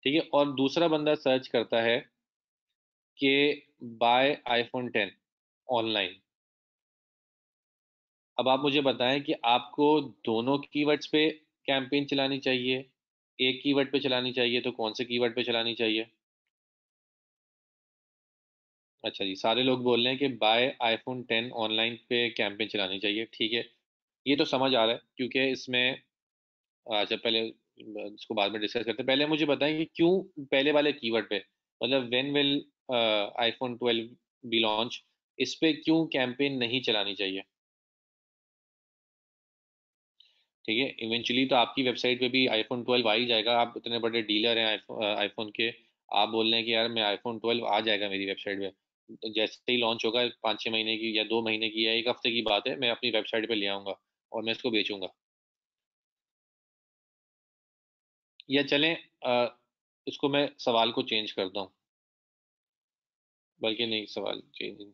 ठीक है, और दूसरा बंदा सर्च करता है कि बाय आईफोन 10 ऑनलाइन। अब आप मुझे बताएं कि आपको दोनों कीवर्ड्स पे कैंपेन चलानी चाहिए, एक कीवर्ड पे चलानी चाहिए, तो कौन से कीवर्ड पे चलानी चाहिए? अच्छा जी, सारे लोग बोल रहे हैं कि बाय आईफोन 10 ऑनलाइन पे कैंपेन चलानी चाहिए। ठीक है, ये तो समझ आ रहा है क्योंकि इसमें अच्छा, पहले इसको बाद में डिस्कस करते हैं। पहले मुझे बताएं कि क्यों पहले वाले कीवर्ड पे, मतलब when will iPhone 12 B launch, इस पे क्यों कैंपेन नहीं चलानी चाहिए? ठीक है, इवेंचुअली तो आपकी वेबसाइट पे भी आईफोन 12 आ ही जाएगा। आप इतने बड़े डीलर हैं आईफोन के, आप बोल रहे हैं कि यार मैं आईफोन 12 आ जाएगा मेरी वेबसाइट पे, तो जैसे ही लॉन्च होगा 5-6 महीने की या 2 महीने की या एक हफ्ते की बात है, मैं अपनी वेबसाइट पे ले आऊंगा और मैं इसको बेचूंगा। या चलें इसको मैं सवाल को चेंज करता हूँ, बल्कि नहीं, सवाल चेंज।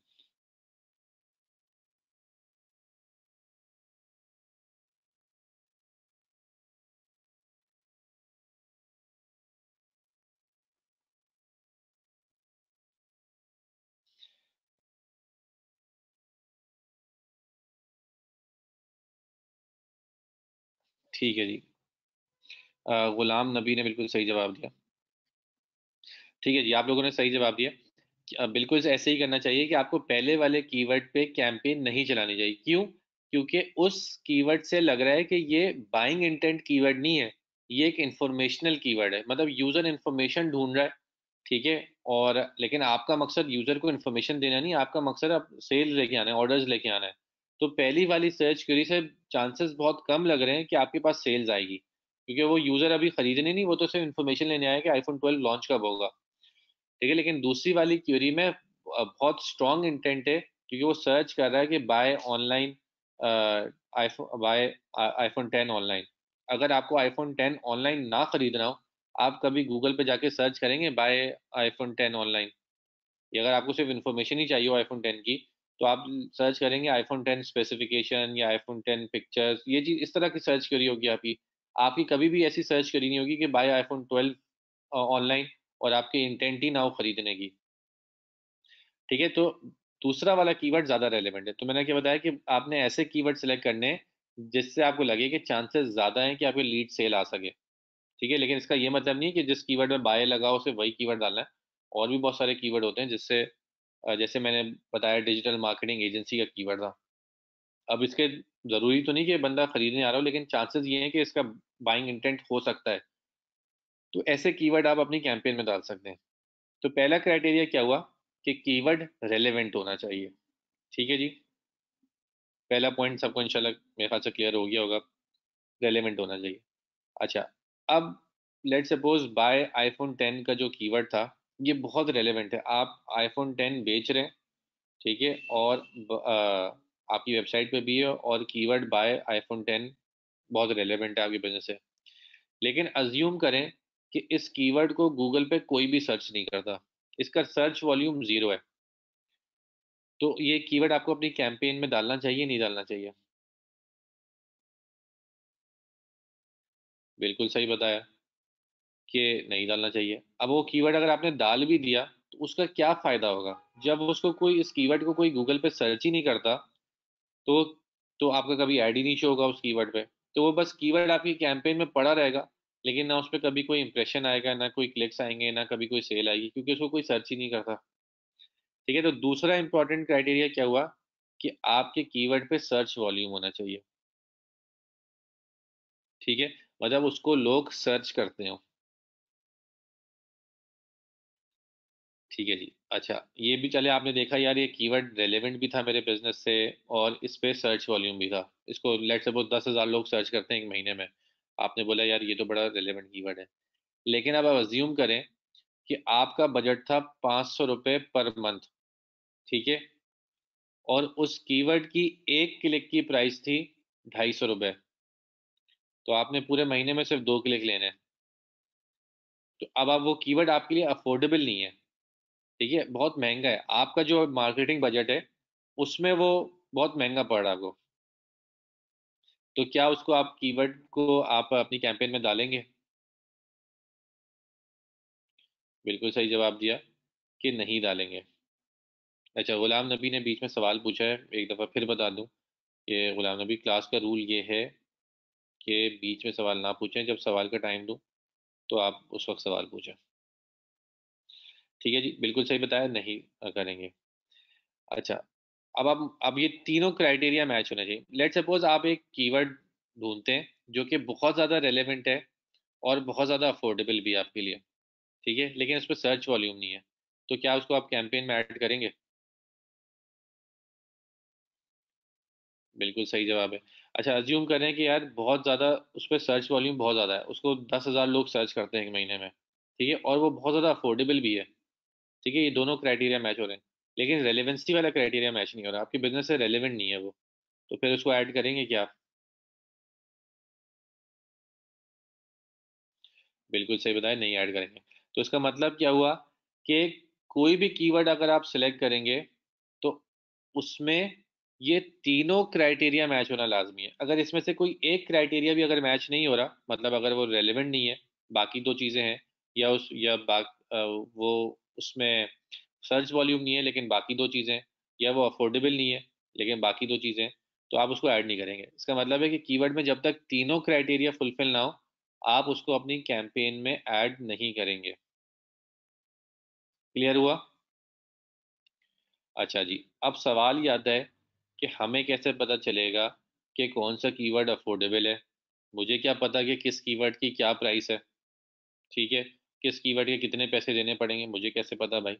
ठीक है जी। गुलाम नबी ने बिल्कुल सही जवाब दिया। ठीक है जी, आप लोगों ने सही जवाब दिया। बिल्कुल ऐसे ही करना चाहिए कि आपको पहले वाले कीवर्ड पे कैंपेन नहीं चलानी चाहिए। क्यों? क्योंकि उस कीवर्ड से लग रहा है कि ये बाइंग इंटेंट कीवर्ड नहीं है, ये एक इंफॉर्मेशनल कीवर्ड है, मतलब यूजर इंफॉर्मेशन ढूंढ रहा है, ठीक है। और लेकिन आपका मकसद यूजर को इन्फॉर्मेशन देना नहीं, आपका मकसद आप सेल लेके आना है, ऑर्डर्स लेके आना है। तो पहली वाली सर्च क्वेरी से चांसेस बहुत कम लग रहे हैं कि आपके पास सेल्स आएगी, क्योंकि वो यूजर अभी खरीदने नहीं, वो तो सिर्फ इन्फॉर्मेशन लेने आया कि आईफोन 12 लॉन्च कब होगा, ठीक है। लेकिन दूसरी वाली क्वेरी में बहुत स्ट्रॉन्ग इंटेंट है, क्योंकि वो सर्च कर रहा है कि बाय ऑनलाइन आईफोन 10 ऑनलाइन। अगर आपको आईफोन 10 ऑनलाइन ना खरीदना हो, आप कभी गूगल पे जाके सर्च करेंगे बाय आईफोन 10 ऑनलाइन? या अगर आपको सिर्फ इन्फॉर्मेशन ही चाहिए हो आईफोन 10 की, तो आप सर्च करेंगे आईफोन 10 स्पेसिफिकेशन या आईफोन 10 पिक्चर्स, ये चीज इस तरह की सर्च करी होगी आपकी। आपकी कभी भी ऐसी सर्च करी नहीं होगी कि बाय आईफोन 12 ऑनलाइन, और आपकी इंटेंट ही ना हो खरीदने की, ठीक है। तो दूसरा वाला कीवर्ड ज्यादा रेलेवेंट है। तो मैंने क्या बताया कि आपने ऐसे कीवर्ड सेलेक्ट करने हैं जिससे आपको लगे कि चांसेस ज्यादा हैं कि आपके लीड सेल आ सके, ठीक है। लेकिन इसका ये मतलब नहीं है कि जिस कीवर्ड में बाय लगा हो सिर्फ वही कीवर्ड डालना है। और भी बहुत सारे कीवर्ड होते हैं जिससे जैसे मैंने बताया डिजिटल मार्केटिंग एजेंसी का कीवर्ड था। अब इसके जरूरी तो नहीं कि बंदा खरीदने आ रहा हो, लेकिन चांसेस ये हैं कि इसका बाइंग इंटेंट हो सकता है। तो ऐसे कीवर्ड आप अपनी कैंपेन में डाल सकते हैं। तो पहला क्राइटेरिया क्या हुआ कि कीवर्ड रेलेवेंट होना चाहिए, ठीक है जी। पहला पॉइंट सबको इंशाल्लाह मेरे ख्याल से क्लियर हो गया होगा, रेलेवेंट होना चाहिए। अच्छा, अब लेट सपोज बाय आईफोन 10 का जो कीवर्ड था, ये बहुत रेलेवेंट है। आप आईफोन 10 बेच रहे हैं, ठीक है, और आपकी वेबसाइट पे भी है, और कीवर्ड बाय आईफोन 10 बहुत रेलेवेंट है आपके बिजनेस से। लेकिन अज्यूम करें कि इस कीवर्ड को गूगल पे कोई भी सर्च नहीं करता, इसका सर्च वॉल्यूम 0 है, तो ये कीवर्ड आपको अपनी कैंपेन में डालना चाहिए नहीं डालना चाहिए? बिल्कुल सही बताया कि नहीं डालना चाहिए। अब वो कीवर्ड अगर आपने डाल भी दिया तो उसका क्या फायदा होगा जब उसको कोई, इस कीवर्ड को कोई गूगल पे सर्च ही नहीं करता, तो आपका कभी ऐड ही नहीं शो होगा उस कीवर्ड पे। तो वो बस कीवर्ड आपकी कैंपेन में पड़ा रहेगा, लेकिन ना उस पर कभी कोई इंप्रेशन आएगा, ना कोई क्लिक्स आएंगे, ना कभी कोई सेल आएगी, क्योंकि उसको कोई सर्च ही नहीं करता, ठीक है। तो दूसरा इंपॉर्टेंट क्राइटेरिया क्या हुआ कि आपके कीवर्ड पे सर्च वॉल्यूम होना चाहिए, ठीक है, मतलब उसको लोग सर्च करते हो, ठीक है जी। अच्छा, ये भी चले, आपने देखा यार ये कीवर्ड रेलेवेंट भी था मेरे बिजनेस से, और इस पे सर्च वॉल्यूम भी था। इसको लेट सपोज 10,000 लोग सर्च करते हैं एक महीने में, आपने बोला यार ये तो बड़ा रेलेवेंट कीवर्ड है। लेकिन अब आप अज्यूम करें कि आपका बजट था 500 रुपये पर मंथ, ठीक है, और उस कीवर्ड की एक क्लिक की प्राइस थी 250 रुपये, तो आपने पूरे महीने में सिर्फ 2 क्लिक लेने हैं। तो अब वो कीवर्ड आपके लिए अफोर्डेबल नहीं है, ठीक है, बहुत महंगा है। आपका जो मार्केटिंग बजट है उसमें वो बहुत महंगा पड़ रहा है आपको। तो क्या उसको आप कीवर्ड को आप अपनी कैंपेन में डालेंगे? बिल्कुल सही जवाब दिया कि नहीं डालेंगे। अच्छा, गुलाम नबी ने बीच में सवाल पूछा है, एक दफ़ा फिर बता दूं कि गुलाम नबी क्लास का रूल ये है कि बीच में सवाल ना पूछें, जब सवाल का टाइम दूं तो आप उस वक्त सवाल पूछें, ठीक है जी। बिल्कुल सही बताया, नहीं करेंगे। अच्छा, अब ये तीनों क्राइटेरिया मैच होना चाहिए। लेट सपोज आप एक कीवर्ड ढूंढते हैं जो कि बहुत ज़्यादा रेलेवेंट है और बहुत ज़्यादा अफोर्डेबल भी है आपके लिए, ठीक है, लेकिन उस पर सर्च वॉल्यूम नहीं है, तो क्या उसको आप कैंपेन में ऐड करेंगे? बिल्कुल सही जवाब है। अच्छा, अज्यूम करें कि यार बहुत ज़्यादा उस पर सर्च वॉल्यूम बहुत ज़्यादा है, उसको 10,000 लोग सर्च करते हैं एक महीने में, ठीक है, और वो बहुत ज़्यादा अफोर्डेबल भी है, ठीक है, ये दोनों क्राइटेरिया मैच हो रहे हैं। लेकिन रेलेवेंसी वाला क्राइटेरिया मैच नहीं हो रहा, आपके बिजनेस से रेलेवेंट नहीं है वो, तो फिर उसको ऐड करेंगे क्या आप? बिल्कुल सही बताया, नहीं ऐड करेंगे। तो इसका मतलब क्या हुआ कि कोई भी कीवर्ड अगर आप सिलेक्ट करेंगे तो उसमें ये तीनों क्राइटेरिया मैच होना लाजमी है। अगर इसमें से कोई एक क्राइटेरिया भी अगर मैच नहीं हो रहा, मतलब अगर वो रेलेवेंट नहीं है, बाकी दो चीज़ें हैं, या उस या वो उसमें सर्च वॉल्यूम नहीं है लेकिन बाकी दो चीज़ें, या वो अफोर्डेबल नहीं है लेकिन बाकी दो चीज़ें, तो आप उसको ऐड नहीं करेंगे। इसका मतलब है कि कीवर्ड में जब तक तीनों क्राइटेरिया फुलफिल ना हो, आप उसको अपनी कैंपेन में ऐड नहीं करेंगे। क्लियर हुआ? अच्छा जी, अब सवाल ये आता है कि हमें कैसे पता चलेगा कि कौन सा कीवर्ड अफोर्डेबल है। मुझे क्या पता कि किस कीवर्ड की क्या प्राइस है, ठीक है, किस कीवर्ड के कितने पैसे देने पड़ेंगे, मुझे कैसे पता भाई।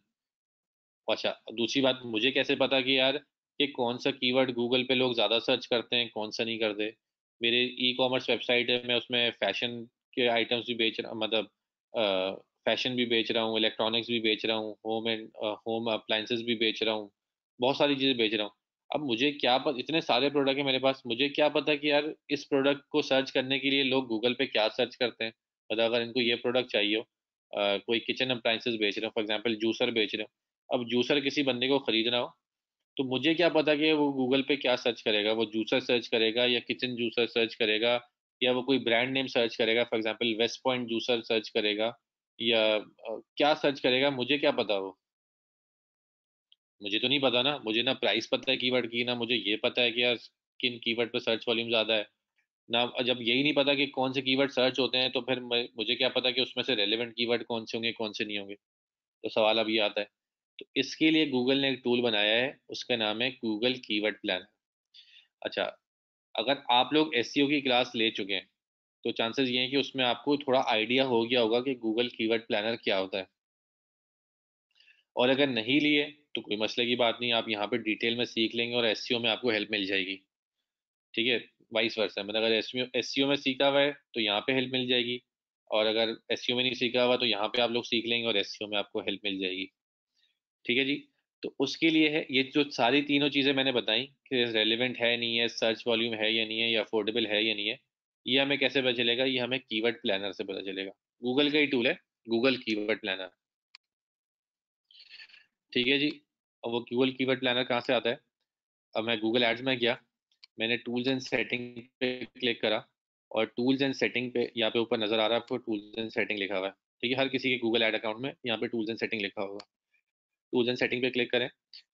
अच्छा, दूसरी बात, मुझे कैसे पता कि यार कि कौन सा कीवर्ड गूगल पे लोग ज़्यादा सर्च करते हैं, कौन सा नहीं करते। मेरे ई कॉमर्स वेबसाइट है, मैं उसमें फैशन के आइटम्स भी बेच रहा, मतलब फैशन भी बेच रहा हूँ, इलेक्ट्रॉनिक्स भी बेच रहा हूँ, होम अप्लाइंसेस भी बेच रहा हूँ, बहुत सारी चीज़ें बेच रहा हूँ। अब मुझे क्या पता, इतने सारे प्रोडक्ट है मेरे पास, मुझे क्या पता कि यार इस प्रोडक्ट को सर्च करने के लिए लोग गूगल पे क्या सर्च करते हैं। मतलब अगर इनको ये प्रोडक्ट चाहिए हो, कोई किचन अप्लाइंसेस बेच रहे हो, फॉर एग्जाम्पल जूसर बेच रहे हो, अब जूसर किसी बंदे को खरीदना हो, तो मुझे क्या पता कि वो गूगल पे क्या सर्च करेगा, वो जूसर सर्च करेगा या किचन जूसर सर्च करेगा, या वो कोई ब्रांड नेम सर्च करेगा, for example West Point juicer search करेगा, या क्या सर्च करेगा, मुझे क्या पता। वो मुझे तो नहीं पता ना, मुझे ना प्राइस पता है कीवर्ड की, ना मुझे ये पता है कि यार किन कीवर्ड पे सर्च वॉल्यूम ज़्यादा है ना। जब यही नहीं पता कि कौन से कीवर्ड सर्च होते हैं, तो फिर मुझे क्या पता कि उसमें से रेलेवेंट कीवर्ड कौन से होंगे, कौन से नहीं होंगे। तो सवाल अब ये आता है, तो इसके लिए गूगल ने एक टूल बनाया है, उसका नाम है गूगल कीवर्ड प्लानर। अच्छा, अगर आप लोग एसईओ की क्लास ले चुके हैं, तो चांसेस ये हैं कि उसमें आपको थोड़ा आइडिया हो गया होगा कि गूगल कीवर्ड प्लानर क्या होता है। और अगर नहीं लिए तो कोई मसले की बात नहीं, आप यहाँ पे डिटेल में सीख लेंगे और एसईओ में आपको हेल्प मिल जाएगी, ठीक है। वाइस वर्सा, मतलब अगर एसईओ में सीखा हुआ है तो यहाँ पे हेल्प मिल जाएगी, और अगर एसईओ में नहीं सीखा हुआ तो यहाँ पे आप लोग सीख लेंगे और एसईओ में आपको हेल्प मिल जाएगी, ठीक है जी। तो उसके लिए है ये जो सारी तीनों चीज़ें मैंने बताई कि रेलिवेंट है नहीं है, सर्च वॉल्यूम है या नहीं है, या अफोर्डेबल है या नहीं है, ये हमें कैसे पता चलेगा, ये हमें कीवर्ड प्लानर से पता चलेगा। गूगल का ही टूल है, गूगल कीवर्ड प्लानर, ठीक है जी। अब वो गूगल कीवर्ड प्लानर कहाँ से आता है, अब मैं गूगल एड्स में गया, मैंने टूल्स एंड सेटिंग पे क्लिक करा, और टूल्स एंड सेटिंग पे यहाँ पे ऊपर नजर आ रहा है आपको टूल्स एंड सेटिंग लिखा हुआ है, ठीक है। हर किसी के गूगल एड अकाउंट में यहाँ पे टूल्स एंड सेटिंग लिखा होगा, टूल्स एंड सेटिंग पे क्लिक करें,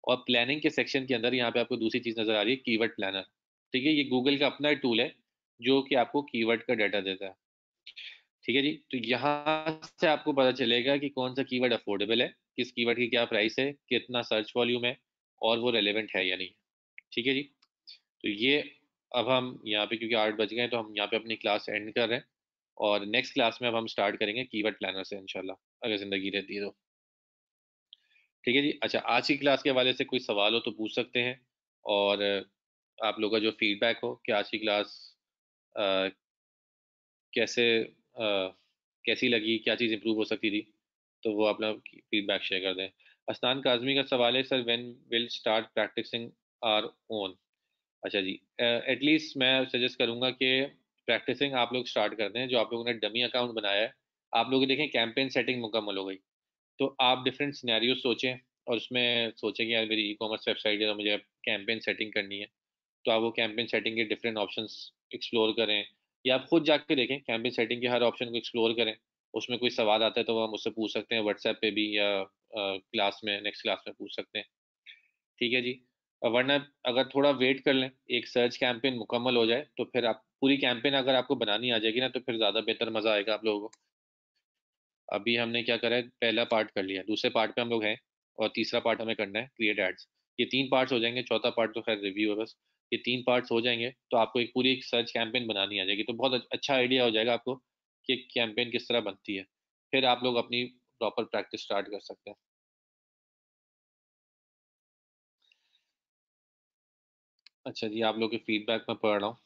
और प्लानिंग के सेक्शन के अंदर यहाँ पे आपको दूसरी चीज नजर आ रही है, कीवर्ड प्लानर, ठीक है। ये गूगल का अपना टूल है जो कि आपको कीवर्ड का डाटा देता है, ठीक है जी। तो यहाँ से आपको पता चलेगा कि कौन सा कीवर्ड अफोर्डेबल है, किस कीवर्ड की क्या प्राइस है, कितना सर्च वॉल्यूम है, और वो रेलेवेंट है या नहीं, ठीक है जी। तो ये, अब हम यहाँ पे क्योंकि 8 बज गए हैं, तो हम यहाँ पे अपनी क्लास एंड कर रहे हैं, और नेक्स्ट क्लास में अब हम स्टार्ट करेंगे कीवर्ड प्लानर से इंशाल्लाह, अगर ज़िंदगी रहती है तो, ठीक है जी। अच्छा, आज की क्लास के हवाले से कोई सवाल हो तो पूछ सकते हैं, और आप लोगों का जो फीडबैक हो कि आज की क्लास कैसे कैसी लगी, क्या चीज़ इंप्रूव हो सकती थी, तो वो अपना फीडबैक शेयर कर दें। असनान काजमी का सवाल है, sir when will start practising our own. अच्छा जी, एटलीस्ट मैं सजेस्ट करूंगा कि प्रैक्टिसिंग आप लोग स्टार्ट कर दें। जो आप लोगों ने डमी अकाउंट बनाया है, आप लोग देखें कैंपेन सेटिंग मुकम्मल हो गई, तो आप डिफरेंट सिनेरियो सोचें, और उसमें सोचें कि यार मेरी ई कॉमर्स वेबसाइट है तो मुझे कैंपेन सेटिंग करनी है, तो आप वो कैंपेन सेटिंग के डिफरेंट ऑप्शंस एक्सप्लोर करें, या आप खुद जाके देखें कैंपेन सेटिंग के हर ऑप्शन को एक्सप्लोर करें। उसमें कोई सवाल आता है तो वो मुझसे पूछ सकते हैं व्हाट्सएप पे भी, या क्लास में, नेक्स्ट क्लास में पूछ सकते हैं, ठीक है जी। वरना अगर थोड़ा वेट कर लें, एक सर्च कैंपेन मुकम्मल हो जाए, तो फिर आप पूरी कैंपेन अगर आपको बनानी आ जाएगी ना, तो फिर ज़्यादा बेहतर मज़ा आएगा आप लोगों को। अभी हमने क्या करा है, पहला पार्ट कर लिया, दूसरे पार्ट पे हम लोग हैं, और तीसरा पार्ट हमें करना है क्रिएट एड्स। ये 3 पार्ट्स हो जाएंगे, चौथा पार्ट तो खैर रिव्यू है बस। ये 3 पार्ट्स हो जाएंगे तो आपको एक पूरी एक सर्च कैंपेन बनानी आ जाएगी, तो बहुत अच्छा आइडिया हो जाएगा आपको कि कैंपेन किस तरह बनती है। फिर आप लोग अपनी प्रॉपर प्रैक्टिस स्टार्ट कर सकते हैं। अच्छा जी, आप लोग के फीडबैक में पढ़ रहा हूँ।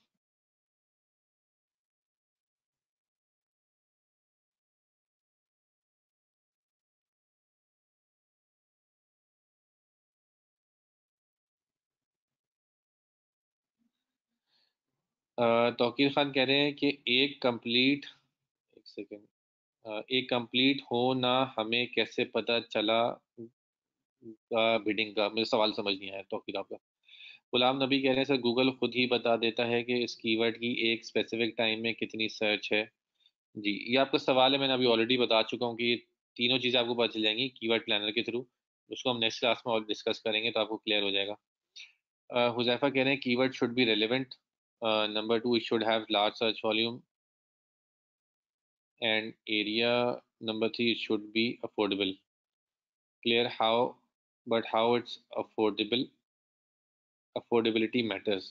तौकीर खान कह रहे हैं कि एक सेकेंड, एक कंप्लीट हो ना, हमें कैसे पता चला का बिडिंग का, मुझे सवाल समझ नहीं आया तौकीर आपका। गुलाम नबी कह रहे हैं सर गूगल खुद ही बता देता है कि इस कीवर्ड की एक स्पेसिफिक टाइम में कितनी सर्च है। जी, ये आपका सवाल है, मैंने अभी ऑलरेडी बता चुका हूँ कि ये तीनों चीज़ें आपको पता चल जाएंगी कीवर्ड प्लानर के थ्रू। उसको हम नेक्स्ट क्लास में और डिस्कस करेंगे तो आपको क्लियर हो जाएगा। हुजैफा कह रहे हैं keyword should be relevant, number 2 it should have large search volume and area, number 3 it should be affordable, clear how but how its affordability matters.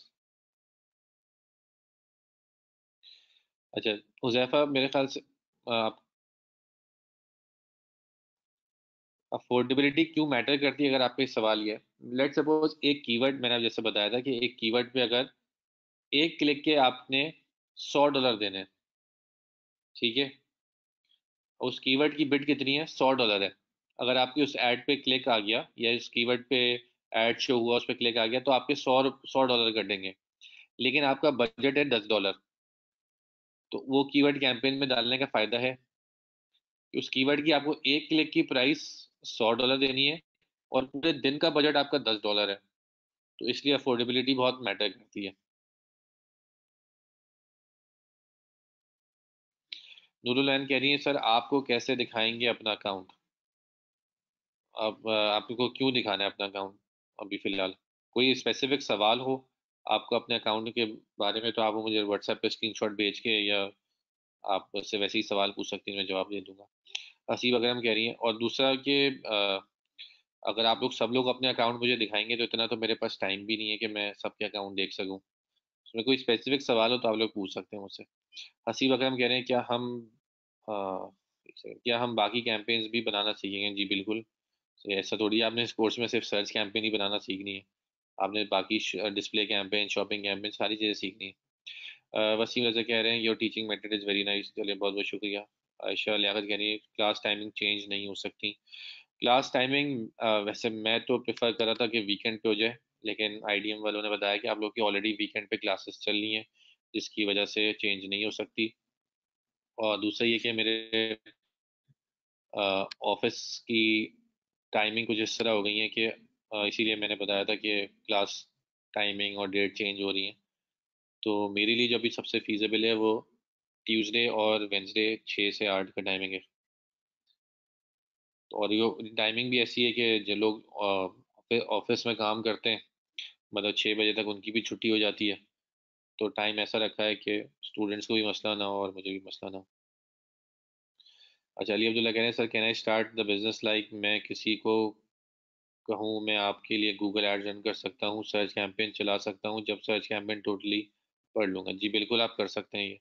अच्छा हुज़ैफा, मेरे ख्याल से अफोर्डेबिलिटी क्यों मैटर करती है, अगर आपका सवाल ये है। लेट्स सपोज एक कीवर्ड, मैंने जैसे बताया था कि एक कीवर्ड पे अगर एक क्लिक के आपने $100 देने हैं, ठीक है, उस कीवर्ड की बिड कितनी है, $100 है। अगर आपकी उस ऐड पे क्लिक आ गया या इस कीवर्ड पे ऐड शो हुआ, उस पर क्लिक आ गया, तो आपके $100 कटेंगे। लेकिन आपका बजट है $10, तो वो कीवर्ड कैंपेन में डालने का फायदा है कि उस कीवर्ड की आपको एक क्लिक की प्राइस $100 देनी है और पूरे दिन का बजट आपका $10 है। तो इसलिए अफोर्डेबिलिटी बहुत मैटर करती है। नूरुलैन कह रही है सर आपको कैसे दिखाएंगे अपना अकाउंट। अब आपको क्यों दिखाना है अपना अकाउंट अभी फिलहाल? कोई स्पेसिफिक सवाल हो आपको अपने अकाउंट के बारे में तो आप मुझे व्हाट्सएप पे स्क्रीनशॉट भेज के, या आप मुझसे वैसे ही सवाल पूछ सकती हैं, मैं जवाब दे दूंगा। हसीब अकरम कह रही हैं, और दूसरा कि अगर आप लोग सब लोग अपने अकाउंट मुझे दिखाएंगे तो इतना तो मेरे पास टाइम भी नहीं है कि मैं सबके अकाउंट देख सकूं। उसमें कोई स्पेसिफिक सवाल हो तो आप लोग पूछ सकते हैं मुझसे। हसीब अकरम कह रहे हैं क्या हम बाकी कैंपेन्स भी बनाना सीखेंगे? जी बिल्कुल। तो ऐसा थोड़ी है, आपने इस कोर्स में सिर्फ सर्च कैंपेन ही बनाना सीखनी है, आपने बाकी डिस्प्ले कैंपेन, शॉपिंग कैंपेन, सारी चीज़ें सीखनी है। वसीम रजा कह रहे हैं your teaching method is very nice. चलिए बहुत बहुत शुक्रिया। आयशा लियाकत कह रही है क्लास टाइमिंग चेंज नहीं हो सकती। क्लास टाइमिंग वैसे मैं तो प्रेफर कर रहा था कि वीकेंड पे हो जाए, लेकिन आईडीएम वालों ने बताया कि आप लोग की ऑलरेडी वीकेंड पे क्लासेस चल रही हैं, जिसकी वजह से चेंज नहीं हो सकती। और दूसरा ये कि मेरे ऑफिस की टाइमिंग कुछ इस तरह हो गई है कि इसीलिए मैंने बताया था कि क्लास टाइमिंग और डेट चेंज हो रही है। तो मेरे लिए जो अभी सबसे फीजेबल है वो ट्यूसडे और वेंसडे 6 से 8 का टाइमिंग है। तो और ये टाइमिंग भी ऐसी है कि जो लोग ऑफिस में काम करते हैं, मतलब 6 बजे तक उनकी भी छुट्टी हो जाती है, तो टाइम ऐसा रखा है कि स्टूडेंट्स को भी मसला ना हो और मुझे भी मसला ना हो। अच्छा अली अब्दुल्ला कह रहे हैं sir can I start the business like मैं किसी को कहूँ मैं आपके लिए गूगल एड रन कर सकता हूँ, सर्च कैंपेन चला सकता हूँ, जब सर्च कैंपेन टोटली पढ़ लूँगा। जी बिल्कुल आप कर सकते हैं ये।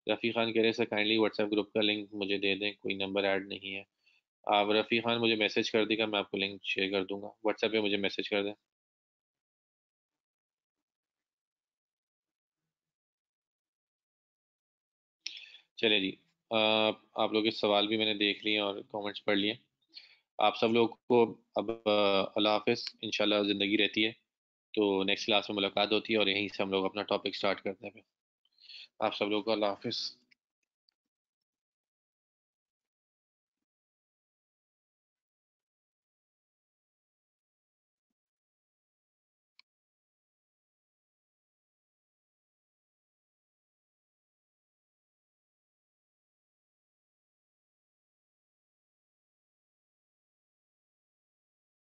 रफ़ी खान कह रहे हैं सर काइंडली व्हाट्सएप ग्रुप का लिंक मुझे दे दें, कोई नंबर ऐड नहीं है। आप रफ़ी खान मुझे मैसेज कर देगा, मैं आपको लिंक शेयर कर दूंगा, व्हाट्सएप पे मुझे मैसेज कर दें। चलिए जी, आप लोग के सवाल भी मैंने देख लिए और कमेंट्स पढ़ लिए। आप सब लोग को अब अल्लाह हाफिज़। इंशाल्लाह ज़िंदगी रहती है तो नेक्स्ट क्लास में मुलाकात होती है और यहीं से हम लोग अपना टॉपिक स्टार्ट करते हैं। आप सब लोग को अल्लाह हाफिज़।